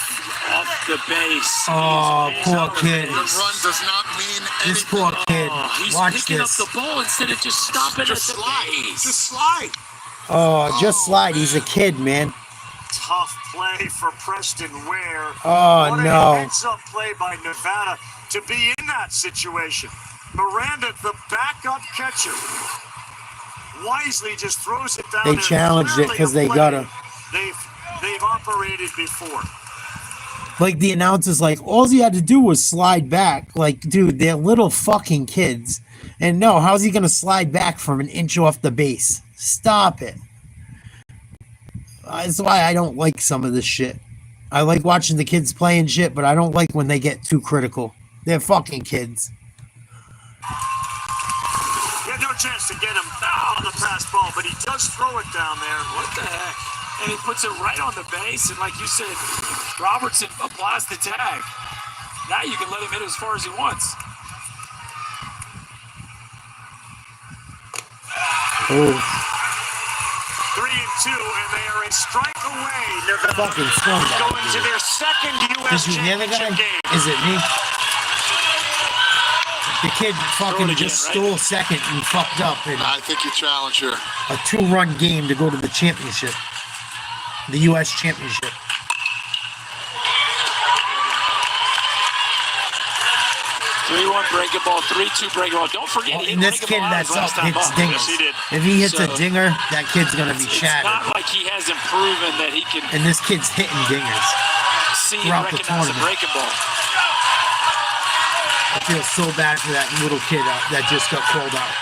the base. Oh, poor kid. The run does not mean anything. This poor kid. He's Watch picking this. up the ball instead of just stopping Just at the slide. base. Just slide. Oh, just slide. He's a kid, man. Tough play for Preston Ware. Oh, what no. a heads-up play by Nevada to be in that situation. Miranda, the backup catcher, wisely just throws it down. They challenged it because they got him. They've operated before. Like, the announcer's like, all he had to do was slide back. Like, dude, they're little fucking kids. And no, how's he going to slide back from an inch off the base? Stop it. That's why I don't like some of this shit. I like watching the kids playing shit, but I don't like when they get too critical. They're fucking kids. He had no chance to get him on the pass ball, but he does throw it down there. What the heck? And he puts it right on the base, and like you said, Robertson applies the tag. Now you can let him hit as far as he wants. Oh. 3 and 2, and they are a strike away. Nevada Fucking strong guy, going to their second U.S. Did you hear the guy? championship game. Is it me? The kid fucking again, just right? stole second and fucked up in I think you challenge her. a 2-run game to go to the championship. The U.S. championship. 3-1 breaking ball, 3-2 breaking ball. Don't forget, he And this breaking kid ball that's last up time hits up. dingers. Yes, he did. If he hits a So, dinger, that kid's gonna be It's shattered. not like he hasn't proven that he can And this kid's hitting dingers. see and throughout the recognize a tournament. breaking ball. I feel so bad for that little kid that just got called out.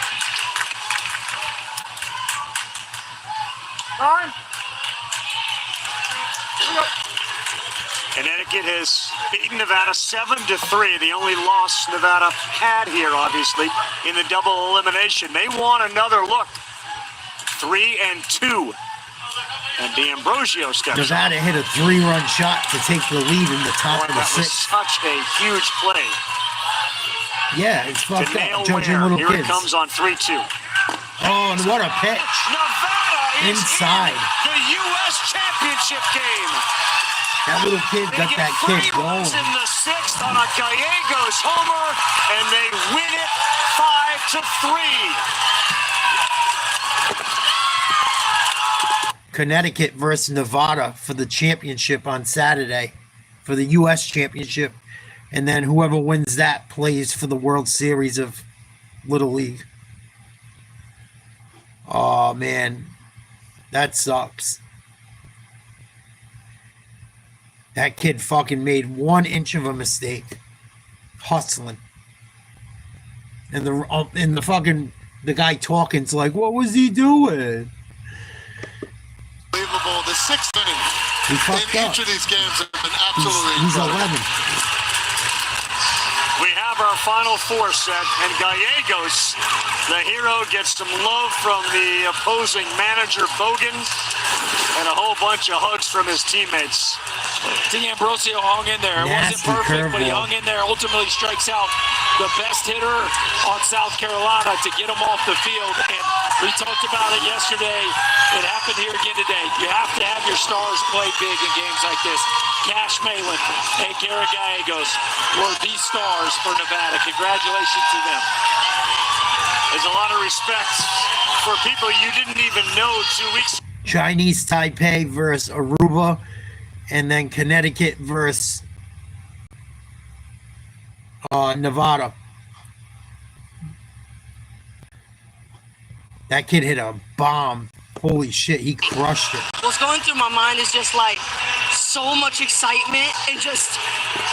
Connecticut has beaten Nevada 7-3. The only loss Nevada had here, obviously, in the double elimination. They want another look. 3-2. And D'Ambrosio steps up. Nevada hit a 3-run shot to take the lead in the top of the That was 6th. such a huge play. Yeah, it's To fucked nail up. Judging Ware. little Here kids. it comes on 3-2. Oh, and what a pitch. Nevada is Inside. in the U.S. championship game. That little kid They got get that kid 3 going. runs in the 6th on a Gallegos homer, and they win it 5-3. Connecticut versus Nevada for the championship on Saturday, for the U.S. championship. And then whoever wins that plays for the World Series of Little League. Oh, man. That sucks. That kid fucking made 1 inch of a mistake. Hustling. And the guy talking's like, what was he doing? Unbelievable. The 6th inning He fucked in up. each of these games have been absolutely He's incredible. 11. We have our final 4 set, and Gallegos, the hero, gets some love from the opposing manager, Bogan, and a whole bunch of hugs from his teammates. D'Ambrosio hung in there. It wasn't Nasty perfect, but he curveball. hung in there. Ultimately strikes out the best hitter on South Carolina to get him off the field. And we talked about it yesterday. It happened here again today. You have to have your stars play big in games like this. Cash Malin and Garrett Gallegos were the stars for Nevada. Congratulations to them. There's a lot of respect for people you didn't even know 2 weeks ago. Chinese Taipei versus Aruba. And then Connecticut versus Nevada. That kid hit a bomb. Holy shit, he crushed it. What's going through my mind is just like so much excitement and just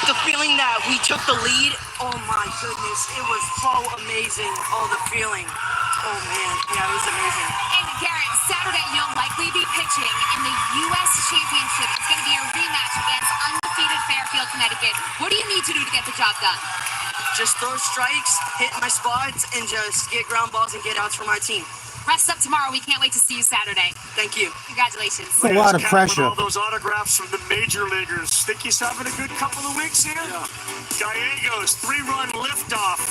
the feeling that we took the lead. Oh my goodness, it was so amazing. Oh, the feeling. Oh man, yeah, it was amazing. And Garrett, Saturday you'll likely be pitching in the U.S. Championship. It's going to be a rematch against undefeated Fairfield, Connecticut. What do you need to do to get the job done? Just throw strikes, hit my spots, and just get ground balls and get outs for my team. Rest up tomorrow. We can't wait to see you Saturday. Thank you. Congratulations. It's a lot of pressure. All those autographs from the major leaguers. Think he's having a good couple of weeks here? Yeah. Gallegos' 3-run liftoff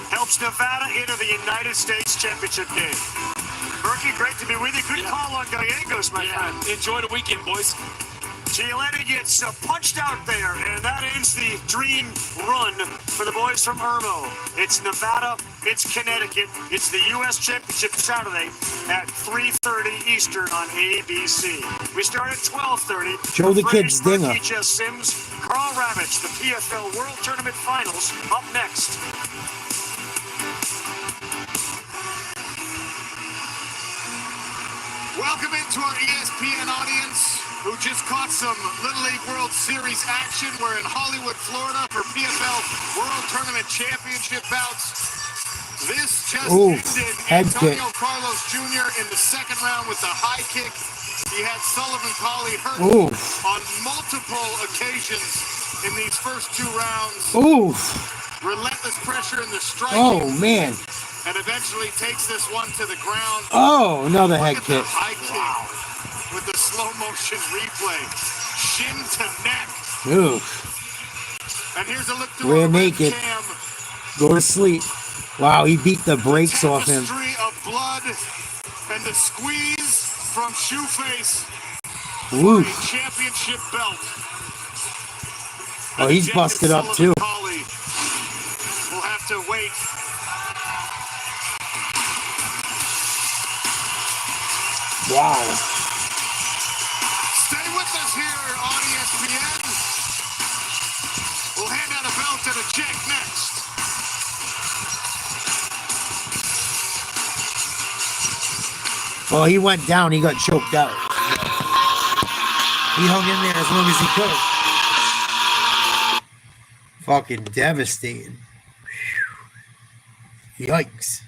helps Nevada into the United States Championship game. Berkey, great to be with you. Good call on Gallegos, my friend. Enjoy the weekend, boys. Gialetti gets punched out there, and that ends the dream run for the boys from Irmo. It's Nevada, it's Connecticut, it's the U.S. Championship Saturday at 3:30 Eastern on ABC. We start at 12:30. Show the kids Dinger. H.S. Sims, Carl Ravitch, the PFL World Tournament Finals, up next. Welcome into our ESPN audience who just caught some Little League World Series action. We're in Hollywood, Florida for PFL World Tournament Championship bouts. This just ended. Head Antonio kick. Carlos Jr. in the second round with the high kick. He had Sullivan Colley hurt on multiple occasions in these first 2 rounds. Relentless pressure in the striking. Oh, man. And eventually takes this one to the ground. Oh, another head kick. High kick with the slow motion replay. Shin to neck. Ooh. And here's a look through Rear our naked. webcam. Go to sleep. Wow, he beat the brakes off him. Tapestry of blood and the squeeze from Shoeface for a championship belt. Oh, he's busted up too. We'll have to wait. Wow. Stay with us here on ESPN. We'll hand out a belt and a check next. Well, he went down. He got choked out. He hung in there as long as he could. Fucking devastating. Yikes.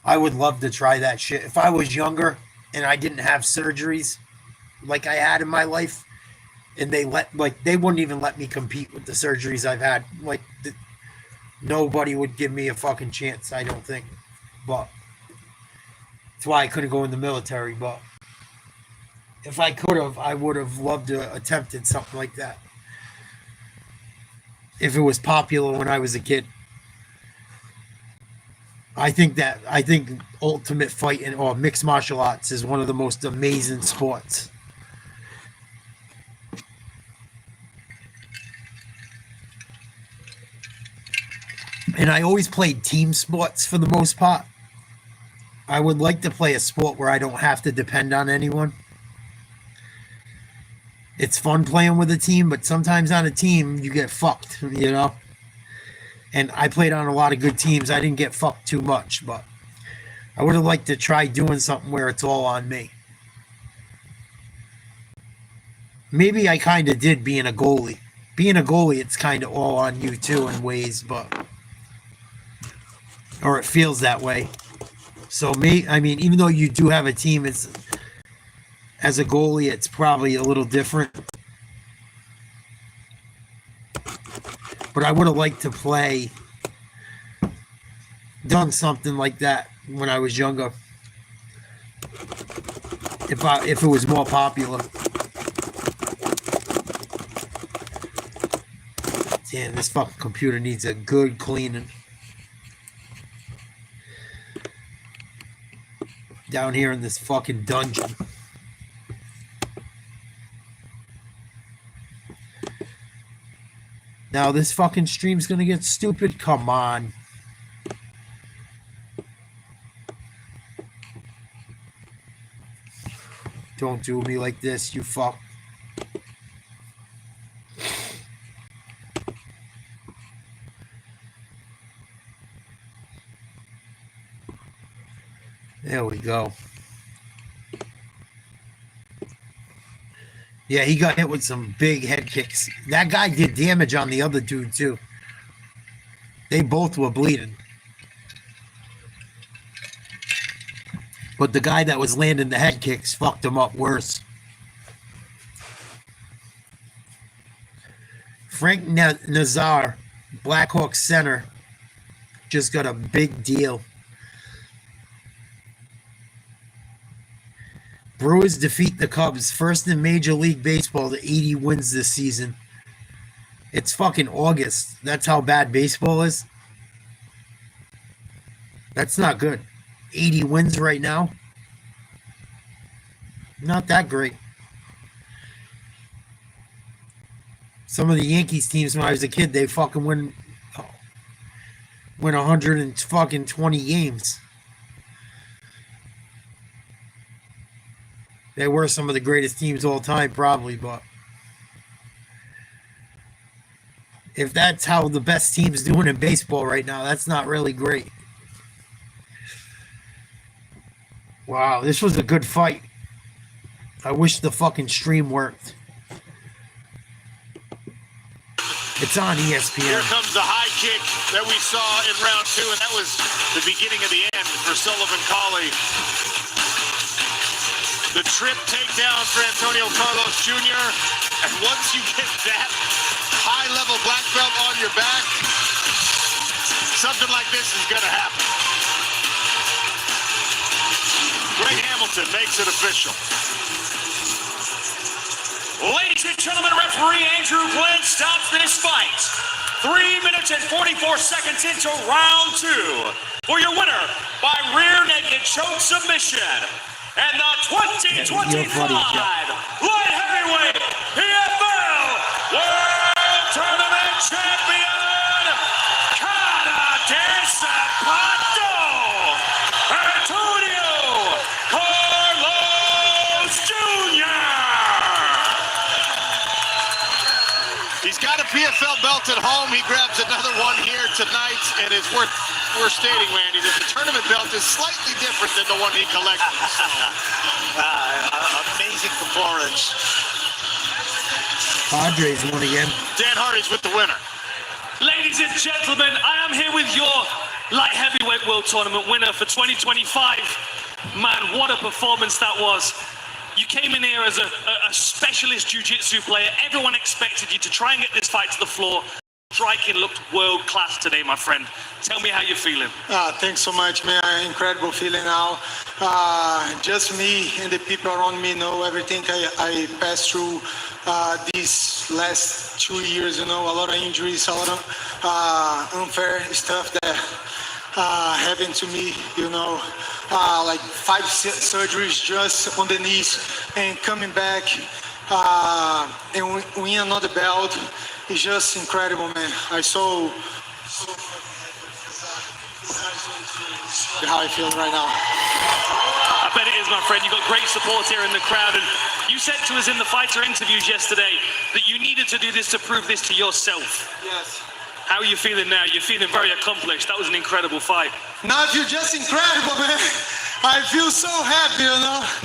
I would love to try that shit. If I was younger and I didn't have surgeries like I had in my life, and they wouldn't even let me compete with the surgeries I've had. Nobody would give me a fucking chance, I don't think. But that's why I couldn't go in the military. But if I could have, I would have loved to attempted something like that. If it was popular when I was a kid. I think ultimate fighting or mixed martial arts is one of the most amazing sports. And I always played team sports for the most part. I would like to play a sport where I don't have to depend on anyone. It's fun playing with a team, but sometimes on a team you get fucked, you know? And I played on a lot of good teams. I didn't get fucked too much, but I would have liked to try doing something where it's all on me. Maybe I kind of did being a goalie. Being a goalie, it's kind of all on you too in ways, or it feels that way. So even though you do have a team, as a goalie, it's probably a little different. But I would have liked to done something like that when I was younger. If it was more popular. Damn, this fucking computer needs a good cleaning. Down here in this fucking dungeon. Now this fucking stream's gonna get stupid? Come on. Don't do me like this, you fuck. There we go. Yeah, he got hit with some big head kicks. That guy did damage on the other dude, too. They both were bleeding. But the guy that was landing the head kicks fucked him up worse. Frank Nazar, Blackhawks center, just got a big deal. Brewers defeat the Cubs, first in Major League Baseball to 80 wins this season. It's fucking August. That's how bad baseball is. That's not good. 80 wins right now. Not that great. Some of the Yankees teams when I was a kid, they fucking win 120 games. They were some of the greatest teams all time, probably, but if that's how the best team's doing in baseball right now, that's not really great. Wow, this was a good fight. I wish the fucking stream worked. It's on ESPN. Here comes the high kick that we saw in round 2, and that was the beginning of the end for Sullivan Cauley. The trip takedown for Antonio Carlos Jr. And once you get that high-level black belt on your back, something like this is going to happen. Greg Hamilton makes it official. Ladies and gentlemen, referee Andrew Glenn stops this fight. 3 minutes and 44 seconds into round 2. For your winner by rear naked choke submission. And the 2025 light heavyweight PFL World Tournament Champion, Canadian Zapato, Antonio Carlos Jr. He's got a PFL belt at home. He grabs another one here tonight, and it's worth stating, Randy, that the tournament belt is slightly different than the one he collected. Amazing performance. Padres won again. Dan Hardy's with the winner. Ladies and gentlemen, I am here with your light heavyweight world tournament winner for 2025. Man, what a performance that was. You came in here as a specialist jiu-jitsu player. Everyone expected you to try and get this fight to the floor. Striking looked world-class today, my friend. Tell me how you're feeling. Thanks so much, man. Incredible feeling now. Just me and the people around me know everything I passed through these last 2 years, a lot of injuries, a lot of unfair stuff that happened to me, like 5 surgeries just on the knees and coming back and win another belt. It's just incredible, man. I saw how I feel right now. I bet it is, my friend. You've got great support here in the crowd. And you said to us in the fighter interviews yesterday that you needed to do this to prove this to yourself. Yes. How are you feeling now? You're feeling very accomplished. That was an incredible fight. Now I feel just incredible, man. I feel so happy,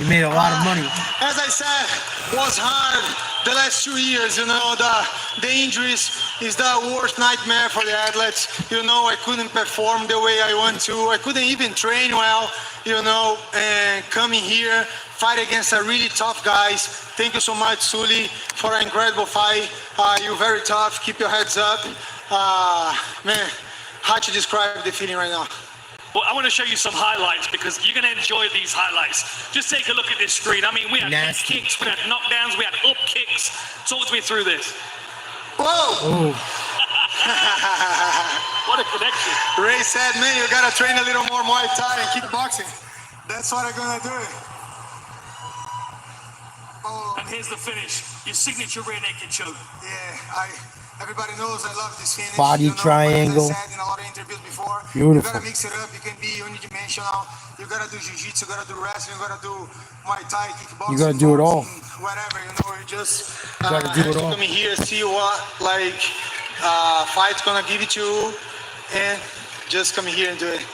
You made a lot of money. As I said, it was hard the last 2 years, the injuries is the worst nightmare for the athletes. I couldn't perform the way I want to. I couldn't even train well, and coming here, fight against a really tough guys. Thank you so much, Sully, for an incredible fight. You're very tough. Keep your heads up. Man, hard to describe the feeling right now. Well, I want to show you some highlights because you're going to enjoy these highlights. Just take a look at this screen. I mean, we had head kicks, we had knockdowns, we had up kicks. Talk to me through this. Whoa! What a connection. Ray said, man, you got to train a little more Muay Thai and kickboxing. That's what I'm going to do. And here's the finish. Your signature rear naked choke. Yeah, everybody knows I love this finish. Body triangle. I said in a lot of interviews before. Beautiful. You gotta mix it up. You can be unidimensional. You gotta do jiu-jitsu. You gotta do wrestling. You gotta do Muay Thai, kickboxing. You gotta do it all. Whatever, you just you gotta do it all. Come in here, see what fight's gonna give it to you, and just come in here and do it.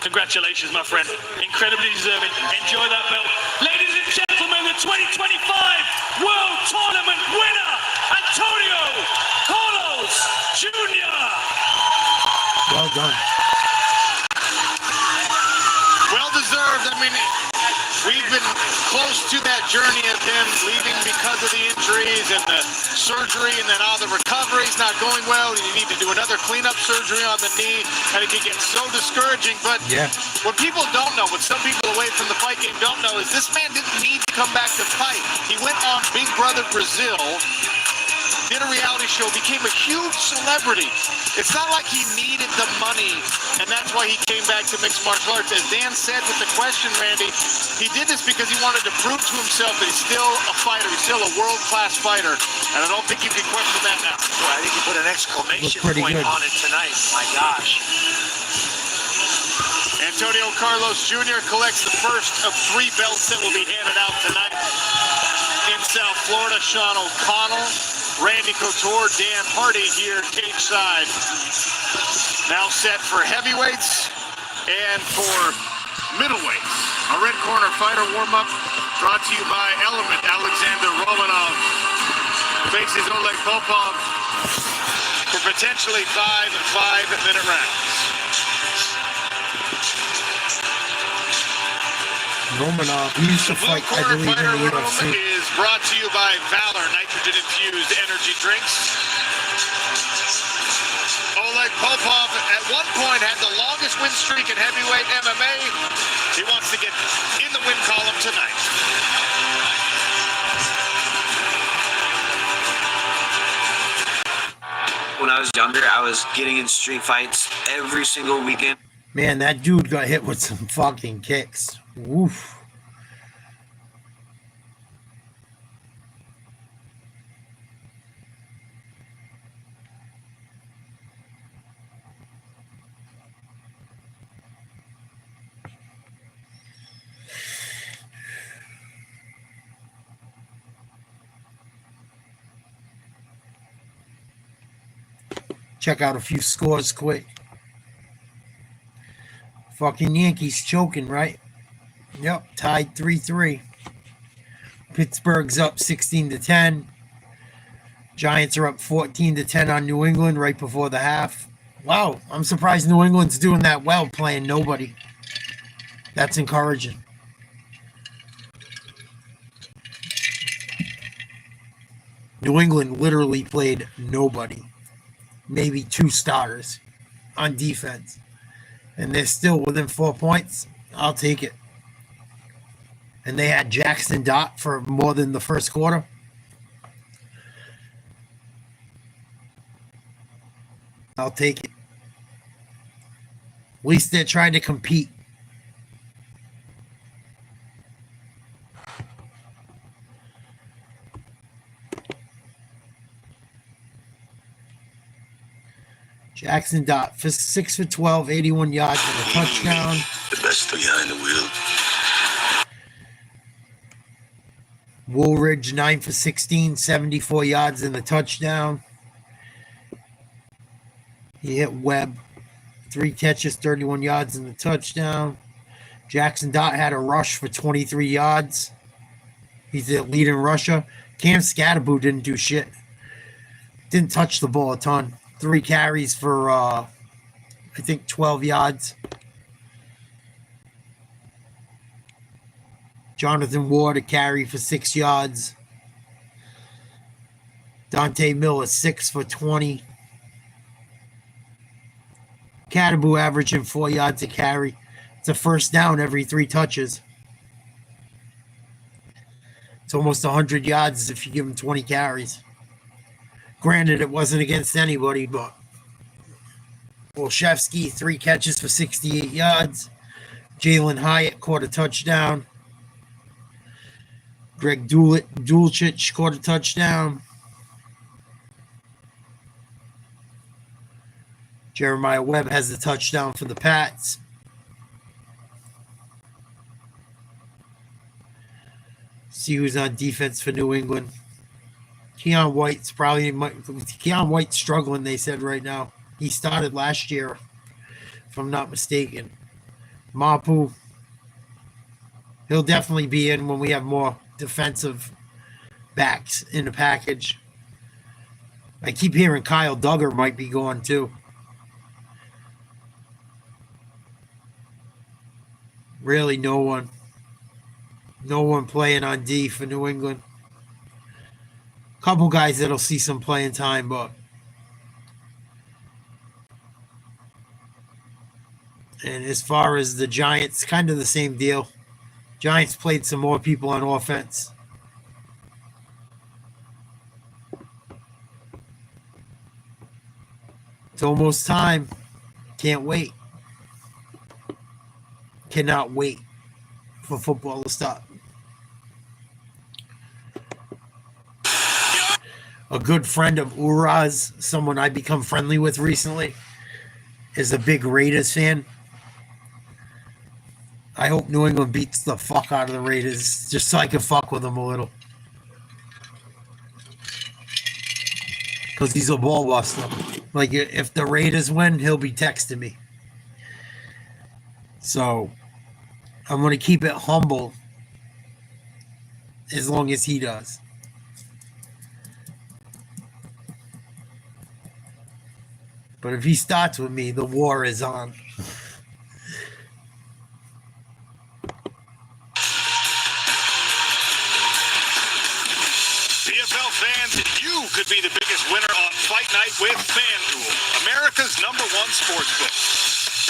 Congratulations, my friend. Incredibly deserving. Enjoy that belt. Ladies and gentlemen, the 2025 World Tournament winner, Antonio Carlos Jr. Well done. Well deserved. I mean, we've been close to that journey of him leaving because of the injuries and the surgery, and then all the recovery's not going well. You need to do another cleanup surgery on the knee, and it can get so discouraging. But what people don't know, what some people away from the fight game don't know, is this man didn't need to come back to fight. He went on Big Brother Brazil, did a reality show, became a huge celebrity. It's not like he needed the money, and that's why he came back to mixed martial arts. As Dan said with the question, Randy, he did this because he wanted to prove to himself that he's still a fighter. He's still a world-class fighter, and I don't think you can question that now. Well, I think he put an exclamation point on it tonight. My gosh. Antonio Carlos Jr. collects the first of 3 belts that will be handed out tonight. In South Florida, Sean O'Connell, Randy Couture, Dan Hardy here cage side. Now set for heavyweights and for middleweights. A red corner fighter warm-up brought to you by Element. Alexander Romanov faces Oleg Popov for potentially 5 5-minute rounds. Romanov, he used to fight, I believe, in the UFC. Is brought to you by Valor nitrogen-infused energy drinks. Oleg Popov at one point had the longest win streak in heavyweight MMA. He wants to get in the win column tonight. When I was younger, I was getting in street fights every single weekend. Man, that dude got hit with some fucking kicks. Woof. Check out a few scores quick. Fucking Yankees choking, right? Yep, tied 3-3. Pittsburgh's up 16-10. Giants are up 14-10 on New England right before the half. Wow, I'm surprised New England's doing that well, playing nobody. That's encouraging. New England literally played nobody. Maybe 2 starters on defense. And they're still within 4 points. I'll take it. And they had Jackson Dot for more than the first quarter. I'll take it. At least they're trying to compete. Jackson Dot for 6 for 12, 81 yards and a touchdown. The best behind the wheel. Woolridge 9 for 16, 74 yards and a touchdown. He hit Webb. 3 catches, 31 yards and a touchdown. Jackson Dot had a rush for 23 yards. He's the leading rusher. Cam Scatterboo didn't do shit. Didn't touch the ball a ton. 3 carries for, I think, 12 yards. Jonathan Ward, a carry for 6 yards. Dante Miller, 6 for 20. Cattaboo averaging 4 yards a carry. It's a first down every 3 touches. It's almost 100 yards if you give him 20 carries. Granted, it wasn't against anybody, but Wolszewski, 3 catches for 68 yards. Jalen Hyatt caught a touchdown. Greg Dulcich caught a touchdown. Jeremiah Webb has the touchdown for the Pats. See who's on defense for New England. Keon White's struggling, they said right now. He started last year, if I'm not mistaken. Mapu. He'll definitely be in when we have more defensive backs in the package. I keep hearing Kyle Duggar might be going too. Really, no one playing on D for New England. Couple guys that'll see some playing time, but and as far as the Giants, kind of the same deal. Giants played some more people on offense. It's almost time. Can't wait. Cannot wait for football to start. A good friend of Ura's, someone I become friendly with recently, is a big Raiders fan. I hope New England beats the fuck out of the Raiders just so I can fuck with them a little. Because he's a ball buster. Like, if the Raiders win, he'll be texting me. So, I'm going to keep it humble as long as he does. But if he starts with me, the war is on. PFL fans, you could be the biggest winner on Fight Night with FanDuel, America's #1 sportsbook.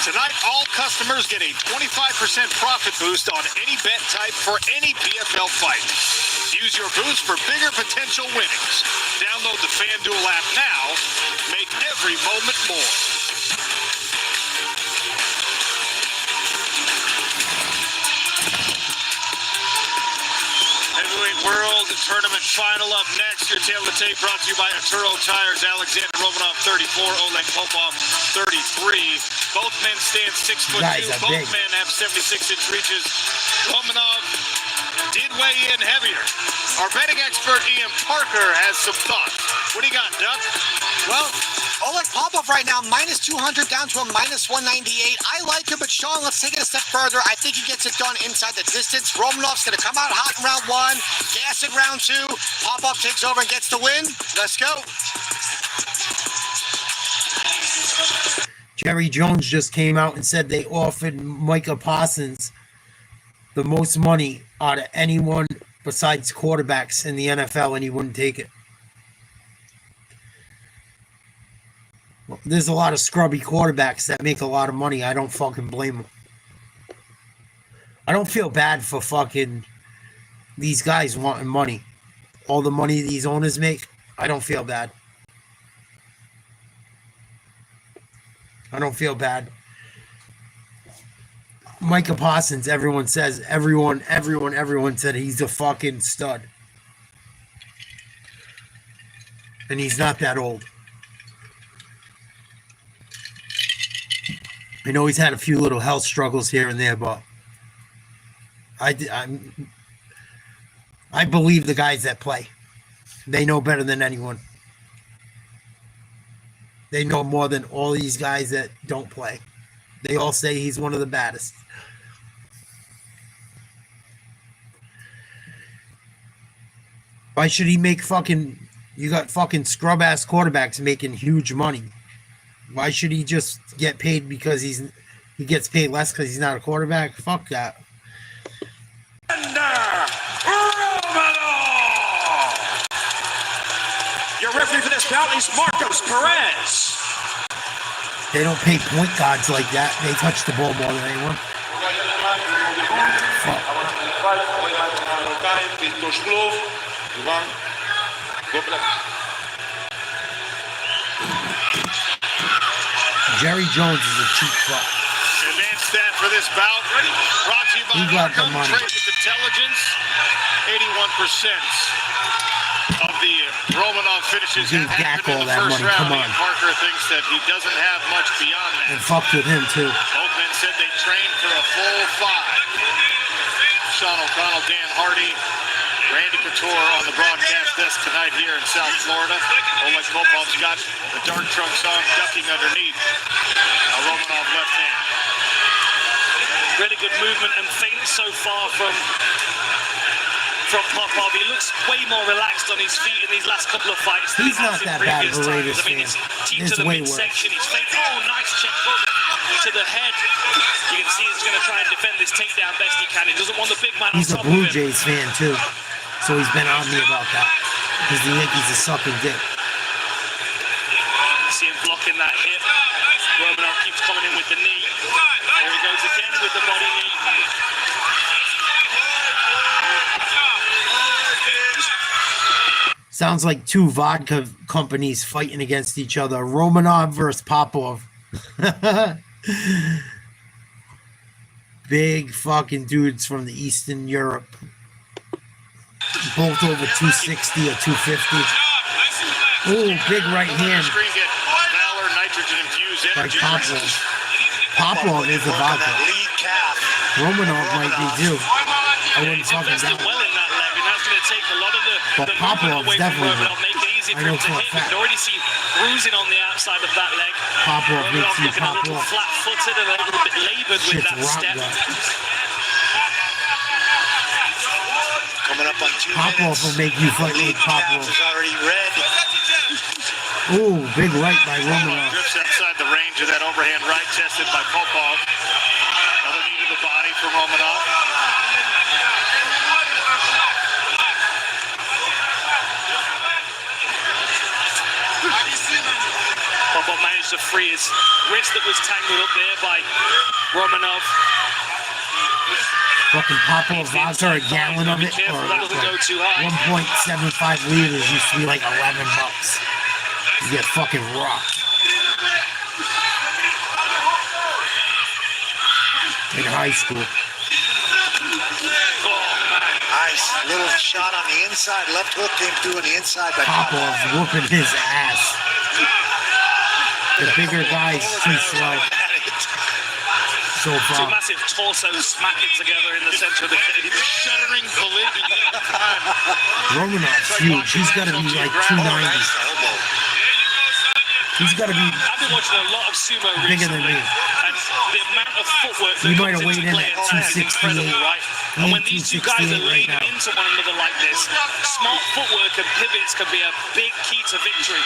Tonight, all customers get a 25% profit boost on any bet type for any PFL fight. Use your boost for bigger potential winnings. Download the FanDuel app now. Make every moment more. Heavyweight World Tournament final up next. Your tail of the tape brought to you by Arturo Tires. Alexander Romanov, 34. Oleg Popov, 33. Both men stand 6'2". Both big. men have 76-inch reaches. Romanov did weigh in heavier. Our betting expert Ian Parker has some thoughts. What do you got, Doug? Well, Oleg Popov right now, minus 200 down to a minus 198. I like him, but Sean, let's take it a step further. I think he gets it done inside the distance. Romanov's going to come out hot in round 1, gas in round 2. Popov takes over and gets the win. Let's go. Jerry Jones just came out and said they offered Micah Parsons the most money out of anyone besides quarterbacks in the NFL, and he wouldn't take it. Well, there's a lot of scrubby quarterbacks that make a lot of money. I don't fucking blame them. I don't feel bad for fucking these guys wanting money. All the money these owners make, I don't feel bad. I don't feel bad. Micah Parsons, everyone said he's a fucking stud. And he's not that old. I know he's had a few little health struggles here and there, but I believe the guys that play. They know better than anyone. They know more than all these guys that don't play. They all say he's one of the baddest. Why should he make fucking... You got fucking scrub-ass quarterbacks making huge money. Why should he just get paid because he gets paid less because he's not a quarterback? Fuck that. Your referee for this bout is Marcos Perez. They don't pay point guards like that. They touch the ball more than anyone. Fuck. Jerry Jones is a cheap fuck. Advanced stat for this bout, brought to you by Income Trades Intelligence. 81% of the Romanov finishes have happened in the first round. Ian Parker thinks that he doesn't have much beyond that. And fucked with him too. Both men said they trained for a full 5. Sean O'Connell, Dan Hardy, Randy Couture on the broadcast desk tonight here in South Florida. Oleg Popov's got the dark trunks on, ducking underneath a Romanov left hand. movement and feint so far from Popov. He looks way more relaxed on his feet in these last couple of fights than He's he has not in that bad previous of a times. Raiders I mean, fan. it's deep It's to the way worse. midsection. He's fake. Oh, nice check hook to the head. You can see he's going to try and defend this takedown best he can. He doesn't want the big man He's on a top of Blue him. Jays fan too, so he's been on me about that because the Yankees are sucking dick. See him blocking that hip. Romanov keeps coming in with the knee. There he goes again with the body knee. Sounds like two vodka companies fighting against each other. Romanov versus Popov. Big fucking dudes from the Eastern Europe. Both over 260 or 250. Ooh, big right hand Screen get Valor nitrogen infused by energy. Popov. Popov is a vodka. Romanov might be too. I wouldn't fucking doubt it. Well in that leg, and that's going to take a lot of the But movement Popov's away from definitely Romanov, good. make it easy I for know him to for a hit. You fact. can already see bruising on the outside of that leg. Popov Romanov makes you looking a pop little off. flat-footed and a little bit labored with Shit's that rock step. gut. Coming up on 2 Popov minutes. will make you fight like Calf Popov. is already red. Ooh, big right by Romanov. Drifts outside the range of that overhand right tested by Popov. Another knee to the body for Romanov. Popov managed to free his wrist that was tangled up there by Romanov. Fucking Popov vodka, a gallon of it, or like 1.75 liters used to be like $11. You get fucking rocked. In high school. Nice little shot on the inside. Left hook came through on the inside by Popov's whooping his ass. The bigger guy's too slow. So Two far. massive torsos smacking together in the center of the cage. Shuddering collision. Romanov's huge. He's got to be like 290. He's got to be I've been watching a lot of sumo bigger than recently, me. and the amount of footwork that He might comes have weighed into in play at at times is 268. incredible, right? And when these two guys are 268 right leaning now. into one another like this, smart footwork and pivots can be a big key to victory.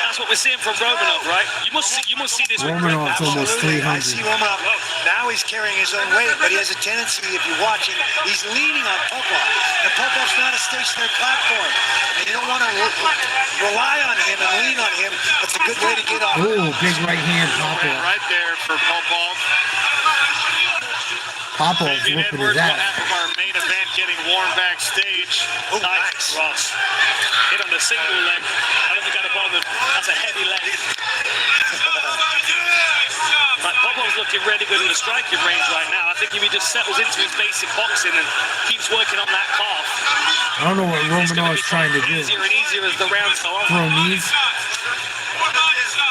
That's what we're seeing from Romanov, right? You must see this with Greg Romanov's Bass. almost I 300. see Romanov. Now he's carrying his own weight, but he has a tendency, if you're watching, he's leaning on Popov. And Popov's not a stationary platform. And you don't want to rely on him and lean on him. That's a good way to get off. Ooh, big right hand, Popov. Right there for Popov. Popov's Fabian whooping Edwards, his on ass. half of our main event, getting warm backstage. Nice cross. Hit on the single leg. I don't think I'd have bothered. That's a heavy leg. But Popov's looking really good in the striking range right now. I think if he just settles into his basic boxing and keeps working on that calf, I don't know what Romanov's trying to do. easier and easier as the rounds go on. Throw knees.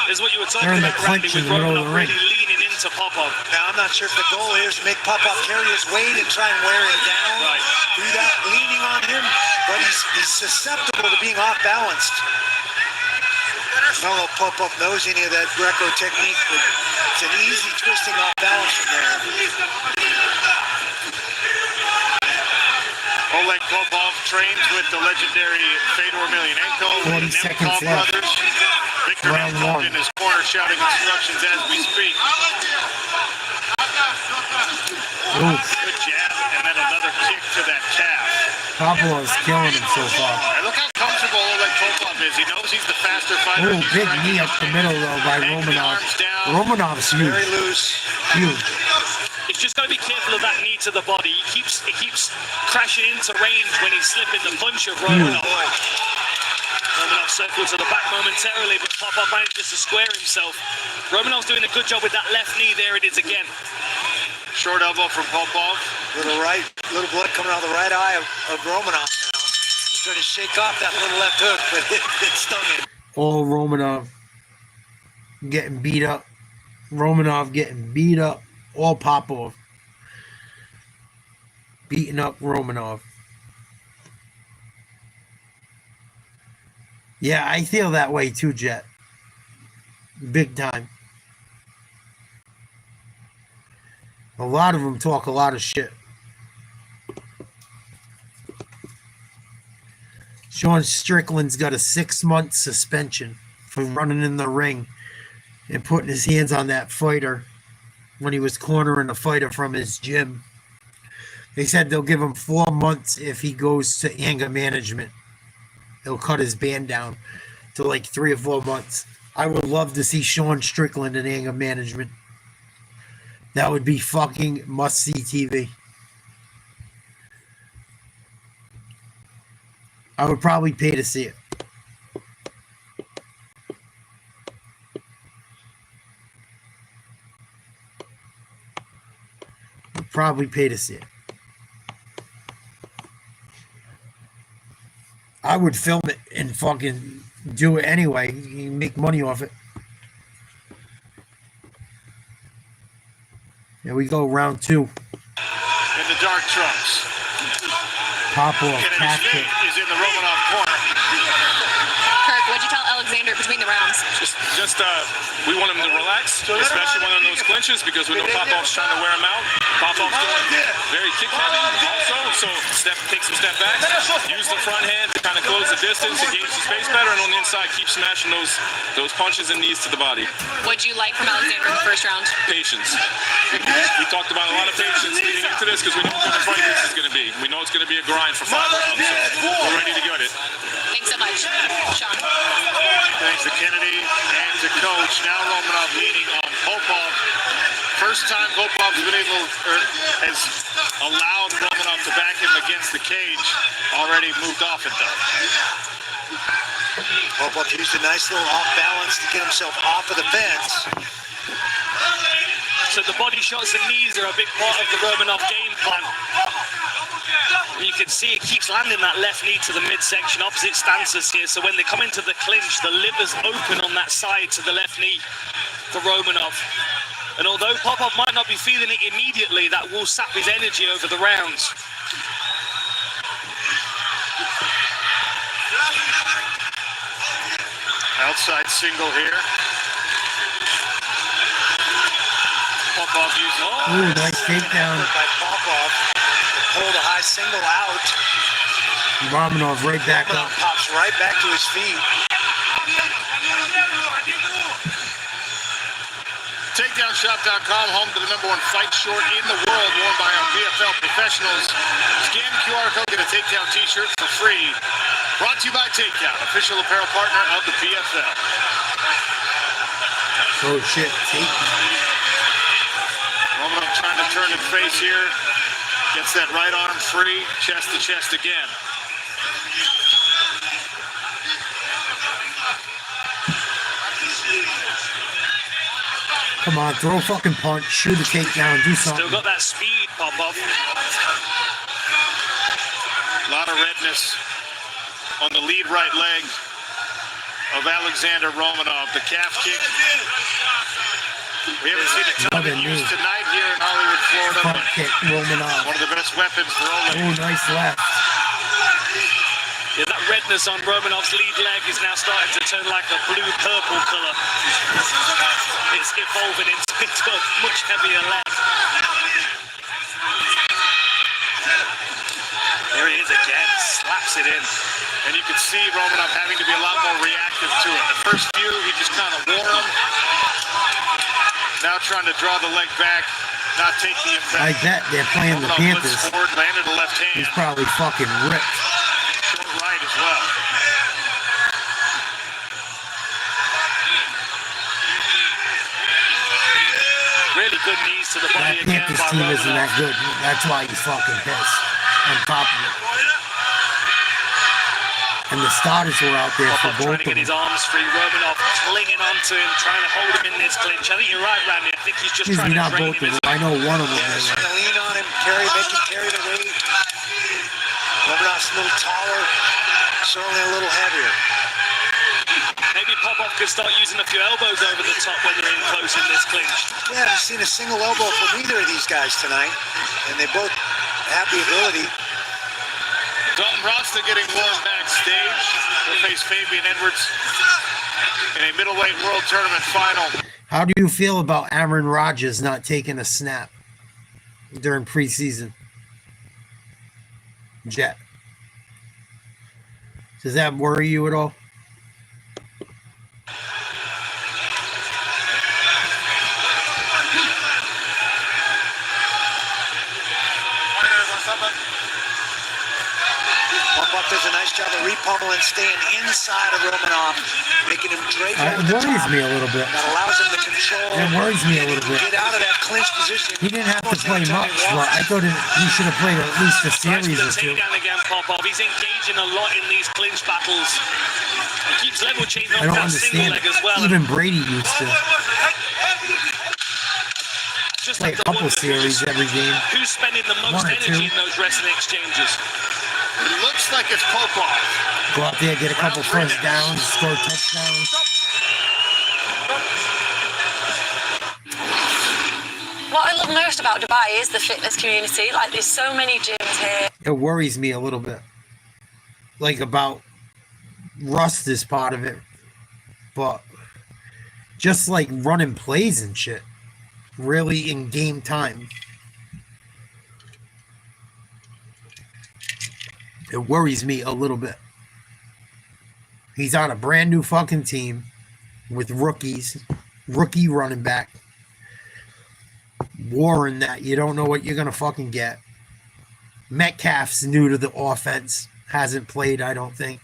This is what you were talking They're in the about, Randy, clinch in with the middle of Romanov the ring. really leaning into Popov. Now, I'm not sure if the goal here is to make Popov carry his weight and try and wear him down. Right. Do that, leaning on him, but he's susceptible to being off-balanced. I don't know if Popov knows any of that Greco technique, but it's an easy twisting off balance from there. Oleg Popov trains with the legendary Fedor Emelianenko, 40 the seconds Nemkov left. brothers. Victor Round Nemkov one. in his corner shouting instructions as we speak. Ooh, Good jab, and then another kick to that calf. Popov's killing him so far. And look how comfortable Oleg Popov is. He knows he's the faster fighter. Ooh, He's big striking knee up the middle though by Hanging the Romanov. arms down. Romanov's huge. Very loose. Huge. He's just got to be careful of that knee to the body. He keeps crashing into range when he's slipping the punch of Romanov. Romanov circled to the back momentarily, but Popov manages to square himself. Romanov's doing a good job with that left knee. There it is again. Short elbow from Popov. Little blood coming out of the right eye of Romanov now. He's trying to shake off that little left hook, but it stung him. All Romanov getting beat up. Romanov getting beat up. All Popov beating up Romanov. Yeah, I feel that way too, Jet. Big time. A lot of them talk a lot of shit. Sean Strickland's got a 6-month suspension for running in the ring and putting his hands on that fighter when he was cornering a fighter from his gym. They said they'll give him 4 months if he goes to anger management. They'll cut his ban down to like 3 or 4 months. I would love to see Sean Strickland in anger management. That would be fucking must-see TV. I would probably pay to see it. I'd probably pay to see it. I would film it and fucking do it anyway. You can make money off it. Here we go, round 2. In the dark trunks. Popov, Kennedy tactic. is in the Romanov corner. Kirk, what'd you tell Alexander between the rounds? Just we want him to relax, especially when in those clinches, because we know Popov's trying to wear him out. Popov's going very kick heavy also, so take some step backs, use the front hand to kind of close the distance, engage the space better, and on the inside keep smashing those punches and knees to the body. What'd you like from Alexander in the first round? Patience. We talked about a lot of patience leading into this because we know what kind of fight this is going to be. We know it's going to be a grind for 5 rounds, so we're ready to get it. Thanks so much, Sean. Thanks to Kennedy and to Coach. Now Romanov leaning on Popov. First time Popov's been able, or has allowed Romanov to back him against the cage. Already moved off it though. Popov used a nice little off balance to get himself off of the fence. So the body shots and knees are a big part of the Romanov game plan. You can see he keeps landing that left knee to the midsection, opposite stances here. So when they come into the clinch, the liver's open on that side to the left knee for Romanov. And although Popov might not be feeling it immediately, that will sap his energy over the rounds. Outside single here. Popov using Ooh, nice takedown. By Popov. Pulled a high single out. Romanov right back up. Pops right back to his feet. TakedownShop.com, home to the #1 fight short in the world, worn by our PFL professionals. Scan the QR code, get a Takedown t-shirt for free. Brought to you by Takedown, official apparel partner of the PFL. Oh shit, Romanov trying to turn and face here. Gets that right arm free, chest to chest again. Come on, throw a fucking punch, shoot a takedown, do something. Still got that speed, Popov. A lot of redness on the lead right leg of Alexander Romanov. The calf kick. We haven't seen a ton of it used tonight here in Hollywood, Florida. Front kick, Romanov. One of the best weapons for Oleg. Oh, nice left. Yeah, that redness on Romanov's lead leg is now starting to turn like a blue-purple color. It's evolving into a much heavier leg. There he is again, slaps it in. And you can see Romanov having to be a lot more reactive to it. The first few, he just kind of wore him. Now trying to draw the leg back, not take the impact. I bet they're playing the Romanov Panthers. lives forward, landed the left hand. He's probably fucking ripped. Short right as well. Really good knees to the That body again Panthers by team isn't Romanov. that good. That's why he's fucking pissed. On top of it. And the starters were out there for Popov trying both to of get his them. arms free. Romanov clinging onto him, trying to hold him in this clinch. I think you're right, Randy. I think he's just Excuse trying me, to not drain both him. of them. I know one of them. Yeah, Anyway. trying to lean on him, make him carry the weight. Romanov's a little taller, certainly a little heavier. Maybe Popov could start using a few elbows over the top when they're in close in this clinch. Yeah, I've seen a single elbow from either of these guys tonight, and they both have the ability. Dalton Rasta getting warm backstage. Will face Fabian Edwards in a middleweight world tournament final. How do you feel about Aaron Rodgers not taking a snap? during preseason. Jet. Does that worry you at all? Pop-up does a nice job of repummeling, staying inside of Romanov, making him drag It over the worries top. me a little bit. That allows him to control. It worries me a little bit. Get out of that clinch position. He didn't have to play much, but I thought he should have played at least a series or two. Takedown again, Popov. He's engaging a lot in these clinch battles. He keeps level changing I off don't that single understand leg it. as well. Even Brady used to Just play like a the couple one series every game. who's spending the most One or energy two. in those wrestling exchanges. It looks like it's Popov. Go out there, get a couple first downs, score touchdowns. What I love most about Dubai is the fitness community. Like, there's so many gyms here. It worries me a little bit. Like about rust is part of it, but just like running plays and shit, really in game time. It worries me a little bit. He's on a brand new fucking team with rookie running back. Warren that you don't know what you're gonna fucking get. Metcalf's new to the offense. Hasn't played, I don't think.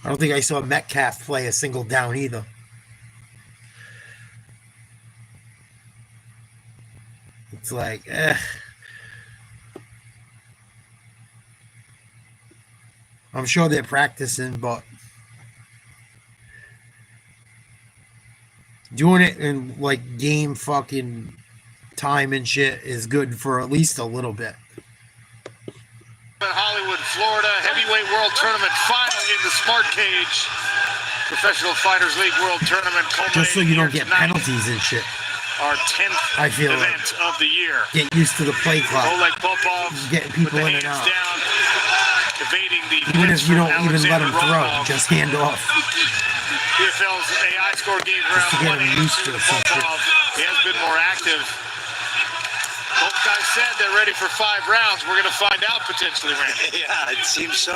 I don't think I saw Metcalf play a single down either. It's like, I'm sure they're practicing, but doing it in like game fucking time and shit is good for at least a little bit. Hollywood, Florida, heavyweight world tournament final in the Smart Cage. Professional Fighters League World Tournament Just so you don't get tonight. penalties and shit. Our 10th I feel event of the year. Get used to the play clock. Oleg Popov Getting with people the in and hands out. down, evading the Even blitz if you from don't even let Alexander him throw, Romanov. just hand off. PFL's AI score gave Just to round get him used 182 to to some shit. Popov. He has been more active. Both guys said they're ready for 5 rounds. We're going to find out potentially, Randy. Yeah, it seems so.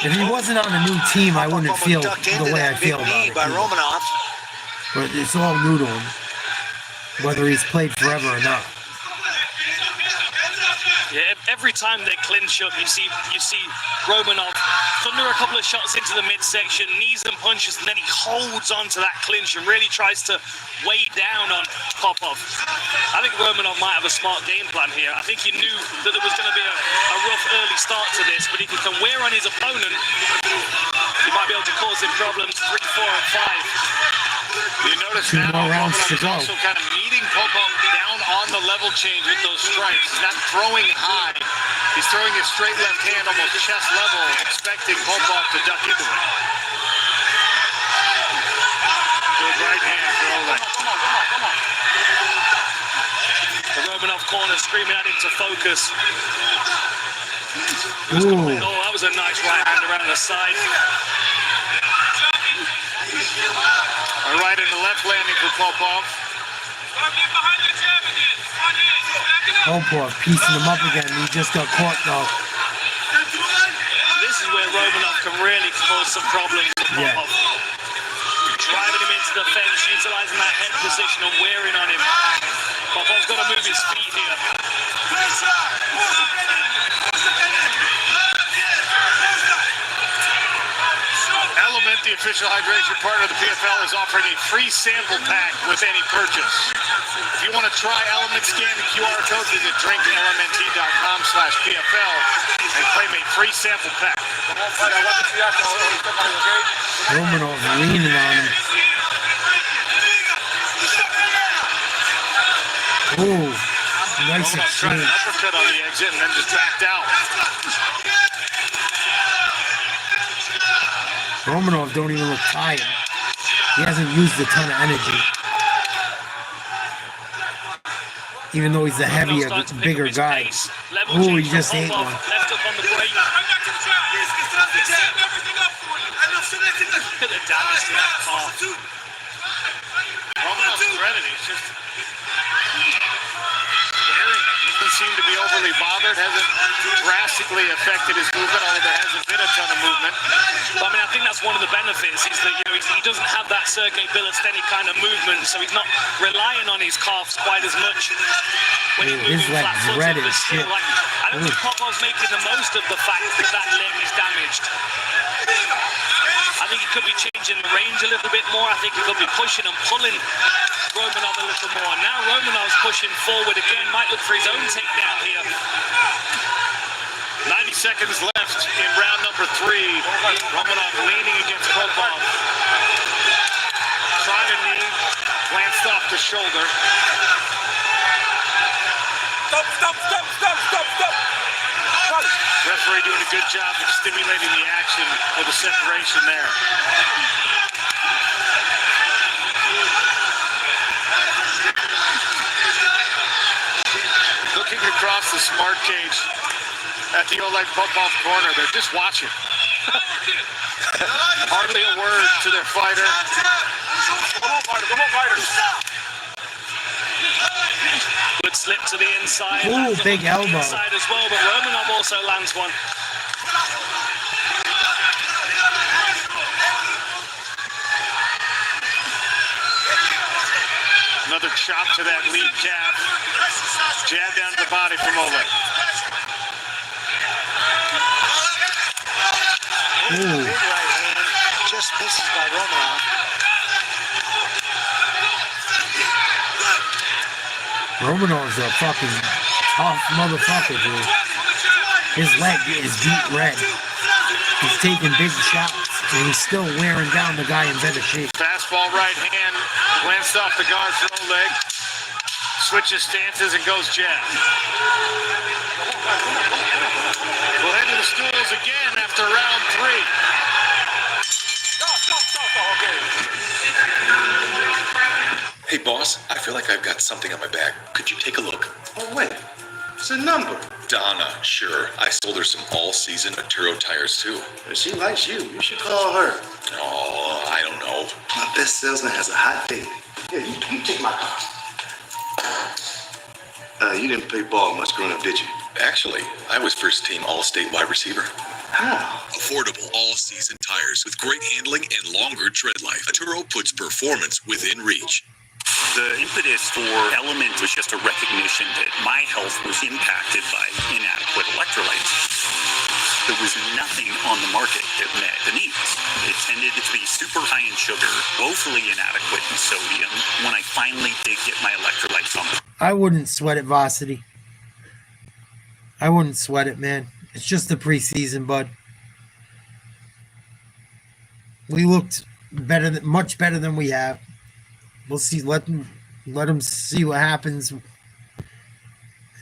If he wasn't on a new team, I wouldn't feel Ducked the into way I that feel big about knee it. by either. Romanov. But it's all new to him, whether he's played forever or not. Yeah, every time they clinch up, you see Romanov thunder a couple of shots into the midsection, knees and punches, and then he holds on to that clinch and really tries to weigh down on Popov. I think Romanov might have a smart game plan here. I think he knew that there was going to be a rough early start to this, but if he can wear on his opponent, he might be able to cause him problems 3, 4, and 5. You notice 2 now more rounds to Romanov's go. also kind of meeting Popov down on the level change with those strikes. He's not throwing high. He's throwing his straight left hand almost chest level, expecting Popov to duck into it. Good right hand for Oleg. The Romanov corner screaming at him to focus. Ooh. Oh, that was a nice right hand around the side. A right and a left landing for Popov. Popov piecing him up again. He just got caught though. This is where Romanov can really cause some problems for Yeah. Popov. Driving him into the fence, utilizing that head position and wearing on him. Popov's got to move his feet here. Element, the official hydration partner of the PFL, is offering a free sample pack with any purchase. If you want to try Element, scan the QR code, visit drinklmnt.com/PFL and claim a free sample pack. Romanov leaning on him. Ooh, nice Romanov tried an exchange. uppercut on the exit and then just backed out. Romanov don't even look tired. He hasn't used a ton of energy. Even though he's a heavier, bigger guy. Ooh, he just ate one. Left up on the break. Look at the damage to that calf. Romanov's threatened. He's just really bothered, hasn't drastically affected his movement, although there hasn't been a ton of movement. But I mean, I think that's one of the benefits is that he doesn't have that Sergei Bilisteny kind of movement, so he's not relying on his calves quite as much when he's moving flat-footed. But still, I don't think Popov's making the most of the fact that that leg is damaged. I think he could be changing the range a little bit more. I think he could be pushing and pulling Romanov a little more. Now Romanov's pushing forward again. Might look for his own takedown here. 90 seconds left in round number 3. Romanov leaning against Popov. Trying to knee, glanced off the shoulder. Stop. Referee doing a good job of stimulating the action with the separation there. Looking across the smart cage at the Oleg Popov corner, they're just watching. Hardly a word to their fighter. Come on, fighter. Good slip to the inside. Ooh, big elbow. Inside as well, but Romanov also lands one. Another chop to that lead calf. Jab down to the body from Oleg. Big right hand. Just misses by Romanov. Romanov's a fucking tough motherfucker, dude. His leg is deep red. He's taking big shots, and he's still wearing down the guy in better shape. Fastball right hand, glanced off the guard for Oleg. Switches stances and goes jab. We'll head to the stools again after round 3. Hey, boss, I feel like I've got something on my back. Could you take a look? Oh, wait. It's a number. Donna, sure. I sold her some all-season Arturo tires, too. If she likes you, you should call her. Oh, I don't know. My best salesman has a hot date. Yeah, you take my car. You didn't play ball much growing up, did you? Actually, I was first-team all-state wide receiver. How? Affordable all-season tires with great handling and longer tread life. Arturo puts performance within reach. The impetus for Element was just a recognition that my health was impacted by inadequate electrolytes. There was nothing on the market that met the needs. It tended to be super high in sugar, woefully inadequate in sodium. When I finally did get my electrolytes on, I wouldn't sweat it, Varsity. I wouldn't sweat it, man. It's just the preseason, bud. We looked better, much better than we have. We'll see. Let them see what happens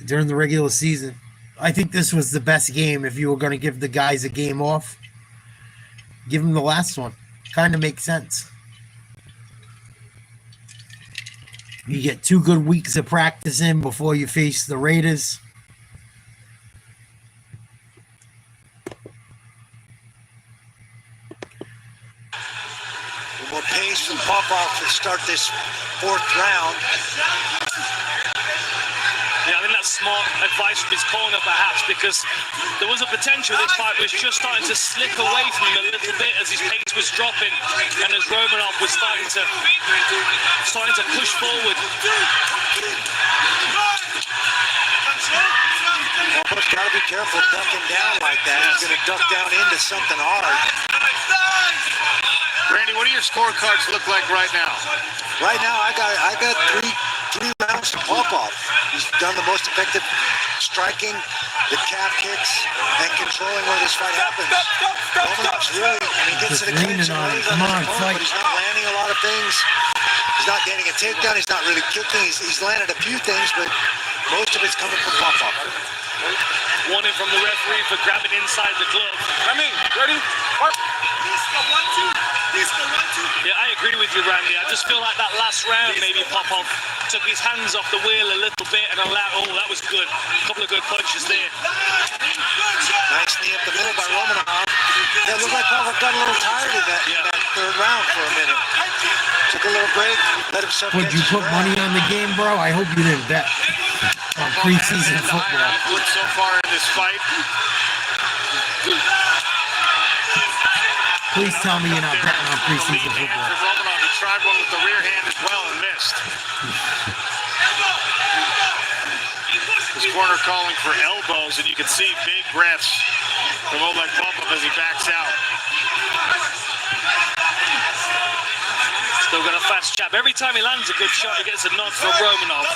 during the regular season. I think this was the best game. If you were going to give the guys a game off, give them the last one. Kind of makes sense. You get 2 good weeks of practice in before you face the Raiders. More pace from Popov to start this 4th round. Yeah, I think that's smart advice from his corner, perhaps, because there was a potential this fight was just starting to slip away from him a little bit as his pace was dropping, and as Romanov was starting to push forward. Popov's got to be careful ducking down like that. He's going to duck down into something hard. Randy, what do your scorecards look like right now? Right now, I got three rounds to Popov. He's done the most effective striking, the calf kicks, and controlling where this fight happens. Romanov's really, he gets to the clinch and lays on his opponent, but he's not landing a lot of things. He's not getting a takedown. He's not really kicking. He's landed a few things, but most of it's coming from Popov. Warning from the referee for grabbing inside the glove. Ready? Yeah, I agree with you, Randy. I just feel like that last round, maybe Popov took his hands off the wheel a little bit and allowed. Oh, that was good. A couple of good punches there. Nice knee up the middle by Romanov. It looked like Popov got a little tired in that 3rd round for a minute. Took a little break, let himself Would get you his put breath. money on the game, bro? I hope you didn't bet on preseason And football. high output so far in this fight. Please tell me you're not betting on preseason Lead hand football. from Romanov. He tried one with the rear hand as well and missed. His corner calling for elbows, and you can see big breaths from Oleg Popov as he backs out. Still got a fast jab. Every time he lands a good shot, he gets a nod from Romanov.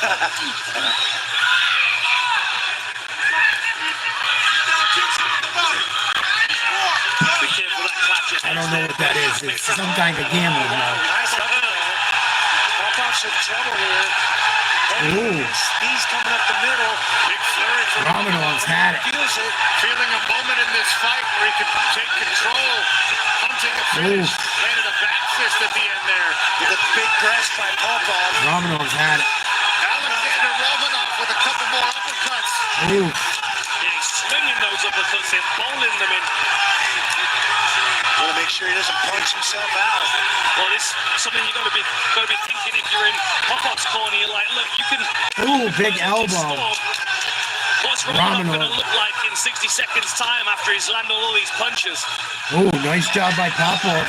Be careful that clutch. I don't know what that is. It's some kind of gambling now. Nice up there. Popov's in trouble here. Ooh. He's coming up the middle. Big flurry from Romanov's had it. Feels it. Feeling a moment in this fight where he could take control, hunting a finish. Landed a back fist at the end there. With a big press by Popov. Romanov's had it. Alexander Romanov with a couple more uppercuts. Ooh. Yeah, he's swinging those uppercuts in, bowling them in. Want to make sure he doesn't punch himself out. Well, this is something you've got to be thinking if you're in Popov's corner. You're like, look, you can. Ooh, big elbow. What's Romanov going to look like in 60 seconds' time after he's landed all these punches? Ooh, nice job by Popov.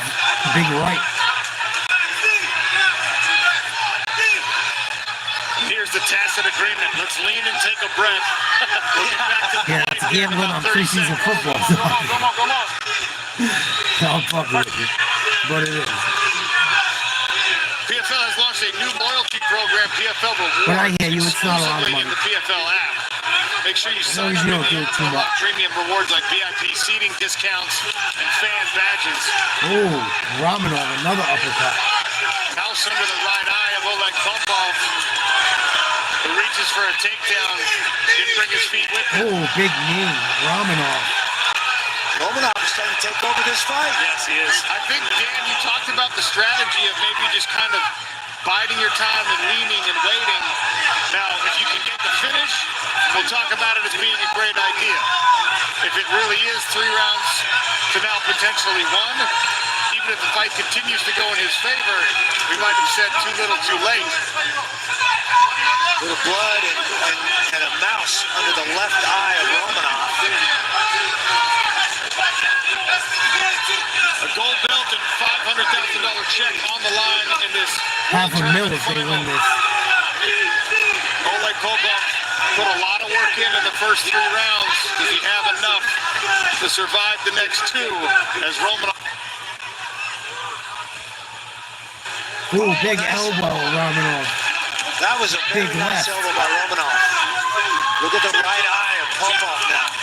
Big right. Here's the tacit agreement. Let's lean and take a breath. We'll get back to the Yeah, fight it's here in gambling about on 30 preseason seconds. football. Come on. I'll fuck with you. But it is. PFL has launched a new loyalty program, PFL Rewards. But I hear you, it's not a lot of exclusively money. in the PFL app. Make sure you As sign long as up you and don't do it too much. premium rewards like VIP seating discounts and fan badges. Ooh, Romanov, another uppercut. House under the right eye of Oleg Popov, who reaches for a takedown. Didn't bring his feet with him. Ooh, big knee. Romanov. Romanov is starting to take over this fight. Yes, he is. I think, Dan, you talked about the strategy of maybe just kind of biding your time and leaning and waiting. Now, if you can get the finish, we'll talk about it as being a great idea. If it really is 3 rounds to now potentially 1, even if the fight continues to go in his favor, we might have said too little too late. Little blood and a mouse under the left eye of Romanov. A gold belt and $500,000 check on the line in this. $500,000 if they win this. Oleg Popov put a lot of work in the first 3 rounds. Does he have enough to survive the next 2 as Romanov? Ooh, big elbow, Romanov. That was a Big very nice left. elbow by Romanov. Look at the right eye of Popov now.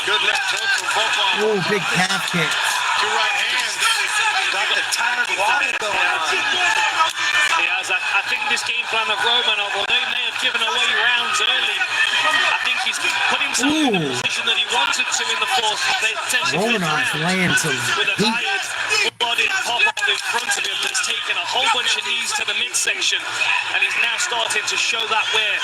Good left hook from Popov. Ooh, big calf kick. 2 right hands. Got the tattered water going on. Yes, I think this game plan of Romanov, although they may have given away rounds early, I think he's put himself in the position that he wanted to in the fourth. They potentially Romanov's laying some with a heat. tired, blooded Popov in front of him that's taken a whole bunch of knees to the midsection, and he's now starting to show that where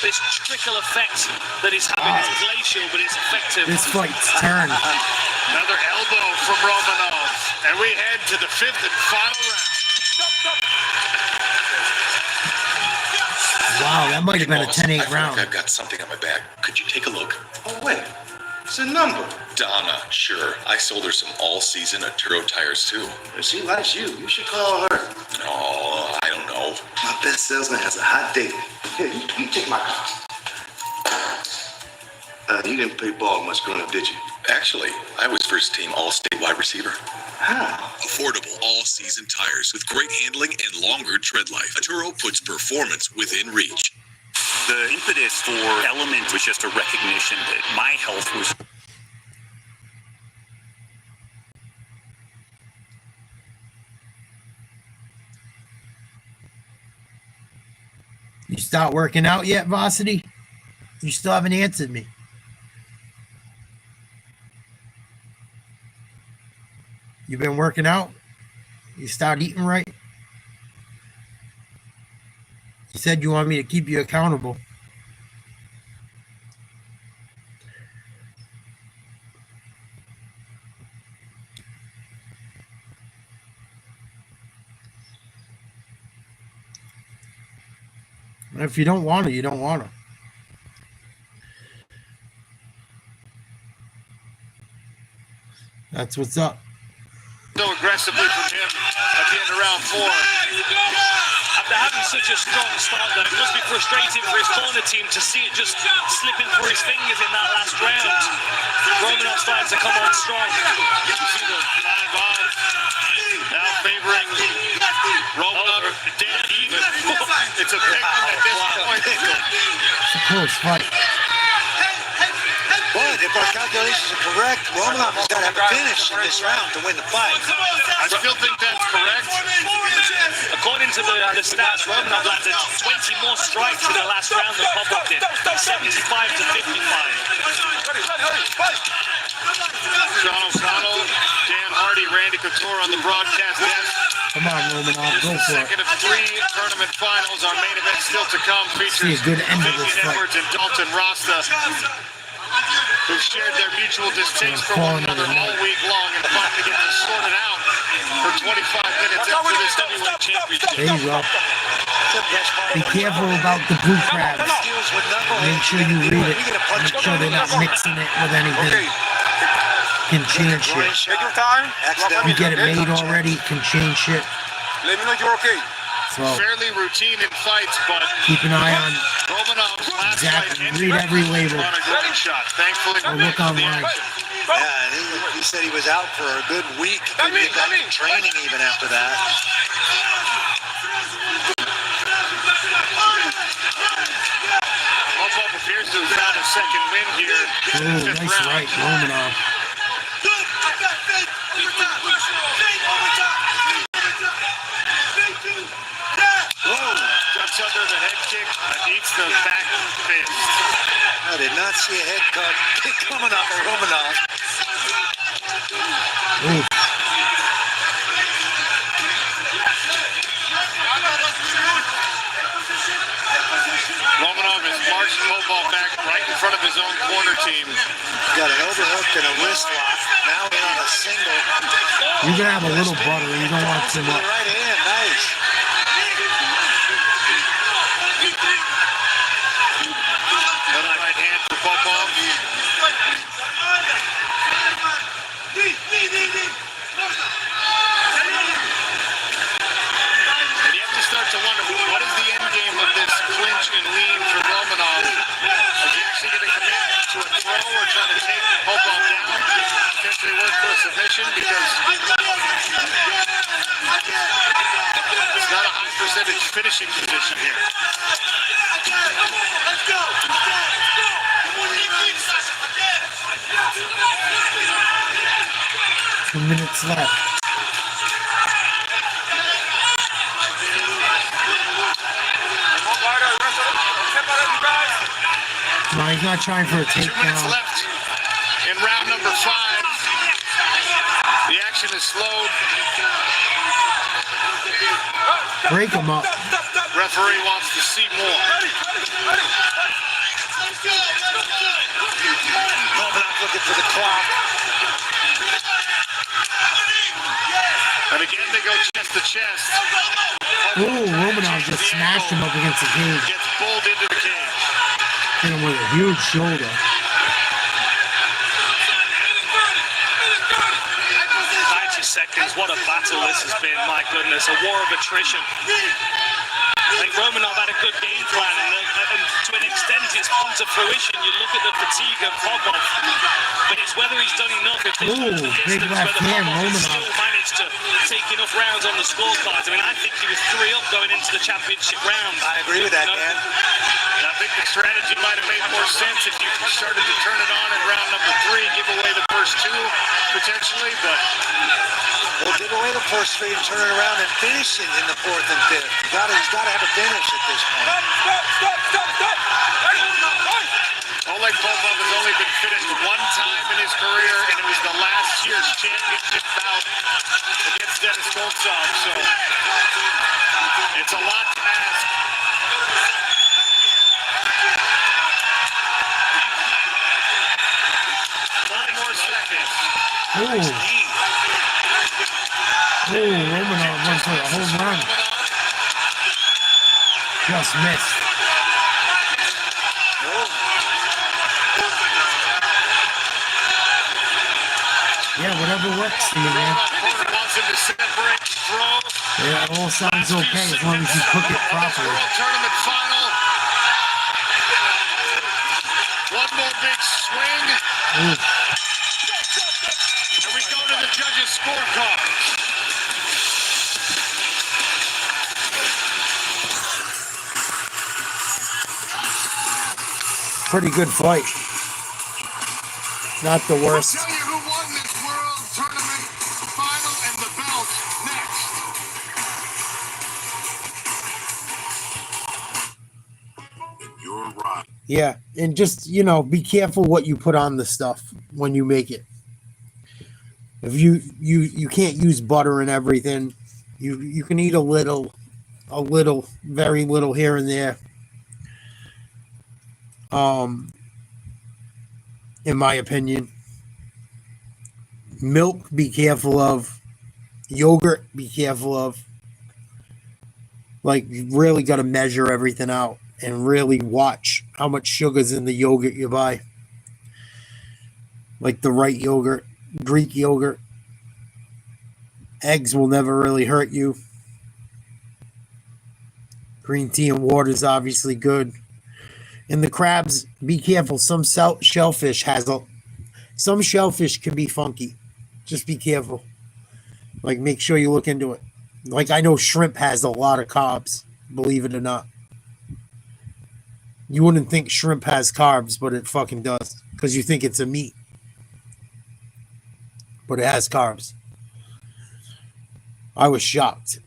this trickle effect that he's having is glacial, but it's effective. This fight's turned. Another elbow from Romanov. And we head to the 5th and final round. Wow, that might have been a 10-8 round. I've got something on my back. Could you take a look? Oh, wait. It's a number. Donna, sure. I sold her some all-season Arturo tires, too. If she likes you, you should call her. Oh, I don't know. My best salesman has a hot date. Here, you take my car. You didn't play ball much growing up, did you? Actually, I was first-team all-state wide receiver. How? Affordable all-season tires with great handling and longer tread life. Arturo puts performance within reach. The impetus for Element was just a recognition that my health was. You start working out yet, Varsity? You still haven't answered me. You been working out? You start eating right? You said you want me to keep you accountable. If you don't want to, you don't want to. That's what's up. So aggressively from him at the end of round 4. After having such a strong start, though, it must be frustrating for his corner team to see it just slipping through his fingers in that last round. Romanov starting to come on strong. You see the live odds now favoring Romanov. Dead even. It's a pick at this point. It's a close fight. But if our calculations are correct, Romanov has got to have a finish in this round to win the fight. I still think that's correct. According to the stats, Romanov landed 20 more strikes in the last round than Popov did. 75 to 55. Sean O'Connell, Dan Hardy, Randy Couture on the broadcast desk. Come on, Romanov, go for it. Second of 3 tournament finals. Our main event still to come See features a good end of this Damien fight. Edwards and Dalton Rasta, who shared their mutual distaste for one another all week long and finally get this sorted out for 25 minutes after this heavyweight championship. There you go. Be careful about the blue crabs. Make sure you read it. Make sure they're not mixing it with anything. Can change shit. You get it made already, can change shit. Let me know you're okay. So fairly routine in fights, but keep an eye on Romanov's last exactly. fight Read every label. on a great shot. Thankfully, Or look online. Yeah, and he said he was out for a good week. Couldn't get back in training even after that. Popov appears to have found a second win here. Oh, nice right, Romanov. Whoa! Ducks under the head kick and eats the back fist. I did not see a head kick coming off of Romanov. Ooh. Romanov has marched Popov back right in front of his own corner team. Got an overhook and a wrist lock. Now in on a single. You're going to have a little butter. You don't want too much. Right hand, nice. Another right hand for Popov. And you have to start to wonder, what is the end game of this clinch and lean for Romanov? Is he actually going to commit to a throw or trying to take Popov down? Potentially work for a submission because it's not a high percentage finishing position here. 2 minutes left. No, he's not trying for a 2 minutes takedown. left in round number 5. The action is slowed. Break him up. Referee wants to see more. Romanov looking for the clock. And again, they go chest to chest. Ooh, Romanov just smashed him up against the cage. Gets pulled into the cage. Hit him with a huge shoulder. 90 seconds, what a battle this has been, my goodness, a war of attrition. I think Romanov had a good game plan, and to an extent it's come to fruition. You look at the fatigue of Popov, but it's whether he's done enough. If Ooh, big left hand, Romanov. still managed to take enough rounds on the scorecards. I mean, I think he was 3 up going into the championship round. I agree with that, man. And I think the strategy might have made more sense if you started to turn it on in round number 3, give away the first 2 potentially, but We'll give away the first 3 and turn it around and finish it in the 4th and 5th. He's got to have a finish at this point. Oleg Popov has only been finished 1 time in his career, and it was the last year's championship bout against Denis Goltsov, so it's a lot to ask. More seconds. Ooh. Ooh, Romanov went for a home run. Just missed. Yeah, whatever works for you, man. Yeah, it all sounds okay as long as you cook it properly. World Tournament final. One more big swing. Ooh. And we go to the judges' scorecards. Pretty good fight. Not the worst. I'll tell you who won this World Tournament final and the belt next. You're right. Yeah, and just, you know, be careful what you put on the stuff when you make it. If you can't use butter and everything. You can eat a little, very little here and there. In my opinion. Milk, be careful of. Yogurt, be careful of. Like, you really got to measure everything out and really watch how much sugar's in the yogurt you buy. Like the right yogurt, Greek yogurt. Eggs will never really hurt you. Green tea and water is obviously good. And the crabs, be careful. Some shellfish some shellfish can be funky. Just be careful. Like, make sure you look into it. Like, I know shrimp has a lot of carbs, believe it or not. You wouldn't think shrimp has carbs, but it fucking does. Because you think it's a meat. But it has carbs. I was shocked.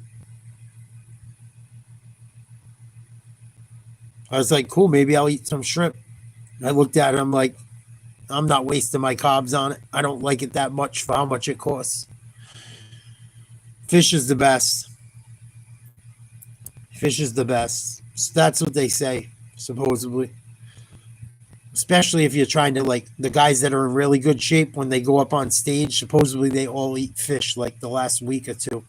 I was like, cool, maybe I'll eat some shrimp. I looked at it, I'm like, I'm not wasting my carbs on it. I don't like it that much for how much it costs. Fish is the best. Fish is the best. That's what they say, supposedly. Especially if you're trying to, like, the guys that are in really good shape, when they go up on stage, supposedly they all eat fish, like, the last week or two.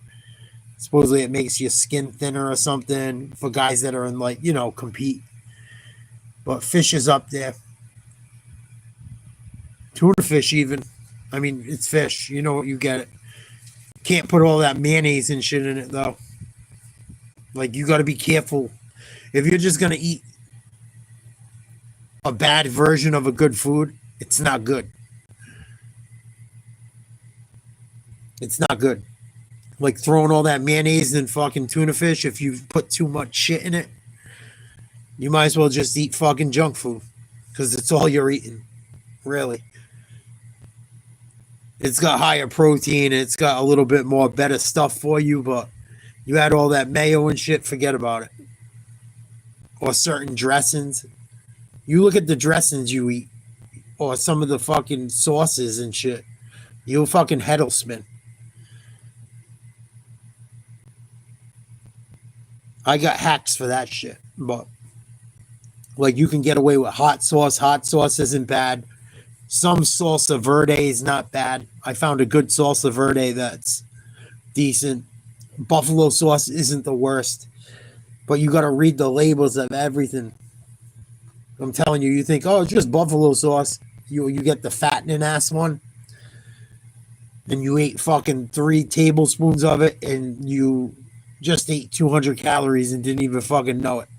Supposedly it makes your skin thinner or something for guys that are in, like, you know, compete. But fish is up there. Tuna fish even. I mean, it's fish. You know what, you get it. Can't put all that mayonnaise and shit in it, though. Like, you got to be careful. If you're just going to eat a bad version of a good food, it's not good. It's not good. Like, throwing all that mayonnaise in fucking tuna fish, if you put too much shit in it, you might as well just eat fucking junk food. Because it's all you're eating. Really. It's got higher protein. It's got a little bit more better stuff for you. But you add all that mayo and shit, forget about it. Or certain dressings. You look at the dressings you eat. Or some of the fucking sauces and shit. Your fucking head will spin. I got hacks for that shit. But, like, you can get away with hot sauce. Hot sauce isn't bad. Some salsa verde is not bad. I found a good salsa verde that's decent. Buffalo sauce isn't the worst. But you got to read the labels of everything. I'm telling you, you think, oh, it's just buffalo sauce. You get the fattening ass one. And you ate fucking 3 tablespoons of it. And you just ate 200 calories and didn't even fucking know it.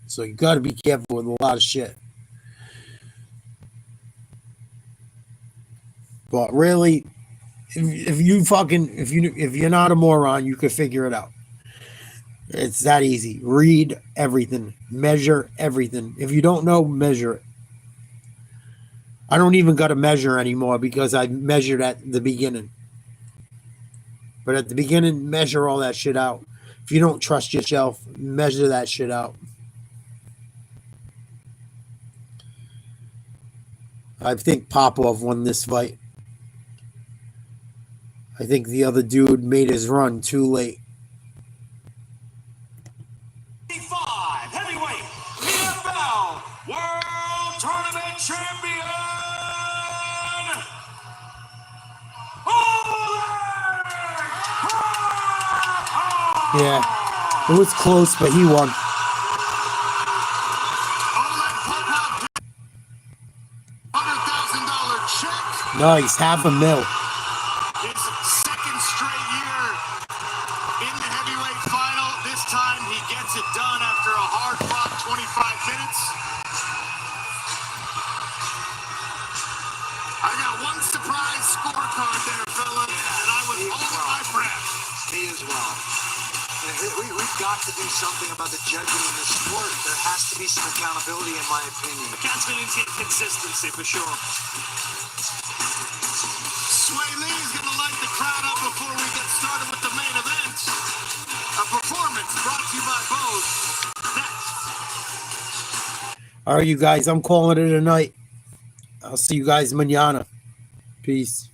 So you got to be careful with a lot of shit. But really, if you're not a moron, you could figure it out. It's that easy. Read everything. Measure everything. If you don't know, measure it. I don't even got to measure anymore because I measured at the beginning. But at the beginning, measure all that shit out. If you don't trust yourself, measure that shit out. I think Popov won this fight. I think the other dude made his run too late. 5 heavyweight PFL World Tournament Champion. Yeah, it was close, but he won. Nice, $500,000. His second straight year in the heavyweight final. This time he gets it done after a hard-fought 25 minutes. I got one surprise scorecard there, fella, and I was holding my breath. Me as well. We've got to do something about the judging in this sport. There has to be some accountability, in my opinion. Accountability and consistency, for sure. Sway Lee's going to light the crowd up before we get started with the main event. A performance brought to you by Bose. Next. All right, you guys, I'm calling it a night. I'll see you guys mañana. Peace.